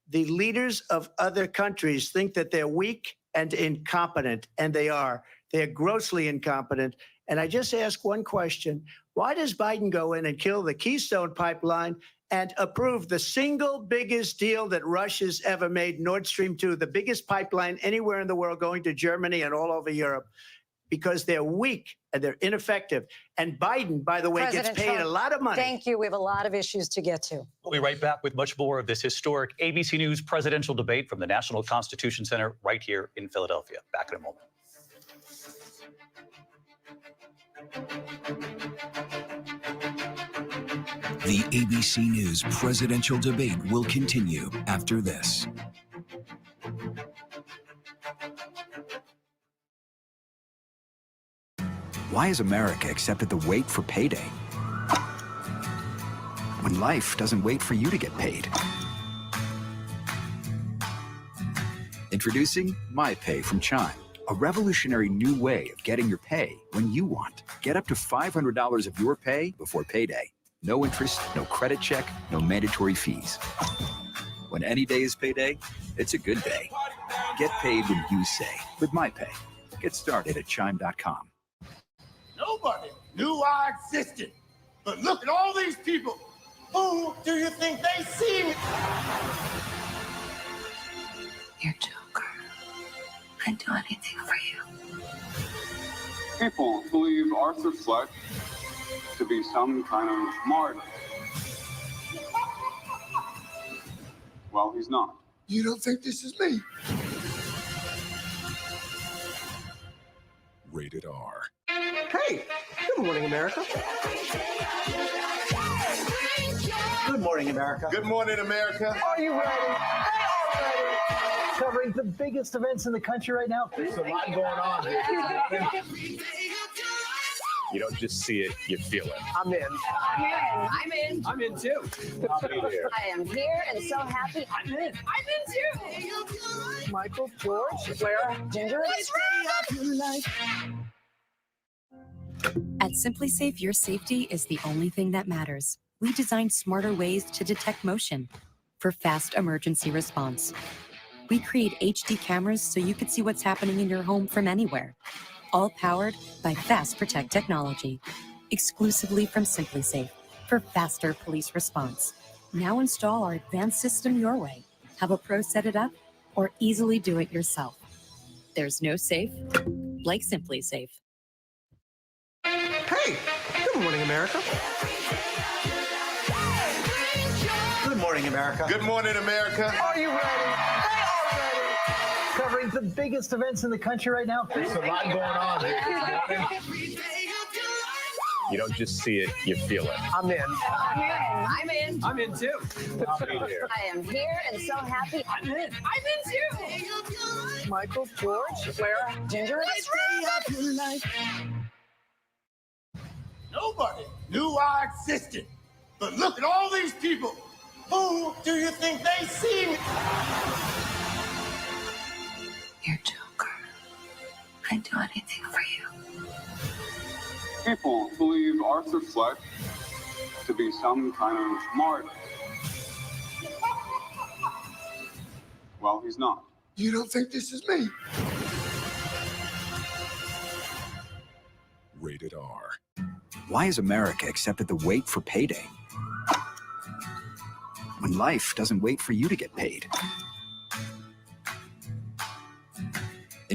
The leaders of other countries think that they're weak and incompetent, and they are. They're grossly incompetent. And I just ask one question. Why does Biden go in and kill the Keystone Pipeline and approve the single biggest deal that Russia's ever made, Nord Stream 2, the biggest pipeline anywhere in the world going to Germany and all over Europe? Because they're weak and they're ineffective. And Biden, by the way, President gets paid Trump, a lot of money. Thank you. We have a lot of issues to get to. We'll be right back with much more of this historic ABC News presidential debate from the National Constitution Center right here in Philadelphia. Back in a moment. The ABC News presidential debate will continue after this. Why has America accepted the wait for payday when life doesn't wait for you to get paid? Introducing MyPay from Chime, a revolutionary new way of getting your pay when you want. Get up to $500 of your pay before payday. No interest, no credit check, no mandatory fees. When any day is payday, it's a good day. Get paid when you say with MyPay. Get started at Chime.com. Nobody knew I existed. But look at all these people. Who do you think they see me? You're Joker. I'd do anything for you. People believe Arthur Fleck to be some kind of martyr. Well, he's not. You don't think this is me? Rated R. Hey, good morning, America. Good morning, America. Good morning, America. Are you ready? Covering the biggest events in the country right now. There's a lot going on here. You don't just see it, you feel it. I'm in. I'm in. I'm in too. I am here and so happy. I'm in. I'm in too. Michael, George, Clara, Ginger. At Simply Safe, your safety is the only thing that matters. We designed smarter ways to detect motion for fast emergency response. We create HD cameras so you can see what's happening in your home from anywhere. All powered by Fast Protect technology. Exclusively from Simply Safe for faster police response. Now install our advanced system your way. Have a pro set it up or easily do it yourself. There's no safe like Simply Safe. Hey, good morning, America. Good morning, America. Good morning, America. Are you ready? Covering the biggest events in the country right now. There's a lot going on here. You don't just see it, you feel it. I'm in. I'm in. I'm in too. I am here and so happy. I'm in. I'm in too. Michael, George, Clara, Ginger. Nobody knew I existed. But look at all these people. Who do you think they see me? You're Joker. I'd do anything for you. People believe Arthur Fleck to be some kind of martyr. Well, he's not. You don't think this is me? Rated R. Why has America accepted the wait for payday when life doesn't wait for you to get paid?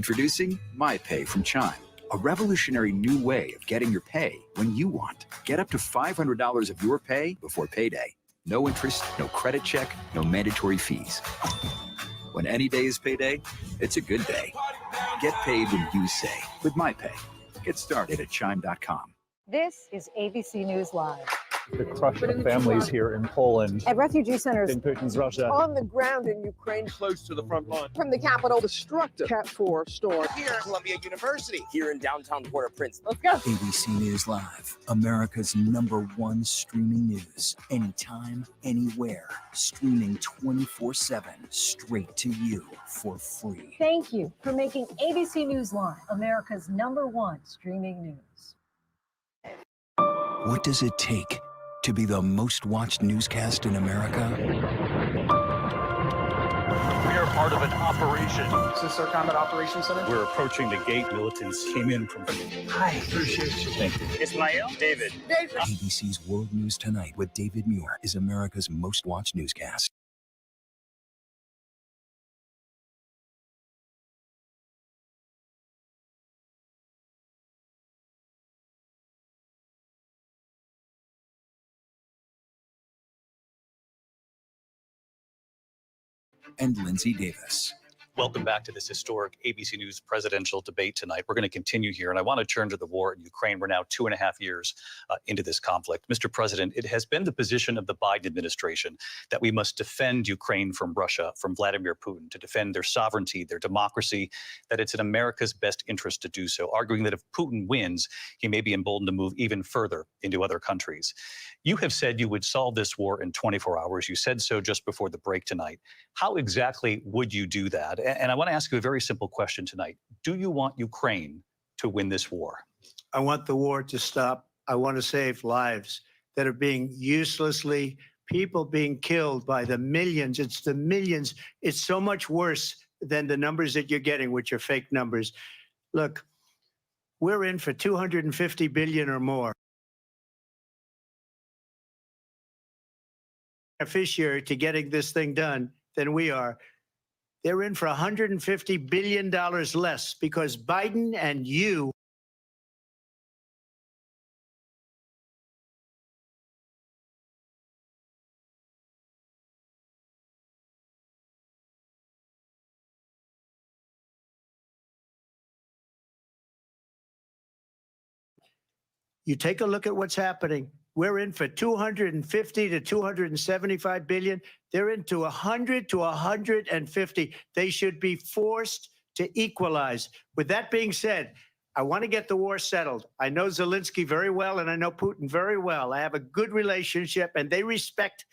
Introducing MyPay from Chime, a revolutionary new way of getting your pay when you want. Get up to $500 of your pay before payday. No interest, no credit check, no mandatory fees. When any day is payday, it's a good day. Get paid when you say with MyPay. Get started at chime.com. This is ABC News Live. The crush of families here in Poland. At refugee centers In Putin's Russia. On the ground in Ukraine, Close to the front line. from the capital, destructive Cat 4 storm. Here at Columbia University. Here in downtown Port-au-Prince. Let's go. ABC News Live, America's #1 streaming news. Anytime, anywhere. Streaming 24/7, straight to you for free. Thank you for making ABC News Live America's #1 streaming news. What does it take to be the most watched newscast in America? We are part of an operation. Is this our combat operations center? We're approaching the gate. Militants came in from. Hi, appreciate you. Thank you. Ismail, David. ABC's World News Tonight with David Muir is America's most watched newscast. And Lindsay Davis. Welcome back to this historic ABC News presidential debate tonight. We're going to continue here, and I want to turn to the war in Ukraine. We're now 2.5 years into this conflict. Mr. President, it has been the position of the Biden administration that we must defend Ukraine from Russia, from Vladimir Putin, to defend their sovereignty, their democracy, that it's in America's best interest to do so, arguing that if Putin wins, he may be emboldened to move even further into other countries. You have said you would solve this war in 24 hours. You said so just before the break tonight. How exactly would you do that? And I want to ask you a very simple question tonight. Do you want Ukraine to win this war? I want the war to stop. I want to save lives that are being uselessly, people being killed by the millions. It's the millions. It's so much worse than the numbers that you're getting, which are fake numbers. Look, we're in for 250 billion or more. Beneficiary to getting this thing done than we are. They're in for $150 billion less because Biden and you take a look at what's happening. We're in for 250 to 275 billion. They're into 100 to 150. They should be forced to equalize. With that being said, I want to get the war settled. I know Zelensky very well, and I know Putin very well. I have a good relationship, and they respect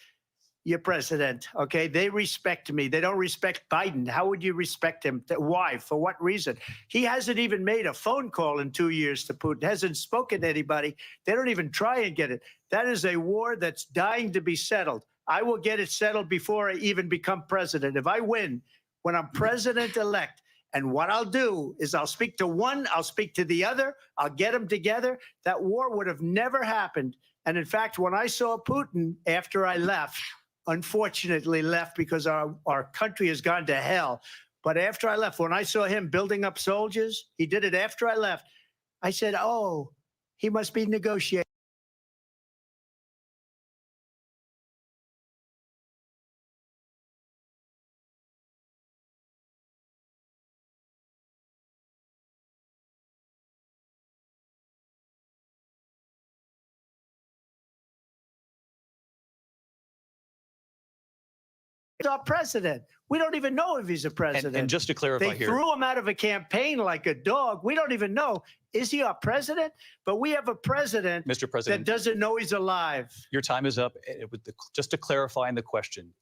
your president, okay? They respect me. They don't respect Biden. How would you respect him? Why? For what reason? He hasn't even made a phone call in 2 years to Putin, hasn't spoken to anybody. They don't even try and get it. That is a war that's dying to be settled. I will get it settled before I even become president. If I win, when I'm president-elect, and what I'll do is I'll speak to one, I'll speak to the other, I'll get them together. That war would have never happened. And in fact, when I saw Putin after I left, unfortunately left because our country has gone to hell. But after I left, when I saw him building up soldiers, he did it after I left. I said, oh, he must be negotiating. Our president. We don't even know if he's a president. And just to clarify they here, threw him out of a campaign like a dog. We don't even know. Is he our president? But we have a president, Mr. President, that doesn't know he's alive. your time is up. Just to clarify in the question,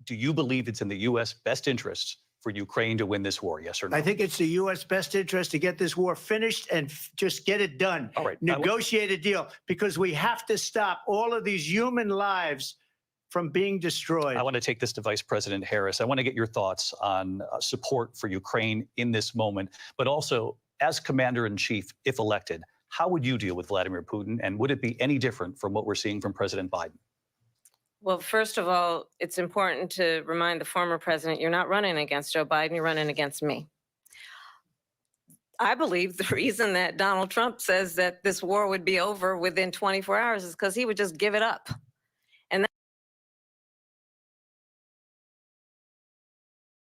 do you believe it's in the U.S. best interests for Ukraine to win this war? Yes or no? I think it's the U.S. best interest to get this war finished and just get it done. All right. Negotiate a deal, because we have to stop all of these human lives from being destroyed. I want to take this to Vice President Harris. I want to get your thoughts on support for Ukraine in this moment, but also as Commander-in-Chief, if elected, how would you deal with Vladimir Putin, and would it be any different from what we're seeing from President Biden? Well, first of all, it's important to remind the former president you're not running against Joe Biden, you're running against me. I believe the reason that Donald Trump says that this war would be over within 24 hours is because he would just give it up. And that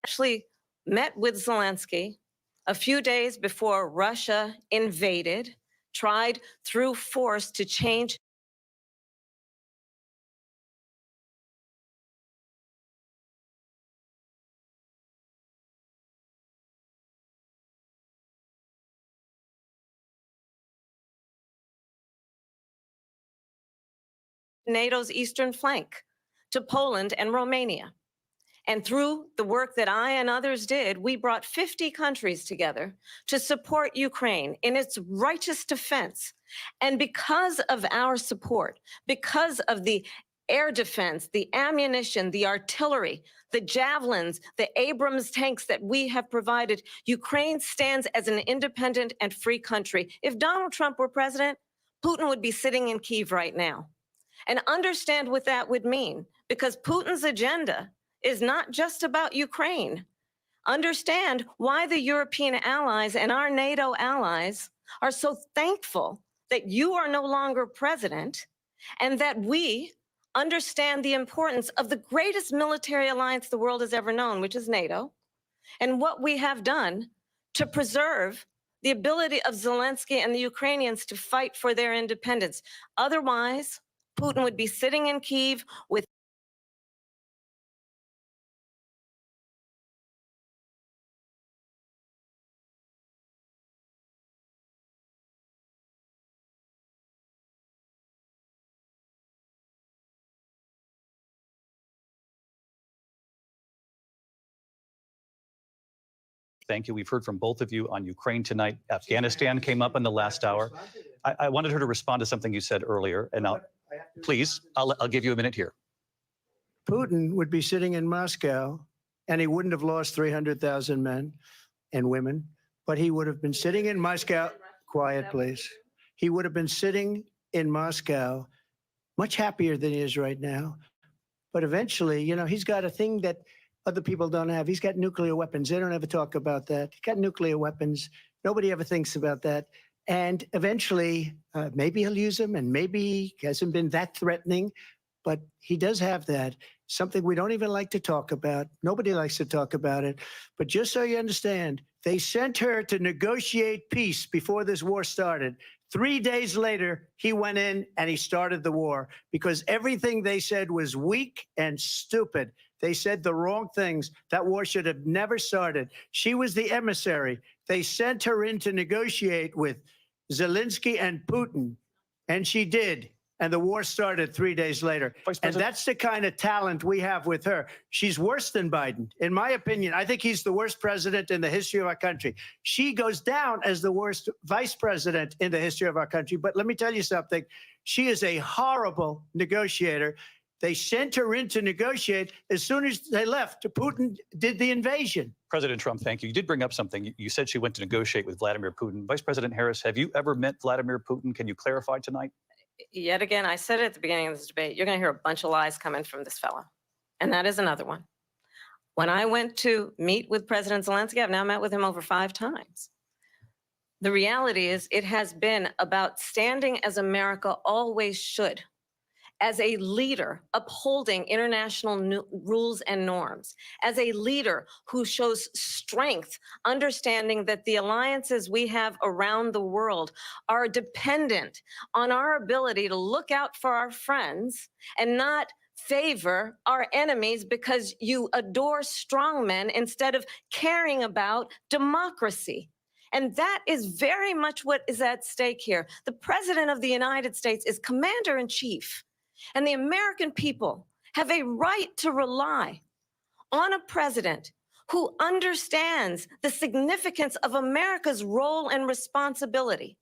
actually met with Zelensky a few days before Russia invaded, tried through force to change NATO's eastern flank to Poland and Romania. And through the work that I and others did, we brought 50 countries together to support Ukraine in its righteous defense. And because of our support, because of the air defense, the ammunition, the artillery, the javelins, the Abrams tanks that we have provided, Ukraine stands as an independent and free country. If Donald Trump were president, Putin would be sitting in Kyiv right now. And understand what that would mean, because Putin's agenda is not just about Ukraine. Understand why the European allies and our NATO allies are so thankful that you are no longer president, and that we understand the importance of the greatest military alliance the world has ever known, which is NATO, and what we have done to preserve the ability of Zelensky and the Ukrainians to fight for their independence. Otherwise, Putin would be sitting in Kyiv with Thank you. We've heard from both of you on Ukraine tonight. Afghanistan came up in the last hour. I wanted her to respond to something you said earlier, and please, I'll give you a minute here. Putin would be sitting in Moscow, and he wouldn't have lost 300,000 men and women, but he would have been sitting in Moscow. Quiet, please. He would have been sitting in Moscow, much happier than he is right now. But eventually, you know, he's got a thing that other people don't have. He's got nuclear weapons. They don't ever talk about that. He's got nuclear weapons. Nobody ever thinks about that. And eventually, maybe he'll use them, and maybe he hasn't been that threatening, but he does have that. Something we don't even like to talk about. Nobody likes to talk about it. But just so you understand, they sent her to negotiate peace before this war started. 3 days later, he went in and he started the war because everything they said was weak and stupid. They said the wrong things. That war should have never started. She was the emissary. They sent her in to negotiate with Zelensky and Putin, and she did. And the war started 3 days later. And that's the kind of talent we have with her. She's worse than Biden. In my opinion, I think he's the worst president in the history of our country. She goes down as the worst vice president in the history of our country. But let me tell you something. She is a horrible negotiator. They sent her in to negotiate. As soon as they left, Putin did the invasion. President Trump, thank you. You did bring up something. You said she went to negotiate with Vladimir Putin. Vice President Harris, have you ever met Vladimir Putin? Can you clarify tonight? Yet again, I said it at the beginning of this debate, you're going to hear a bunch of lies coming from this fellow. And that is another one. When I went to meet with President Zelensky, I've now met with him over 5 times. The reality is it has been about standing as America always should, as a leader upholding international rules and norms, as a leader who shows strength, understanding that the alliances we have around the world are dependent on our ability to look out for our friends and not favor our enemies because you adore strong men instead of caring about democracy. And that is very much what is at stake here. The President of the United States is commander-in-chief. And the American people have a right to rely on a president who understands the significance of America's role and responsibility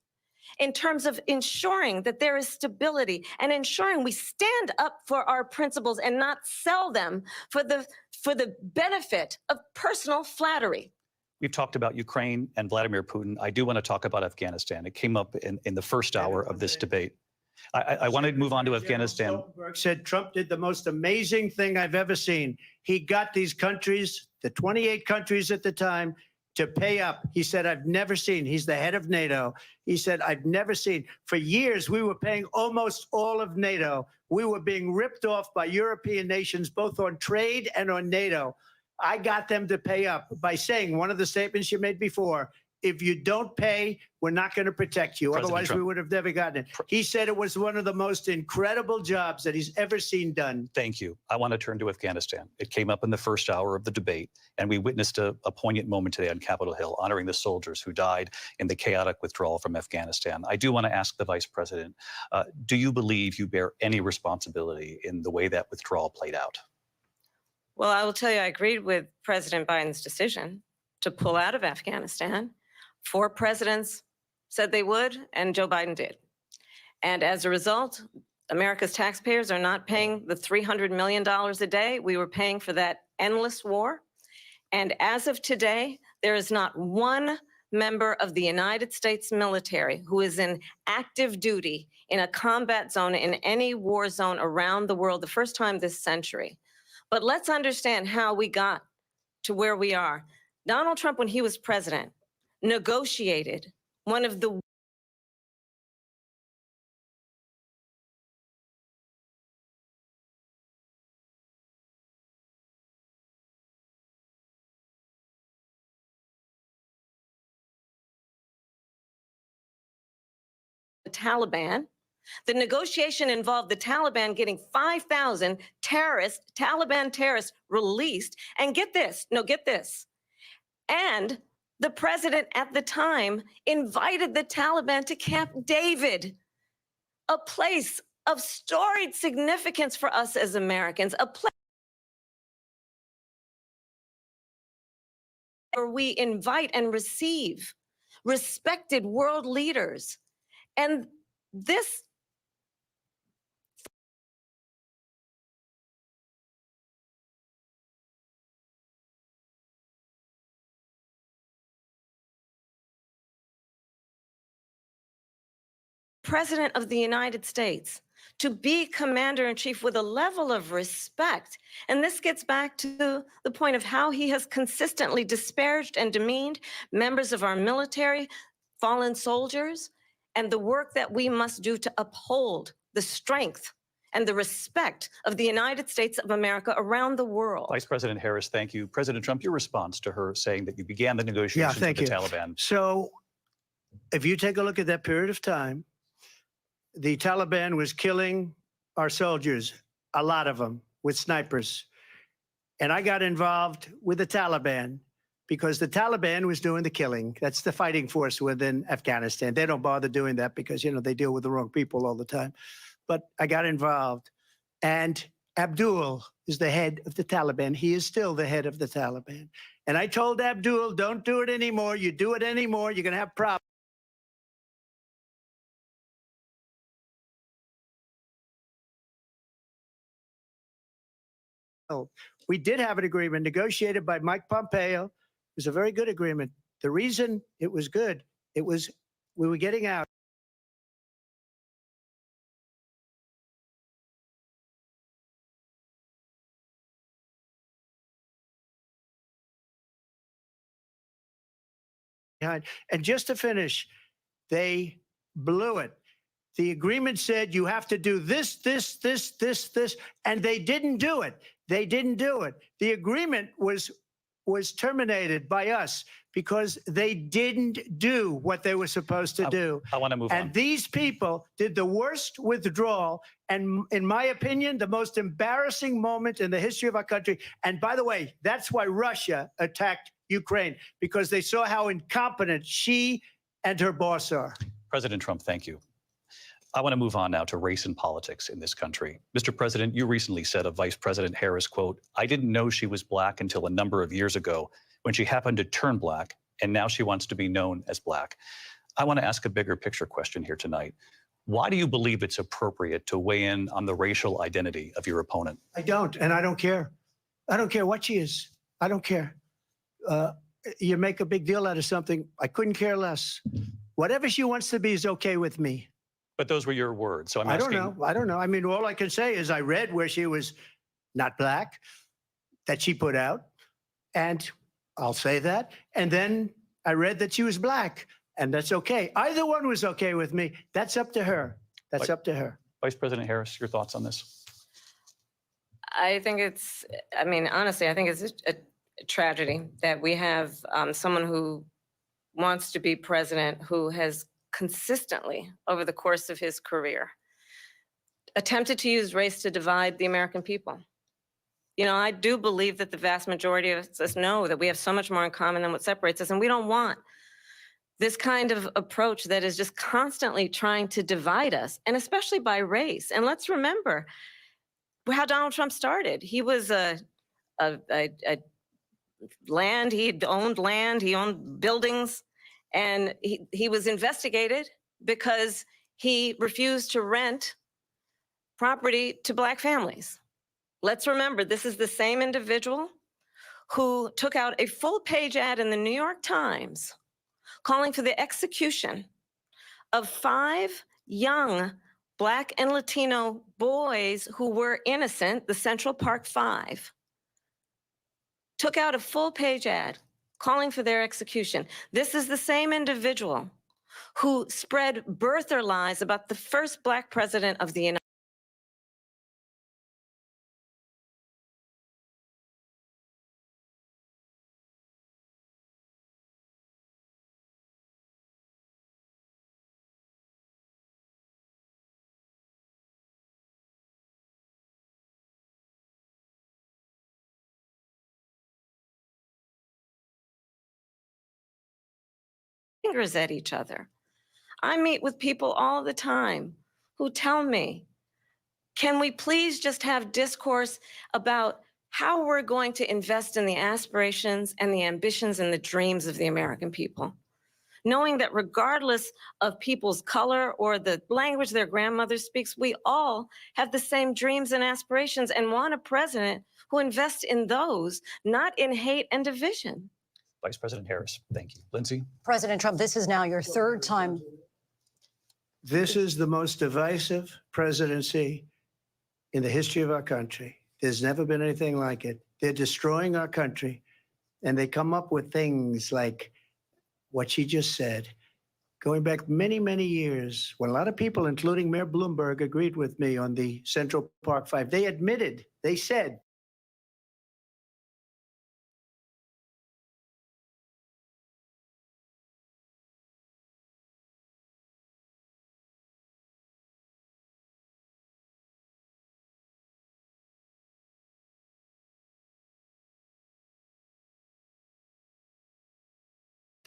in terms of ensuring that there is stability and ensuring we stand up for our principles and not sell them for the benefit of personal flattery. We've talked about Ukraine and Vladimir Putin. I do want to talk about Afghanistan. It came up in the first hour of this debate. I want to move on to Afghanistan. Stoltenberg said Trump did the most amazing thing I've ever seen. He got these countries, the 28 countries at the time, to pay up. He said, I've never seen, he's the head of NATO. He said, I've never seen, for years, we were paying almost all of NATO. We were being ripped off by European nations, both on trade and on NATO. I got them to pay up by saying one of the statements you made before, if you don't pay, we're not going to protect you. President Otherwise, Trump. we would have never gotten it. He said it was one of the most incredible jobs that he's ever seen done. Thank you. I want to turn to Afghanistan. It came up in the first hour of the debate, and we witnessed a poignant moment today on Capitol Hill, honoring the soldiers who died in the chaotic withdrawal from Afghanistan. I do want to ask the Vice President, do you believe you bear any responsibility in the way that withdrawal played out? Well, I will tell you, I agreed with President Biden's decision to pull out of Afghanistan. 4 presidents said they would, and Joe Biden did. And as a result, America's taxpayers are not paying the $300 million a day we were paying for that endless war. And as of today, there is not one member of the United States military who is in active duty in a combat zone in any war zone around the world, the first time this century. But let's understand how we got to where we are. Donald Trump, when he was president, negotiated one of the Taliban. The negotiation involved the Taliban getting 5,000 Taliban terrorists released. And get this, and the president at the time invited the Taliban to Camp David, a place of storied significance for us as Americans, a place where we invite and receive respected world leaders. And this President of the United States to be commander-in-chief with a level of respect. And this gets back to the point of how he has consistently disparaged and demeaned members of our military, fallen soldiers, and the work that we must do to uphold the strength and the respect of the United States of America around the world. Vice President Harris, thank you. President Trump, your response to her saying that you began the negotiations with the Taliban. So if you take a look at that period of time, the Taliban was killing our soldiers, a lot of them, with snipers. And I got involved with the Taliban because the Taliban was doing the killing. That's the fighting force within Afghanistan. They don't bother doing that because, you know, they deal with the wrong people all the time. But I got involved. And Abdul is the head of the Taliban. He is still the head of the Taliban. And I told Abdul, don't do it anymore. You do it anymore, you're going to have problems. We did have an agreement negotiated by Mike Pompeo. It was a very good agreement. The reason it was good, it was we were getting out. And just to finish, they blew it. The agreement said you have to do this, this, this, this, this, and they didn't do it. They didn't do it. The agreement was terminated by us because they didn't do what they were supposed to do. I want to move on. And these people did the worst withdrawal, and in my opinion, the most embarrassing moment in the history of our country. And by the way, that's why Russia attacked Ukraine, because they saw how incompetent she and her boss are. President Trump, thank you. I want to move on now to race and politics in this country. Mr. President, you recently said of Vice President Harris, quote, "I didn't know she was black until a number of years ago when she happened to turn black, and now she wants to be known as black." I want to ask a bigger picture question here tonight. Why do you believe it's appropriate to weigh in on the racial identity of your opponent? I don't, and I don't care. I don't care what she is. I don't care. You make a big deal out of something. I couldn't care less. Whatever she wants to be is okay with me. But those were your words, so I'm I asking. don't know. I don't know. I mean, all I can say is I read where she was not black, that she put out, and I'll say that. And then I read that she was black, and that's okay. Either one was okay with me. That's up to her. That's up to her. Vice President Harris, your thoughts on this? I think it's, I mean, honestly, I think it's a tragedy that we have someone who wants to be president who has consistently, over the course of his career, attempted to use race to divide the American people. You know, I do believe that the vast majority of us know that we have so much more in common than what separates us, and we don't want this kind of approach that is just constantly trying to divide us, and especially by race. And let's remember how Donald Trump started. He was land, he owned buildings, and he was investigated because he refused to rent property to Black families. Let's remember, this is the same individual who took out a full-page ad in the New York Times calling for the execution of 5 young Black and Latino boys who were innocent, the Central Park 5. Took out a full-page ad calling for their execution. This is the same individual who spread birther lies about the first Black president of the United States. Fingers at each other. I meet with people all the time who tell me, can we please just have discourse about how we're going to invest in the aspirations and the ambitions and the dreams of the American people? Knowing that regardless of people's color or the language their grandmother speaks, we all have the same dreams and aspirations and want a president who invests in those, not in hate and division. Vice President Harris, thank you. Lindsay? President Trump, this is now your 3rd time. This is the most divisive presidency in the history of our country. There's never been anything like it. They're destroying our country, and they come up with things like what she just said, going back many, many years, when a lot of people, including Mayor Bloomberg, agreed with me on the Central Park 5. They admitted, they said,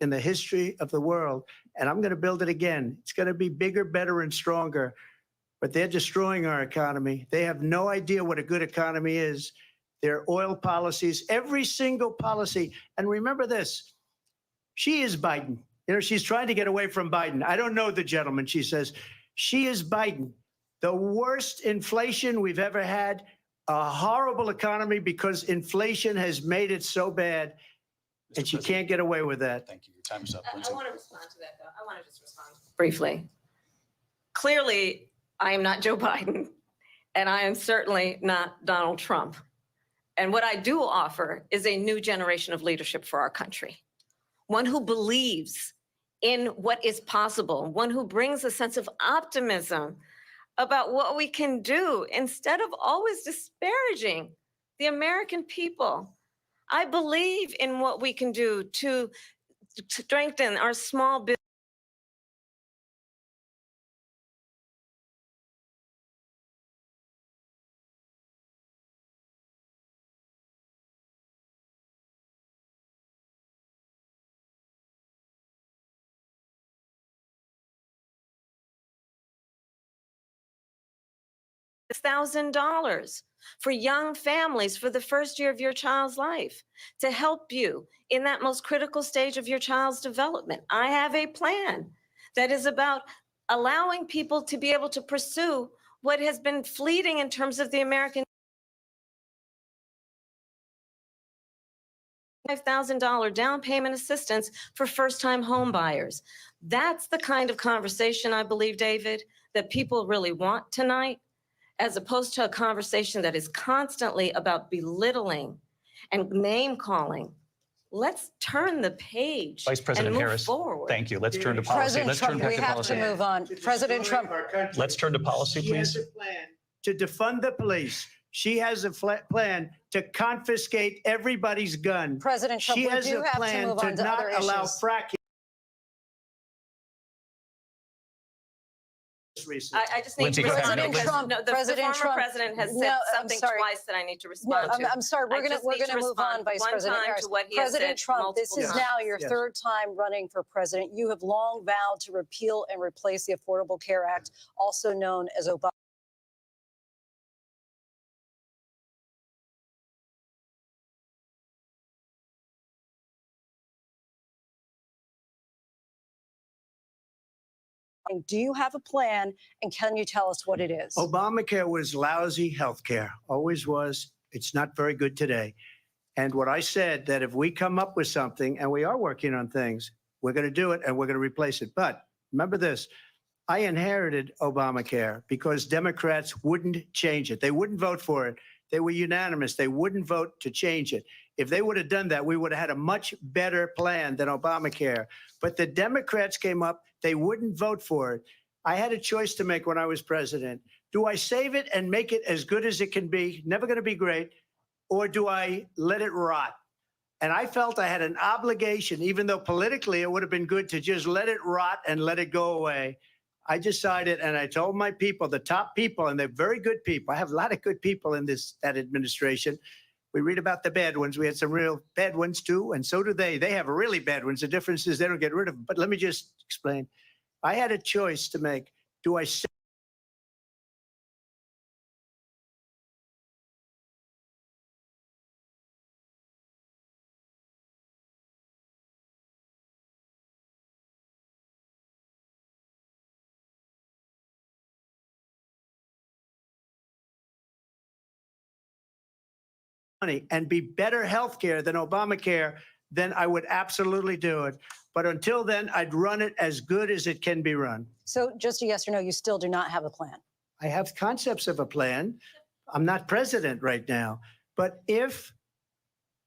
in the history of the world, and I'm going to build it again. It's going to be bigger, better, and stronger, but they're destroying our economy. They have no idea what a good economy is. Their oil policies, every single policy. And remember this, she is Biden. You know, she's trying to get away from Biden. I don't know the gentleman, she says. She is Biden. The worst inflation we've ever had, a horrible economy because inflation has made it so bad. And she can't get away with that. Thank you. Your time is up. I want to respond to that, though. I want to just respond briefly. Clearly, I am not Joe Biden, and I am certainly not Donald Trump. And what I do offer is a new generation of leadership for our country, one who believes in what is possible, one who brings a sense of optimism about what we can do instead of always disparaging the American people. I believe in what we can do to strengthen our small business. $1,000 for young families for the first year of your child's life to help you in that most critical stage of your child's development. I have a plan that is about allowing people to be able to pursue what has been fleeting in terms of the American $5,000 down payment assistance for first-time home buyers. That's the kind of conversation, I believe, David, that people really want tonight, as opposed to a conversation that is constantly about belittling and name-calling let's turn the page Vice President and move Harris, forward. thank you. Let's turn to policy. President Let's Trump, turn back we to have policy. to move on. President Trump. Let's turn to policy, She has please. a plan to defund the police. She has a plan to confiscate everybody's gun. President Trump, she we has do a have to plan move to on to not other allow issues. fracking. I just need Lindsay, to respond President because Trump, no, the President former Trump, president has no, said I'm something sorry. twice that I need to No, respond to. I'm sorry. I We're just gonna need to move respond on, Vice one President time Harris. to what he has President said Trump, this multiple is times. now your third time running for president. You have long vowed to repeal and replace the Affordable Care Act, also known as Obama. Do you have a plan, and can you tell us what it is? Obamacare was lousy health care, always was. It's not very good today. And what I said, that if we come up with something, and we are working on things, we're going to do it and we're going to replace it. But remember this, I inherited Obamacare because Democrats wouldn't change it. They wouldn't vote for it. They were unanimous. They wouldn't vote to change it. If they would have done that, we would have had a much better plan than Obamacare. But the Democrats came up. They wouldn't vote for it. I had a choice to make when I was president. Do I save it and make it as good as it can be? Never going to be great. Or do I let it rot? And I felt I had an obligation, even though politically it would have been good to just let it rot and let it go away. I decided, and I told my people, the top people, and they're very good people. I have a lot of good people in that administration. We read about the bad ones. We had some real bad ones too, and so do they. They have really bad ones. The difference is they don't get rid of them. But let me just explain. I had a choice to make. Do I say money and be better health care than Obamacare, then I would absolutely do it. But until then, I'd run it as good as it can be run. So just a yes or no, you still do not have a plan. I have concepts of a plan. I'm not president right now. But if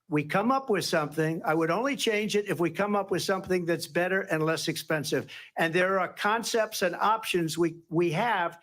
we come up with something, I would only change it if we come up with something that's better and less expensive. And there are concepts and options we have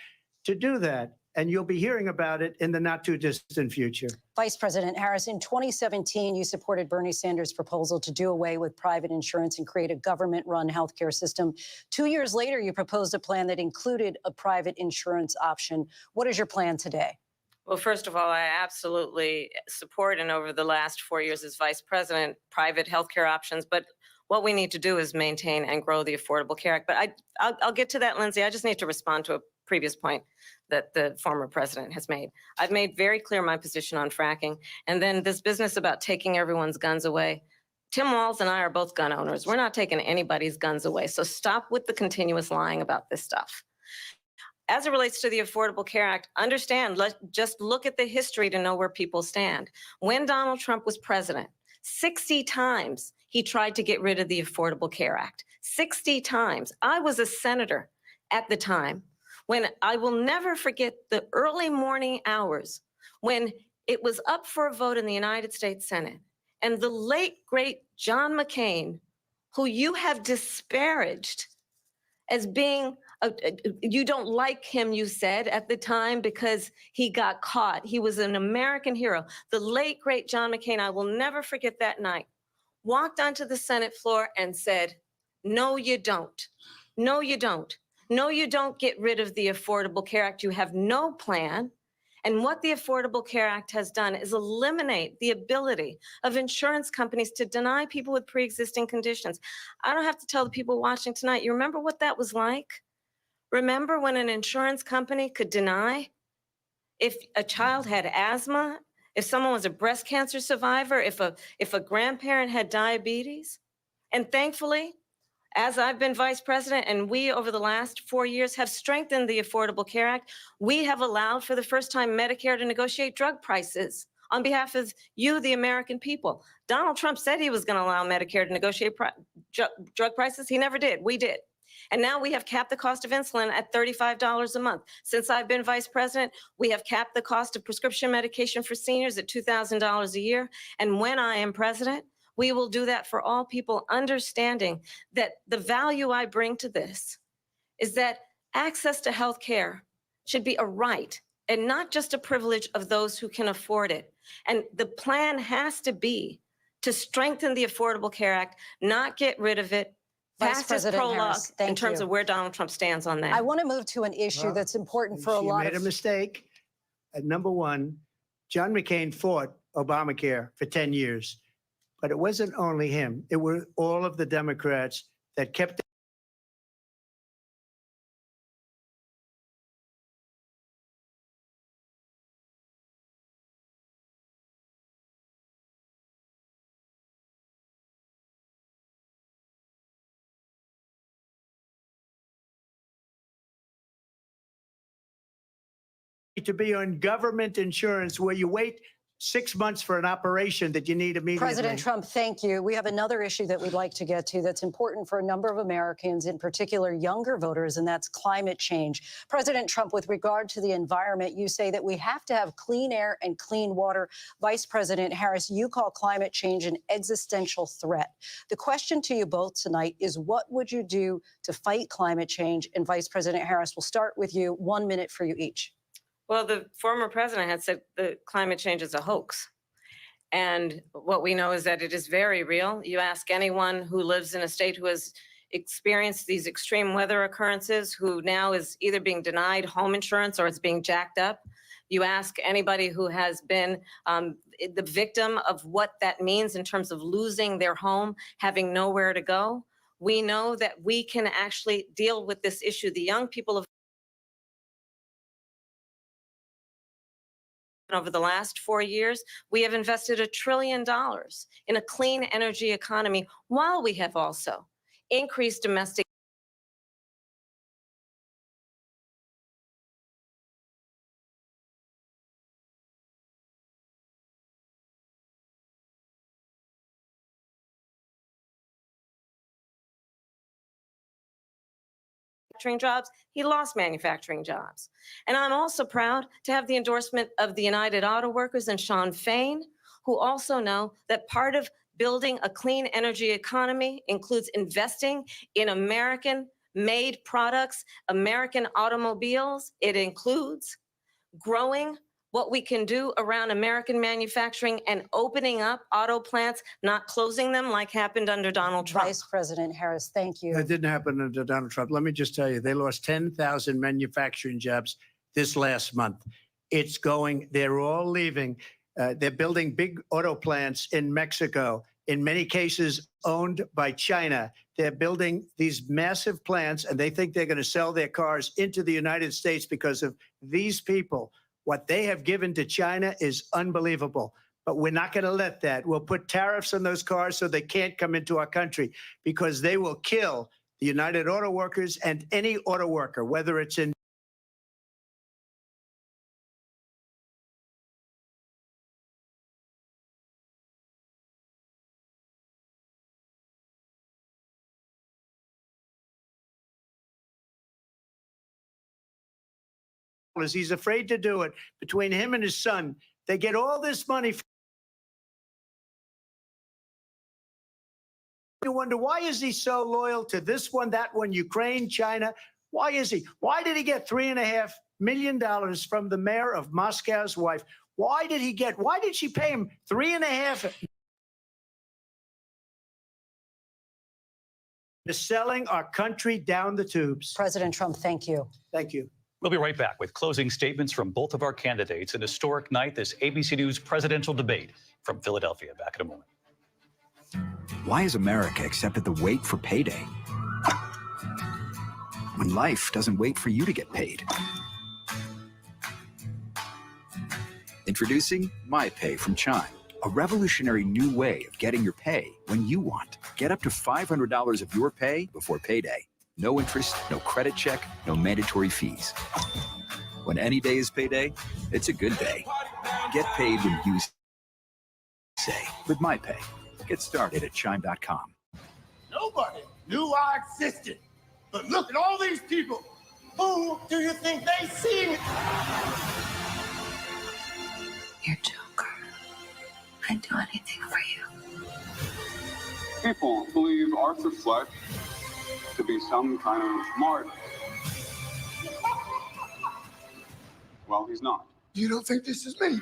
to do that. And you'll be hearing about it in the not too distant future. Vice President Harris, in 2017, you supported Bernie Sanders' proposal to do away with private insurance and create a government-run healthcare system. 2 years later, you proposed a plan that included a private insurance option. What is your plan today? Well, first of all, I absolutely support, and over the last 4 years as vice president, private healthcare options. But what we need to do is maintain and grow the Affordable Care Act. But I'll get to that, Lindsay. I just need to respond to a previous point that the former president has made. I've made very clear my position on fracking. And then this business about taking everyone's guns away. Tim Walz and I are both gun owners. We're not taking anybody's guns away. So stop with the continuous lying about this stuff. As it relates to the Affordable Care Act, understand, just look at the history to know where people stand. When Donald Trump was president, 60 times he tried to get rid of the Affordable Care Act. 60 times. I was a senator at the time when I will never forget the early morning hours when it was up for a vote in the United States Senate. And the late, great John McCain, who you have disparaged as being, you don't like him, you said at the time, because he got caught. He was an American hero. The late, great John McCain, I will never forget that night, walked onto the Senate floor and said, no, you don't. No, you don't. No, you don't get rid of the Affordable Care Act. You have no plan. And what the Affordable Care Act has done is eliminate the ability of insurance companies to deny people with pre-existing conditions. I don't have to tell the people watching tonight, you remember what that was like? Remember when an insurance company could deny if a child had asthma, if someone was a breast cancer survivor, if a grandparent had diabetes? And thankfully, as I've been vice president and we over the last 4 years have strengthened the Affordable Care Act, we have allowed for the first time Medicare to negotiate drug prices on behalf of you, the American people. Donald Trump said he was going to allow Medicare to negotiate drug prices. He never did. We did. And now we have capped the cost of insulin at $35 a month. Since I've been vice president, we have capped the cost of prescription medication for seniors at $2,000 a year. And when I am president, We will do that for all people, understanding that the value I bring to this is that access to health care should be a right and not just a privilege of those who can afford it. And the plan has to be to strengthen the Affordable Care Act, not get rid of it. Vice Past is President prologue Harris, thank in terms you. of where Donald Trump stands on that. I want to move to an issue that's important for a She lot made a mistake. Number one, John McCain fought Obamacare for 10 years. But it wasn't only him. It were all of the Democrats that kept to be on government insurance where you wait 6 months for an operation that you need immediately. President Trump, thank you. We have another issue that we'd like to get to that's important for a number of Americans, in particular younger voters, and that's climate change. President Trump, with regard to the environment, you say that we have to have clean air and clean water. Vice President Harris, you call climate change an existential threat. The question to you both tonight is, what would you do to fight climate change? And Vice President Harris, we'll start with you. 1 minute for you each. Well, the former president had said that climate change is a hoax. And what we know is that it is very real. You ask anyone who lives in a state who has experienced these extreme weather occurrences, who now is either being denied home insurance or it's being jacked up. You ask anybody who has been the victim of what that means in terms of losing their home, having nowhere to go. We know that we can actually deal with this issue. The young people of over the last 4 years, we have invested $1 trillion in a clean energy economy, while we have also increased domestic jobs. He lost manufacturing jobs. And I'm also proud to have the endorsement of the United Auto Workers and Sean Fain, who also know that part of building a clean energy economy includes investing in American-made products, American automobiles. It includes growing what we can do around American manufacturing and opening up auto plants, not closing them like happened under Donald Trump. Vice President Harris, thank you. That didn't happen under Donald Trump. Let me just tell you, they lost 10,000 manufacturing jobs this last month. It's going, they're all leaving. They're building big auto plants in Mexico, in many cases owned by China. They're building these massive plants, and they think they're going to sell their cars into the United States because of these people. What they have given to China is unbelievable. But we're not going to let that. We'll put tariffs on those cars so they can't come into our country, because they will kill the United Auto Workers and any auto worker, whether it's in he's afraid to do it. Between him and his son, they get all this money. You wonder, why is he so loyal to this one, that one, Ukraine, China? Why is he? Why did he get $3.5 million from the mayor of Moscow's wife? Why did she pay him $3.5 million? Selling our country down the tubes. President Trump, thank you. Thank you. We'll be right back with closing statements from both of our candidates. An historic night, this ABC News presidential debate from Philadelphia. Back in a moment. Why has America accepted the wait for payday when life doesn't wait for you to get paid? Introducing MyPay from Chime, a revolutionary new way of getting your pay when you want. Get up to $500 of your pay before payday. No interest, no credit check, no mandatory fees. When any day is payday, it's a good day. Get paid when you say with MyPay. Get started at Chime.com. Nobody knew I existed. But look at all these people. Who do you think they see me? You're Joker. I'd do anything for you. People believe Arthur Fleck to be some kind of martyr. Well, he's not. You don't think this is me?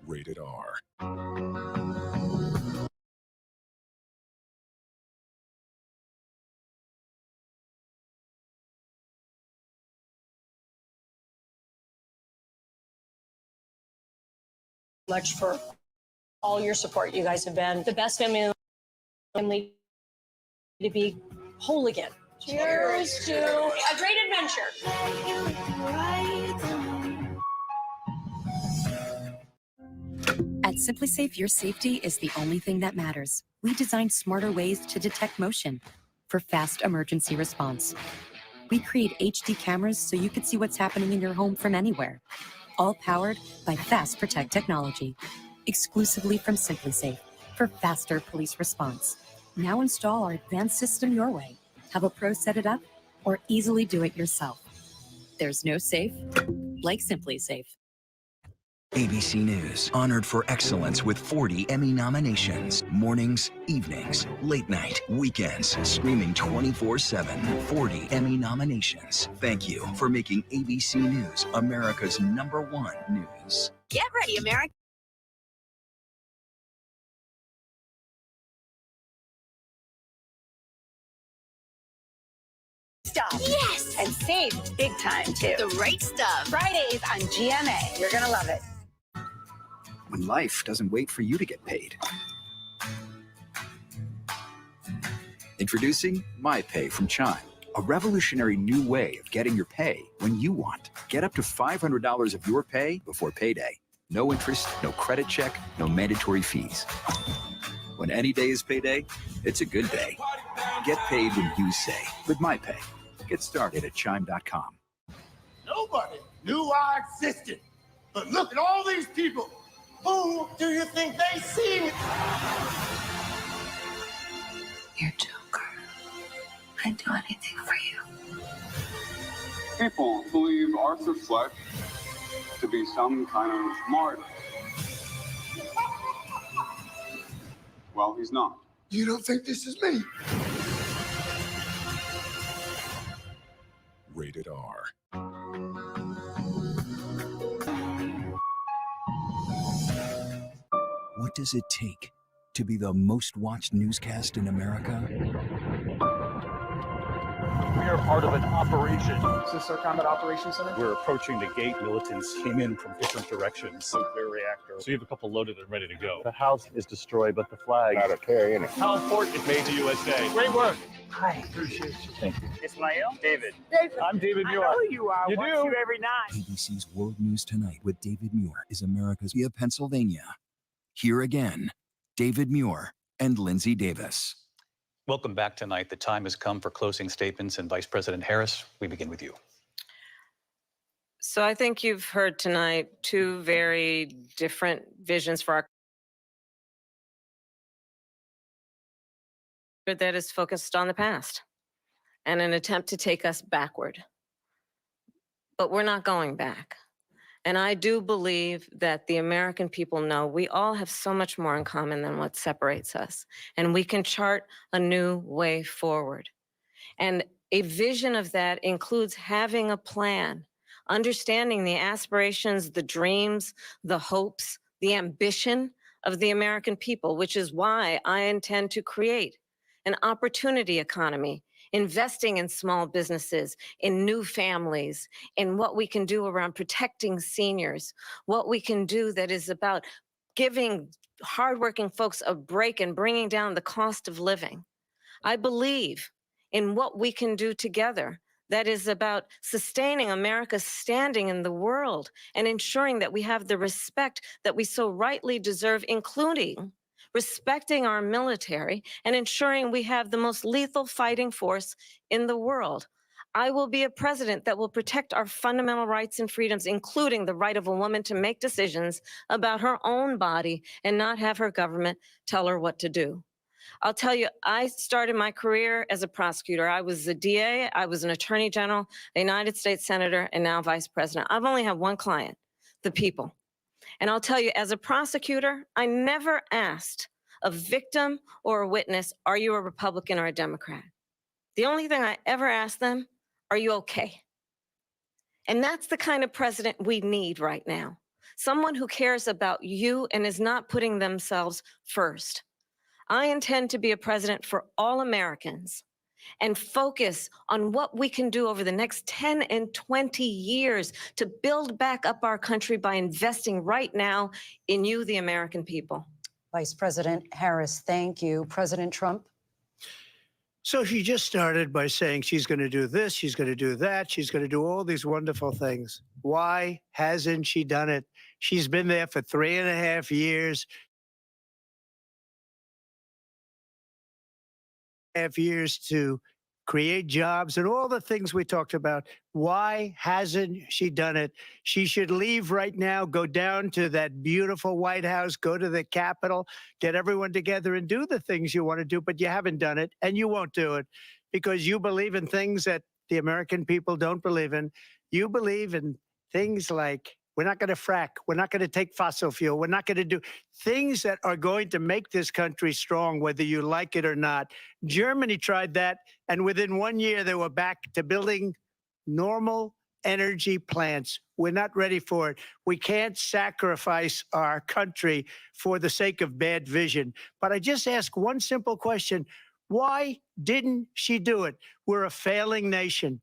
Rated R. Much for all your support. You guys have been the best family to be whole again. Cheers to a great adventure. At Simply Safe, your safety is the only thing that matters. We designed smarter ways to detect motion for fast emergency response. We create HD cameras so you can see what's happening in your home from anywhere. All powered by Fast Protect technology. Exclusively from Simply Safe for faster police response. Now install our advanced system your way. Have a pro set it up or easily do it yourself. There's no safe like Simply Safe. ABC News, honored for excellence with 40 Emmy nominations. Mornings, evenings, late night, weekends, streaming 24/7. 40 Emmy nominations. Thank you for making ABC News America's #1 news. Get ready, America. Stuff. Yes! And save big time, too. The right stuff. Fridays on GMA. You're going to love it. When life doesn't wait for you to get paid. Introducing MyPay from Chime, a revolutionary new way of getting your pay when you want. Get up to $500 of your pay before payday. No interest, no credit check, no mandatory fees. When any day is payday, it's a good day. Get paid when you say with MyPay. Get started at Chime.com. Nobody knew I existed. But look at all these people. Who do you think they see? You're Joker. I'd do anything for you. People believe Arthur Fleck to be some kind of martyr. Well, he's not. You don't think this is me? Rated R. What does it take to be the most watched newscast in America? We are part of an operation. Is this our combat operations center? We're approaching the gate. Militants came in from different directions. Nuclear reactor. So you have a couple loaded and ready to go. The house is destroyed, but the flag. Not a carry in it. How important is made to USA. Great work. Hi, appreciate you. Thank you. Ismail? David. David. I'm David Muir. I know who you are. You Watch do? you every night. ABC's World News Tonight with David Muir is America's via Pennsylvania. Here again, David Muir and Lindsay Davis. Welcome back tonight. The time has come for closing statements, and Vice President Harris, we begin with you. So I think you've heard tonight two very different visions for our that is focused on the past and an attempt to take us backward. But we're not going back. And I do believe that the American people know we all have so much more in common than what separates us. And we can chart a new way forward. And a vision of that includes having a plan, understanding the aspirations, the dreams, the hopes, the ambition of the American people, which is why I intend to create an opportunity economy, investing in small businesses, in new families, in what we can do around protecting seniors, what we can do that is about giving hardworking folks a break and bringing down the cost of living. I believe in what we can do together that is about sustaining America's standing in the world and ensuring that we have the respect that we so rightly deserve, including respecting our military and ensuring we have the most lethal fighting force in the world. I will be a president that will protect our fundamental rights and freedoms, including the right of a woman to make decisions about her own body and not have her government tell her what to do. I'll tell you, I started my career as a prosecutor. I was a DA, I was an attorney general, a United States senator, and now vice president. I've only had one client, the people. And I'll tell you, as a prosecutor, I never asked a victim or a witness, are you a Republican or a Democrat? The only thing I ever asked them, are you okay? And that's the kind of president we need right now. Someone who cares about you and is not putting themselves first. I intend to be a president for all Americans and focus on what we can do over the next 10 and 20 years to build back up our country by investing right now in you, the American people. Vice President Harris, thank you. President Trump? So she just started by saying she's going to do this, she's going to do that, she's going to do all these wonderful things. Why hasn't she done it? She's been there for 3.5 years. 3.5 years to create jobs and all the things we talked about. Why hasn't she done it? She should leave right now, go down to that beautiful White House, go to the Capitol, get everyone together and do the things you want to do, but you haven't done it and you won't do it because you believe in things that the American people don't believe in. You believe in things like we're not going to frack. We're not going to take fossil fuel. We're not going to do things that are going to make this country strong, whether you like it or not. Germany tried that, and within 1 year, they were back to building normal energy plants. We're not ready for it. We can't sacrifice our country for the sake of bad vision. But I just ask one simple question. Why didn't she do it? We're a failing nation.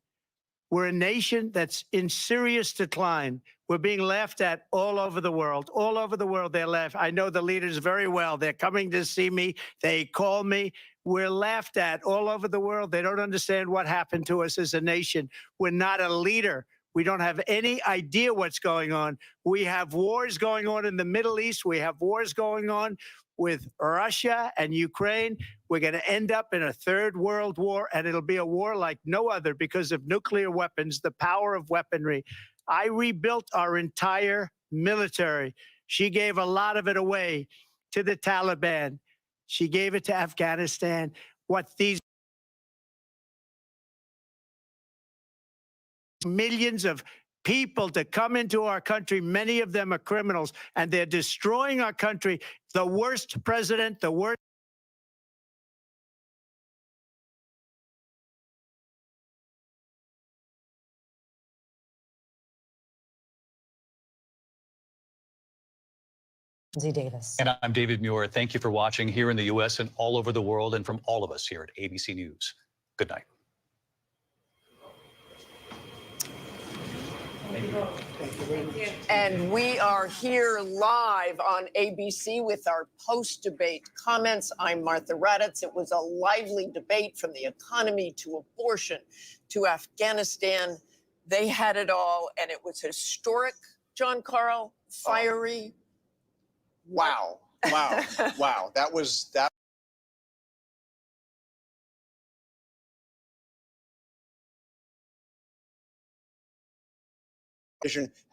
We're a nation that's in serious decline. We're being laughed at all over the world. All over the world, they're laughed. I know the leaders very well. They're coming to see me. They call me. We're laughed at all over the world. They don't understand what happened to us as a nation. We're not a leader. We don't have any idea what's going on. We have wars going on in the Middle East. We have wars going on with Russia and Ukraine. We're going to end up in a third world war, and it'll be a war like no other because of nuclear weapons, the power of weaponry. I rebuilt our entire military. She gave a lot of it away to the Taliban. She gave it to Afghanistan. What these millions of people to come into our country, many of them are criminals, and they're destroying our country. The worst president, the worst. Davis. And I'm David Muir. Thank you for watching here in the U.S. and all over the world, and from all of us here at ABC News. Good night. And we are here live on ABC with our post-debate comments. I'm Martha Raddatz. It was a lively debate from the economy to abortion to Afghanistan. They had it all, and it was historic, John Karl, fiery. Wow. Wow. Wow. That was that.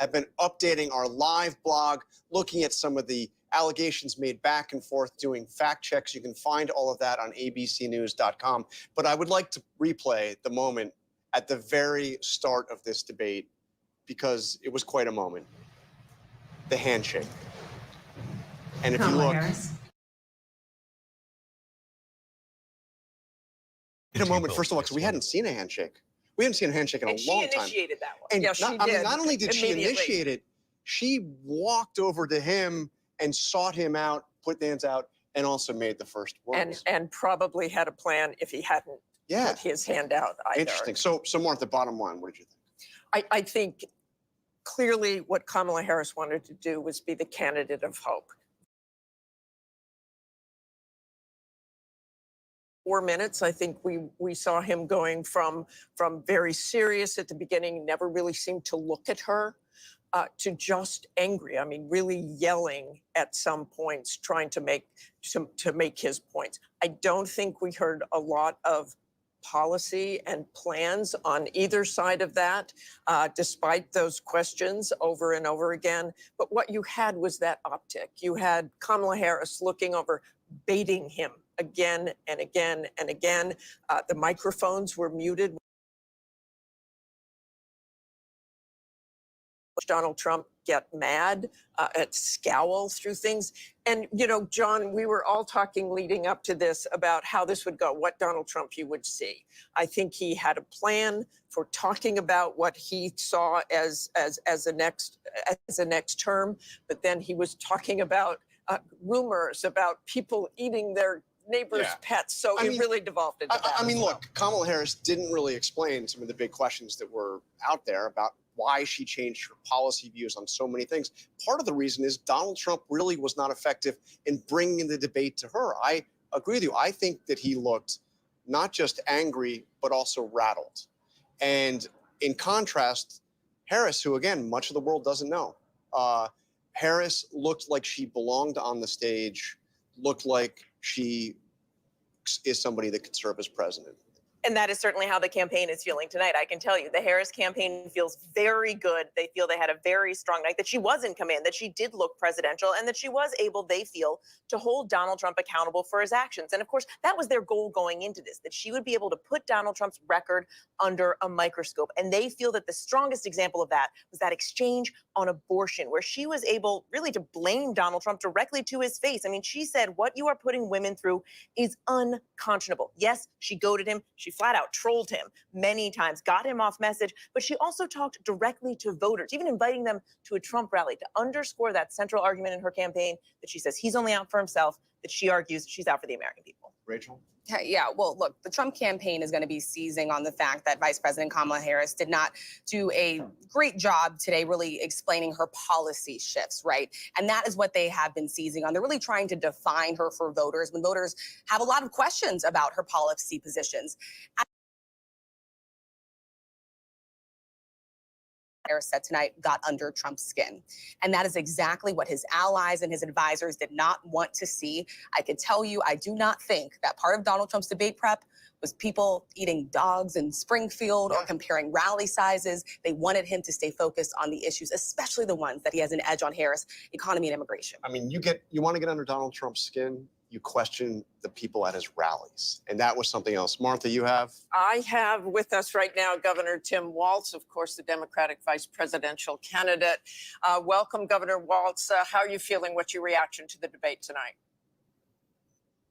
Have been updating our live blog, looking at some of the allegations made back and forth, doing fact checks. You can find all of that on abcnews.com. But I would like to replay the moment at the very start of this debate because it was quite a moment. The handshake. And if you look, in a moment, first of all, because we hadn't seen a handshake. We hadn't seen a handshake in a long time. She initiated that one. And Yeah, she did. not only did she initiate it, she walked over to him and sought him out, put the hands out, and also made the first words. And probably had a plan if he hadn't put his hand out either. Interesting. So Martha, bottom line, what did you think? I think clearly what Kamala Harris wanted to do was be the candidate of hope. 4 minutes, I think we saw him going from very serious at the beginning, never really seemed to look at her, to just angry. I mean, really yelling at some points, trying to make his points. I don't think we heard a lot of policy and plans on either side of that, despite those questions over and over again. But what you had was that optic. You had Kamala Harris looking over, baiting him again and again and again. The microphones were muted. watch Donald Trump get mad, scowl through things. And, you know, John, we were all talking leading up to this about how this would go, what Donald Trump you would see. I think he had a plan for talking about what he saw as a next term, but then he was talking about rumors about people eating their neighbors' pets. So it really devolved into that. I mean, look, Kamala Harris didn't really explain some of the big questions that were out there about why she changed her policy views on so many things. Part of the reason is Donald Trump really was not effective in bringing the debate to her. I agree with you. I think that he looked not just angry, but also rattled. And in contrast, Harris, who, again, much of the world doesn't know, Harris looked like she belonged on the stage, looked like she is somebody that could serve as president. And that is certainly how the campaign is feeling tonight. I can tell you the Harris campaign feels very good. They feel they had a very strong night, that she was in command, that she did look presidential, and that she was able, they feel, to hold Donald Trump accountable for his actions. And of course, that was their goal going into this, that she would be able to put Donald Trump's record under a microscope. And they feel that the strongest example of that was that exchange on abortion, where she was able really to blame Donald Trump directly to his face. I mean, she said, what you are putting women through is unconscionable. Yes, she goaded him. She flat out trolled him many times, got him off message, but she also talked directly to voters, even inviting them to a Trump rally to underscore that central argument in her campaign that she says he's only out for himself, that she argues she's out for the American people. Rachel? Yeah, well, look, the Trump campaign is going to be seizing on the fact that Vice President Kamala Harris did not do a great job today really explaining her policy shifts, right? And that is what they have been seizing on. They're really trying to define her for voters when voters have a lot of questions about her policy positions. Harris said tonight got under Trump's skin. And that is exactly what his allies and his advisors did not want to see. I can tell you, I do not think that part of Donald Trump's debate prep was people eating dogs in Springfield or comparing rally sizes. They wanted him to stay focused on the issues, especially the ones that he has an edge on: Harris, economy and immigration. I mean, you want to get under Donald Trump's skin, you question the people at his rallies. And that was something else. Martha, you have? I have with us right now Governor Tim Walz, of course, the Democratic vice presidential candidate. Welcome, Governor Walz. How are you feeling? What's your reaction to the debate tonight?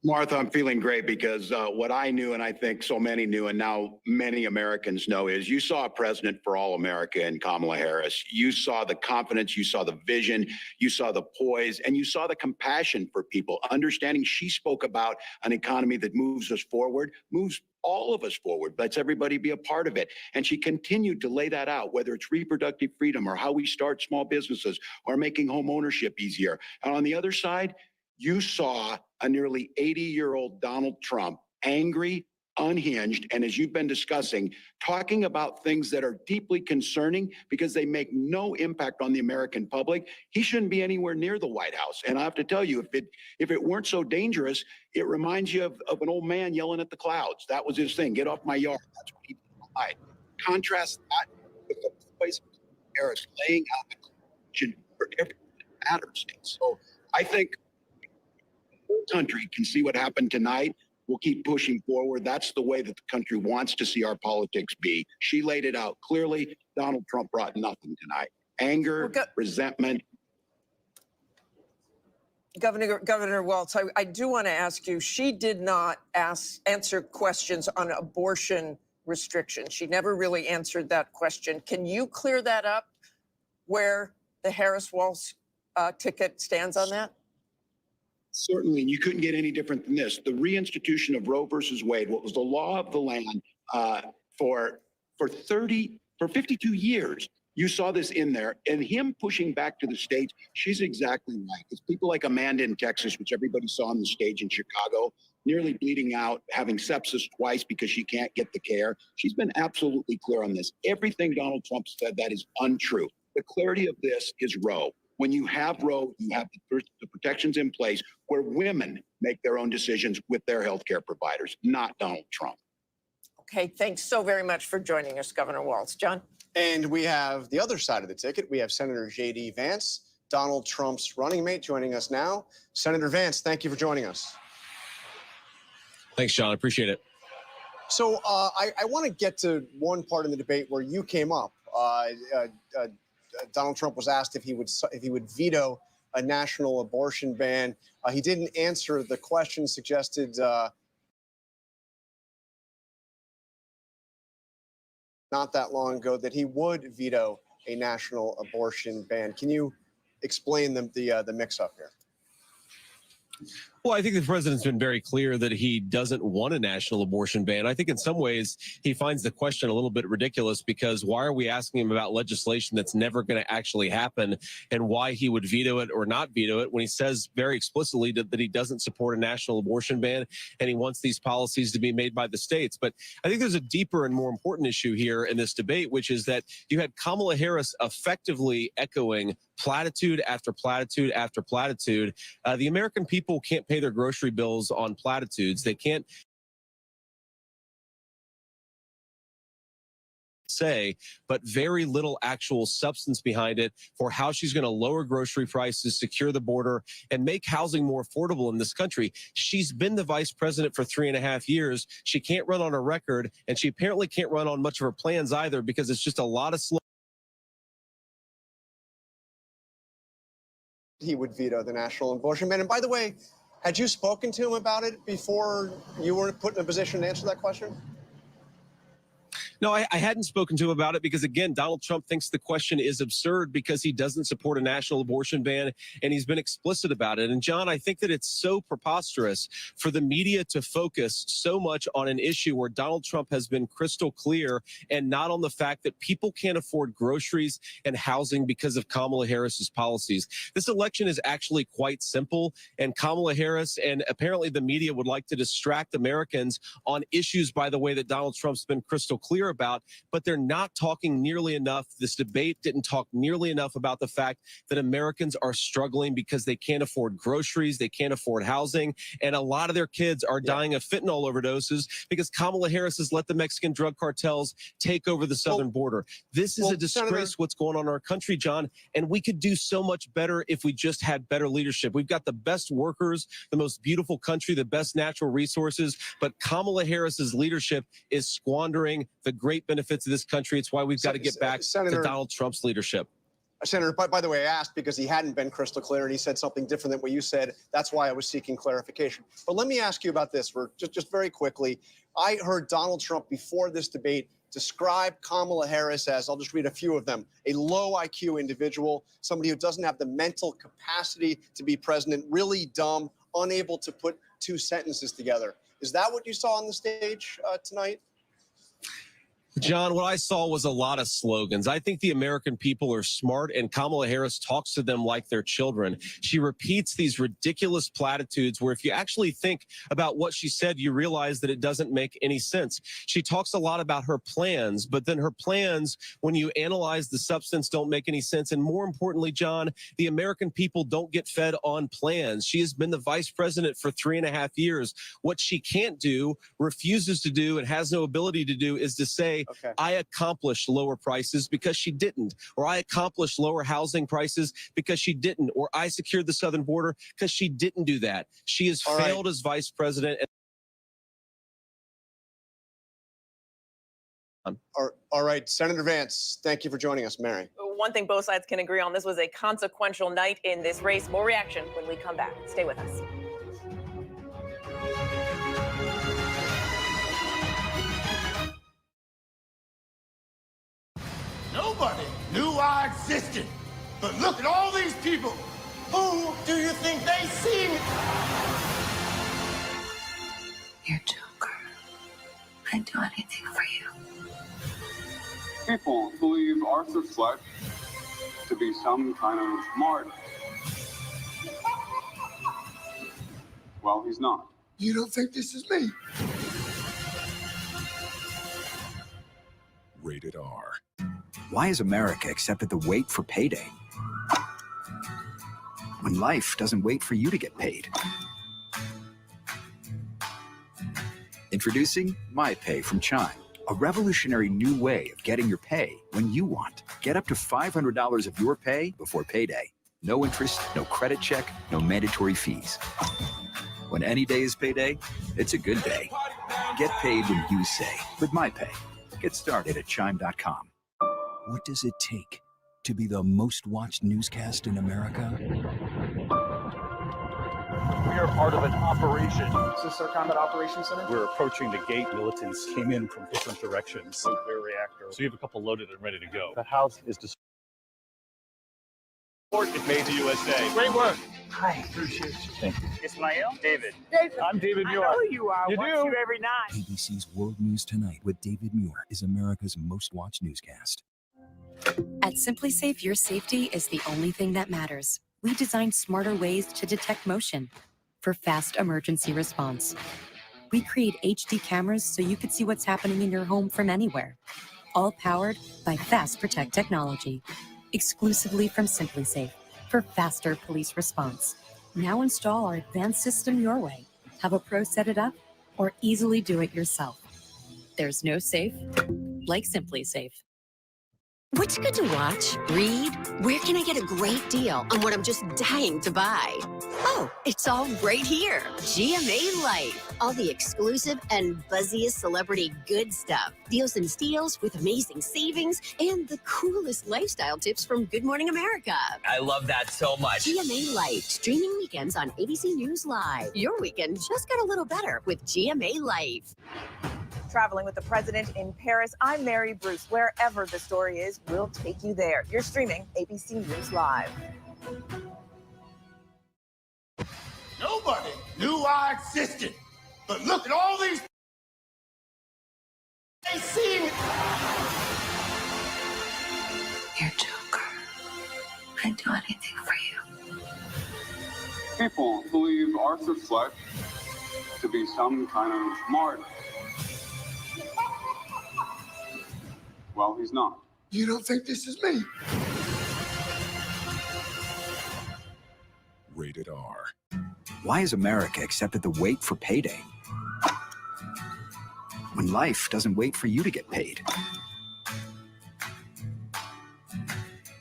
Martha, I'm feeling great because what I knew, and I think so many knew, and now many Americans know, is you saw a president for all America in Kamala Harris. You saw the confidence, you saw the vision, you saw the poise, and you saw the compassion for people, understanding she spoke about an economy that moves us forward, moves all of us forward, lets everybody be a part of it. And she continued to lay that out, whether it's reproductive freedom or how we start small businesses or making home ownership easier. And on the other side, you saw a nearly 80-year-old Donald Trump, angry, unhinged, and as you've been discussing, talking about things that are deeply concerning because they make no impact on the American public. He shouldn't be anywhere near the White House. And I have to tell you, if it weren't so dangerous, it reminds you of an old man yelling at the clouds. That was his thing. Get off my yard. That's what he did. Contrast that with the voice of Harris laying out the question for everything that matters. So I think the whole country can see what happened tonight. We'll keep pushing forward. That's the way that the country wants to see our politics be. She laid it out clearly. Donald Trump brought nothing tonight. Anger, resentment. Governor Walz, I do want to ask you, she did not answer questions on abortion restrictions. She never really answered that question. Can you clear that up where the Harris-Walz ticket stands on that? Certainly, and you couldn't get any different than this. The reinstitution of Roe versus Wade, what was the law of the land for 52 years. You saw this in there, and him pushing back to the states, she's exactly right. It's people like Amanda in Texas, which everybody saw on the stage in Chicago, nearly bleeding out, having sepsis twice because she can't get the care. She's been absolutely clear on this. Everything Donald Trump said, that is untrue. The clarity of this is Roe. When you have Roe, you have the protections in place where women make their own decisions with their healthcare providers, not Donald Trump. Okay, thanks so very much for joining us, Governor Walz. John? And we have the other side of the ticket. We have Senator J.D. Vance, Donald Trump's running mate, joining us now. Senator Vance, thank you for joining us. Thanks, John. I appreciate it. So I want to get to one part in the debate where you came up. Donald Trump was asked if he would veto a national abortion ban. He didn't answer the question, suggested not that long ago that he would veto a national abortion ban. Can you explain the mix-up here? Well, I think the president's been very clear that he doesn't want a national abortion ban. I think in some ways he finds the question a little bit ridiculous because why are we asking him about legislation that's never going to actually happen and why he would veto it or not veto it when he says very explicitly that he doesn't support a national abortion ban and he wants these policies to be made by the states. But I think there's a deeper and more important issue here in this debate, which is that you had Kamala Harris effectively echoing platitude after platitude after platitude. The American people can't pay their grocery bills on platitudes. They can't say, but very little actual substance behind it for how she's going to lower grocery prices, secure the border, and make housing more affordable in this country. She's been the vice president for 3.5 years. She can't run on a record, and she apparently can't run on much of her plans either because it's just a lot of slow. He would veto the national abortion ban. And by the way, had you spoken to him about it before you were put in a position to answer that question? No, I hadn't spoken to him about it because, again, Donald Trump thinks the question is absurd because he doesn't support a national abortion ban, and he's been explicit about it. And, John, I think that it's so preposterous for the media to focus so much on an issue where Donald Trump has been crystal clear and not on the fact that people can't afford groceries and housing because of Kamala Harris's policies. This election is actually quite simple, and Kamala Harris and apparently the media would like to distract Americans on issues, by the way, that Donald Trump's been crystal clear about, but they're not talking nearly enough. This debate didn't talk nearly enough about the fact that Americans are struggling because they can't afford groceries, they can't afford housing, and a lot of their kids are dying of fentanyl overdoses because Kamala Harris has let the Mexican drug cartels take over the southern border. This is a disgrace, Senator, what's going on in our country, John, and we could do so much better if we just had better leadership. We've got the best workers, the most beautiful country, the best natural resources, but Kamala Harris's leadership is squandering the great benefits of this country. It's why we've got to get back to Donald Trump's leadership. Senator, by the way, I asked because he hadn't been crystal clear and he said something different than what you said. That's why I was seeking clarification. But let me ask you about this for just very quickly. I heard Donald Trump before this debate describe Kamala Harris as, I'll just read a few of them, a low IQ individual, somebody who doesn't have the mental capacity to be president, really dumb, unable to put two sentences together. Is that what you saw on the stage tonight? John, what I saw was a lot of slogans. I think the American people are smart, and Kamala Harris talks to them like they're children. She repeats these ridiculous platitudes where if you actually think about what she said, you realize that it doesn't make any sense. She talks a lot about her plans, but then her plans, when you analyze the substance, don't make any sense. And more importantly, John, the American people don't get fed on plans. She has been the vice president for 3.5 years. What she can't do, refuses to do, and has no ability to do is to say, okay, I accomplished lower prices because she didn't, or I accomplished lower housing prices because she didn't, or I secured the southern border because she didn't do that. She has failed as vice president. All right, Senator Vance, thank you for joining us. Mary. One thing both sides can agree on, this was a consequential night in this race. More reaction when we come back. Stay with us. Nobody knew I existed. But look at all these people. Who do you think they see me? You're Joker. I'd do anything for you. People believe Arthur Fleck to be some kind of martyr. Well, he's not. You don't think this is me? Rated R. Why has America accepted the wait for payday when life doesn't wait for you to get paid? Introducing MyPay from Chime, a revolutionary new way of getting your pay when you want. Get up to $500 of your pay before payday. No interest, no credit check, no mandatory fees. When any day is payday, it's a good day. Get paid when you say with MyPay. Get started at Chime.com. What does it take to be the most watched newscast in America? We are part of an operation. Is this our combat operations center? We're approaching the gate. Militants came in from different directions. Nuclear reactor. So you have a couple loaded and ready to go. The house is destroyed. It's made to USA. Great work. Hi, appreciate you. Thank you. Ismail? David. I'm David Muir. I know who you are. You Watch do? you every night. ABC's World News Tonight with David Muir is America's most watched newscast. At Simply Safe, your safety is the only thing that matters. We designed smarter ways to detect motion for fast emergency response. We create HD cameras so you can see what's happening in your home from anywhere. All powered by Fast Protect technology. Exclusively from Simply Safe for faster police response. Now install our advanced system your way. Have a pro set it up or easily do it yourself. There's no safe like Simply Safe. What's good to watch? Read? Where can I get a great deal on what I'm just dying to buy? Oh, it's all right here. GMA Life. All the exclusive and buzziest celebrity good stuff. Deals and steals with amazing savings and the coolest lifestyle tips from Good Morning America. I love that so much. GMA Life. Streaming weekends on ABC News Live. Your weekend just got a little better with GMA Life. Traveling with the president in Paris, I'm Mary Bruce. Wherever the story is, we'll take you there. You're streaming ABC News Live. Nobody knew I existed. But look at all these. They see me. You're Joker. I'd do anything for you. People believe Arthur Fleck to be some kind of martyr. Well, he's not. You don't think this is me? Rated R. Why has America accepted the wait for payday when life doesn't wait for you to get paid?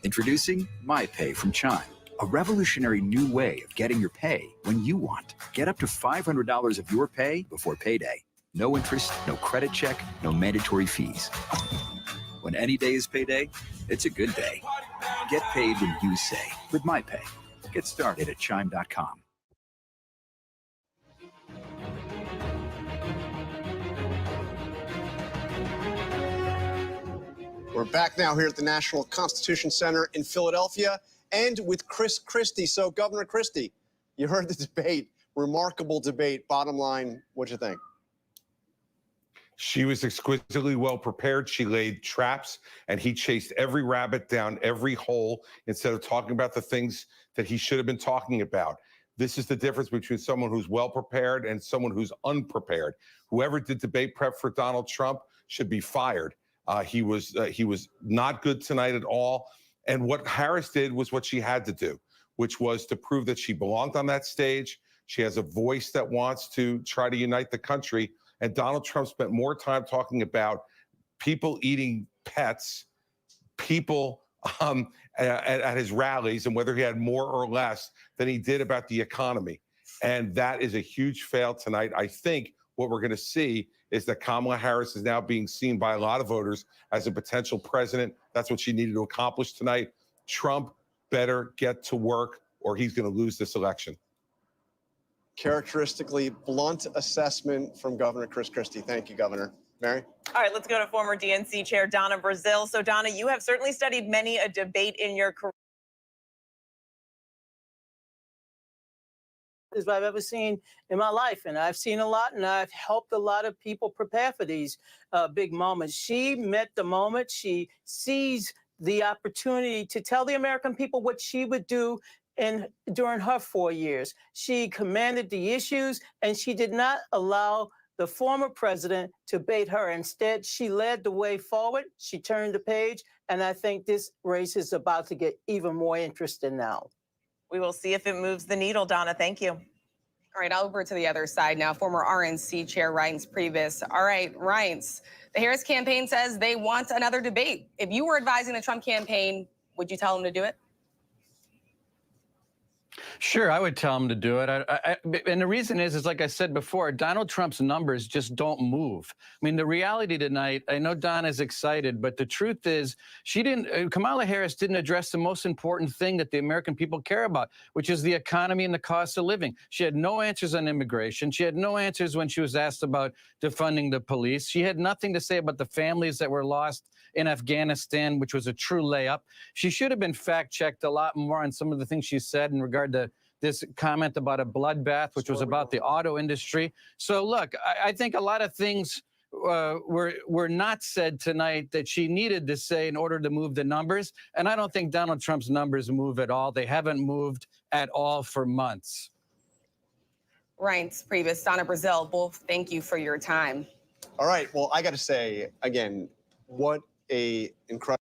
Introducing My Pay from Chime, a revolutionary new way of getting your pay when you want. Get up to $500 of your pay before payday. No interest, no credit check, no mandatory fees. When any day is payday, it's a good day. Get paid when you say with MyPay. Get started at chime.com. We're back now here at the National Constitution Center in Philadelphia and with Chris Christie. So, Governor Christie, you heard the debate, remarkable debate. Bottom line, what'd you think? She was exquisitely well prepared. She laid traps and he chased every rabbit down every hole instead of talking about the things that he should have been talking about. This is the difference between someone who's well prepared and someone who's unprepared. Whoever did debate prep for Donald Trump should be fired. He was not good tonight at all. And what Harris did was what she had to do, which was to prove that she belonged on that stage. She has a voice that wants to try to unite the country. And Donald Trump spent more time talking about people eating pets, people at his rallies, and whether he had more or less than he did about the economy. And that is a huge fail tonight. I think what we're going to see is that Kamala Harris is now being seen by a lot of voters as a potential president. That's what she needed to accomplish tonight. Trump better get to work or he's going to lose this election. Characteristically blunt assessment from Governor Chris Christie. Thank you, Governor. Mary? All right, let's go to former DNC Chair Donna Brazile. So, Donna, you have certainly studied many a debate in your career. As I've ever seen in my life. And I've seen a lot, and I've helped a lot of people prepare for these big moments. She met the moment. She sees the opportunity to tell the American people what she would do during her 4 years. She commanded the issues, and she did not allow the former president to bait her. Instead, she led the way forward. She turned the page, and I think this race is about to get even more interesting now. We will see if it moves the needle, Donna. Thank you. All right, over to the other side now. Former RNC Chair Reince Priebus. All right, Reince, the Harris campaign says they want another debate. If you were advising the Trump campaign, would you tell them to do it? Sure, I would tell him to do it. And the reason is like I said before, Donald Trump's numbers just don't move. I mean, the reality tonight, I know Donna's excited, but the truth is Kamala Harris didn't address the most important thing that the American people care about, which is the economy and the cost of living. She had no answers on immigration. She had no answers when she was asked about defunding the police. She had nothing to say about the families that were lost in Afghanistan, which was a true layup. She should have been fact-checked a lot more on some of the things she said in regard to this comment about a bloodbath, which was about the auto industry. So look, I think a lot of things were not said tonight that she needed to say in order to move the numbers. And I don't think Donald Trump's numbers move at all. They haven't moved at all for months. Reince Priebus, Donna Brazile, both thank you for your time. All right. Well, I got to say, again, what a incredible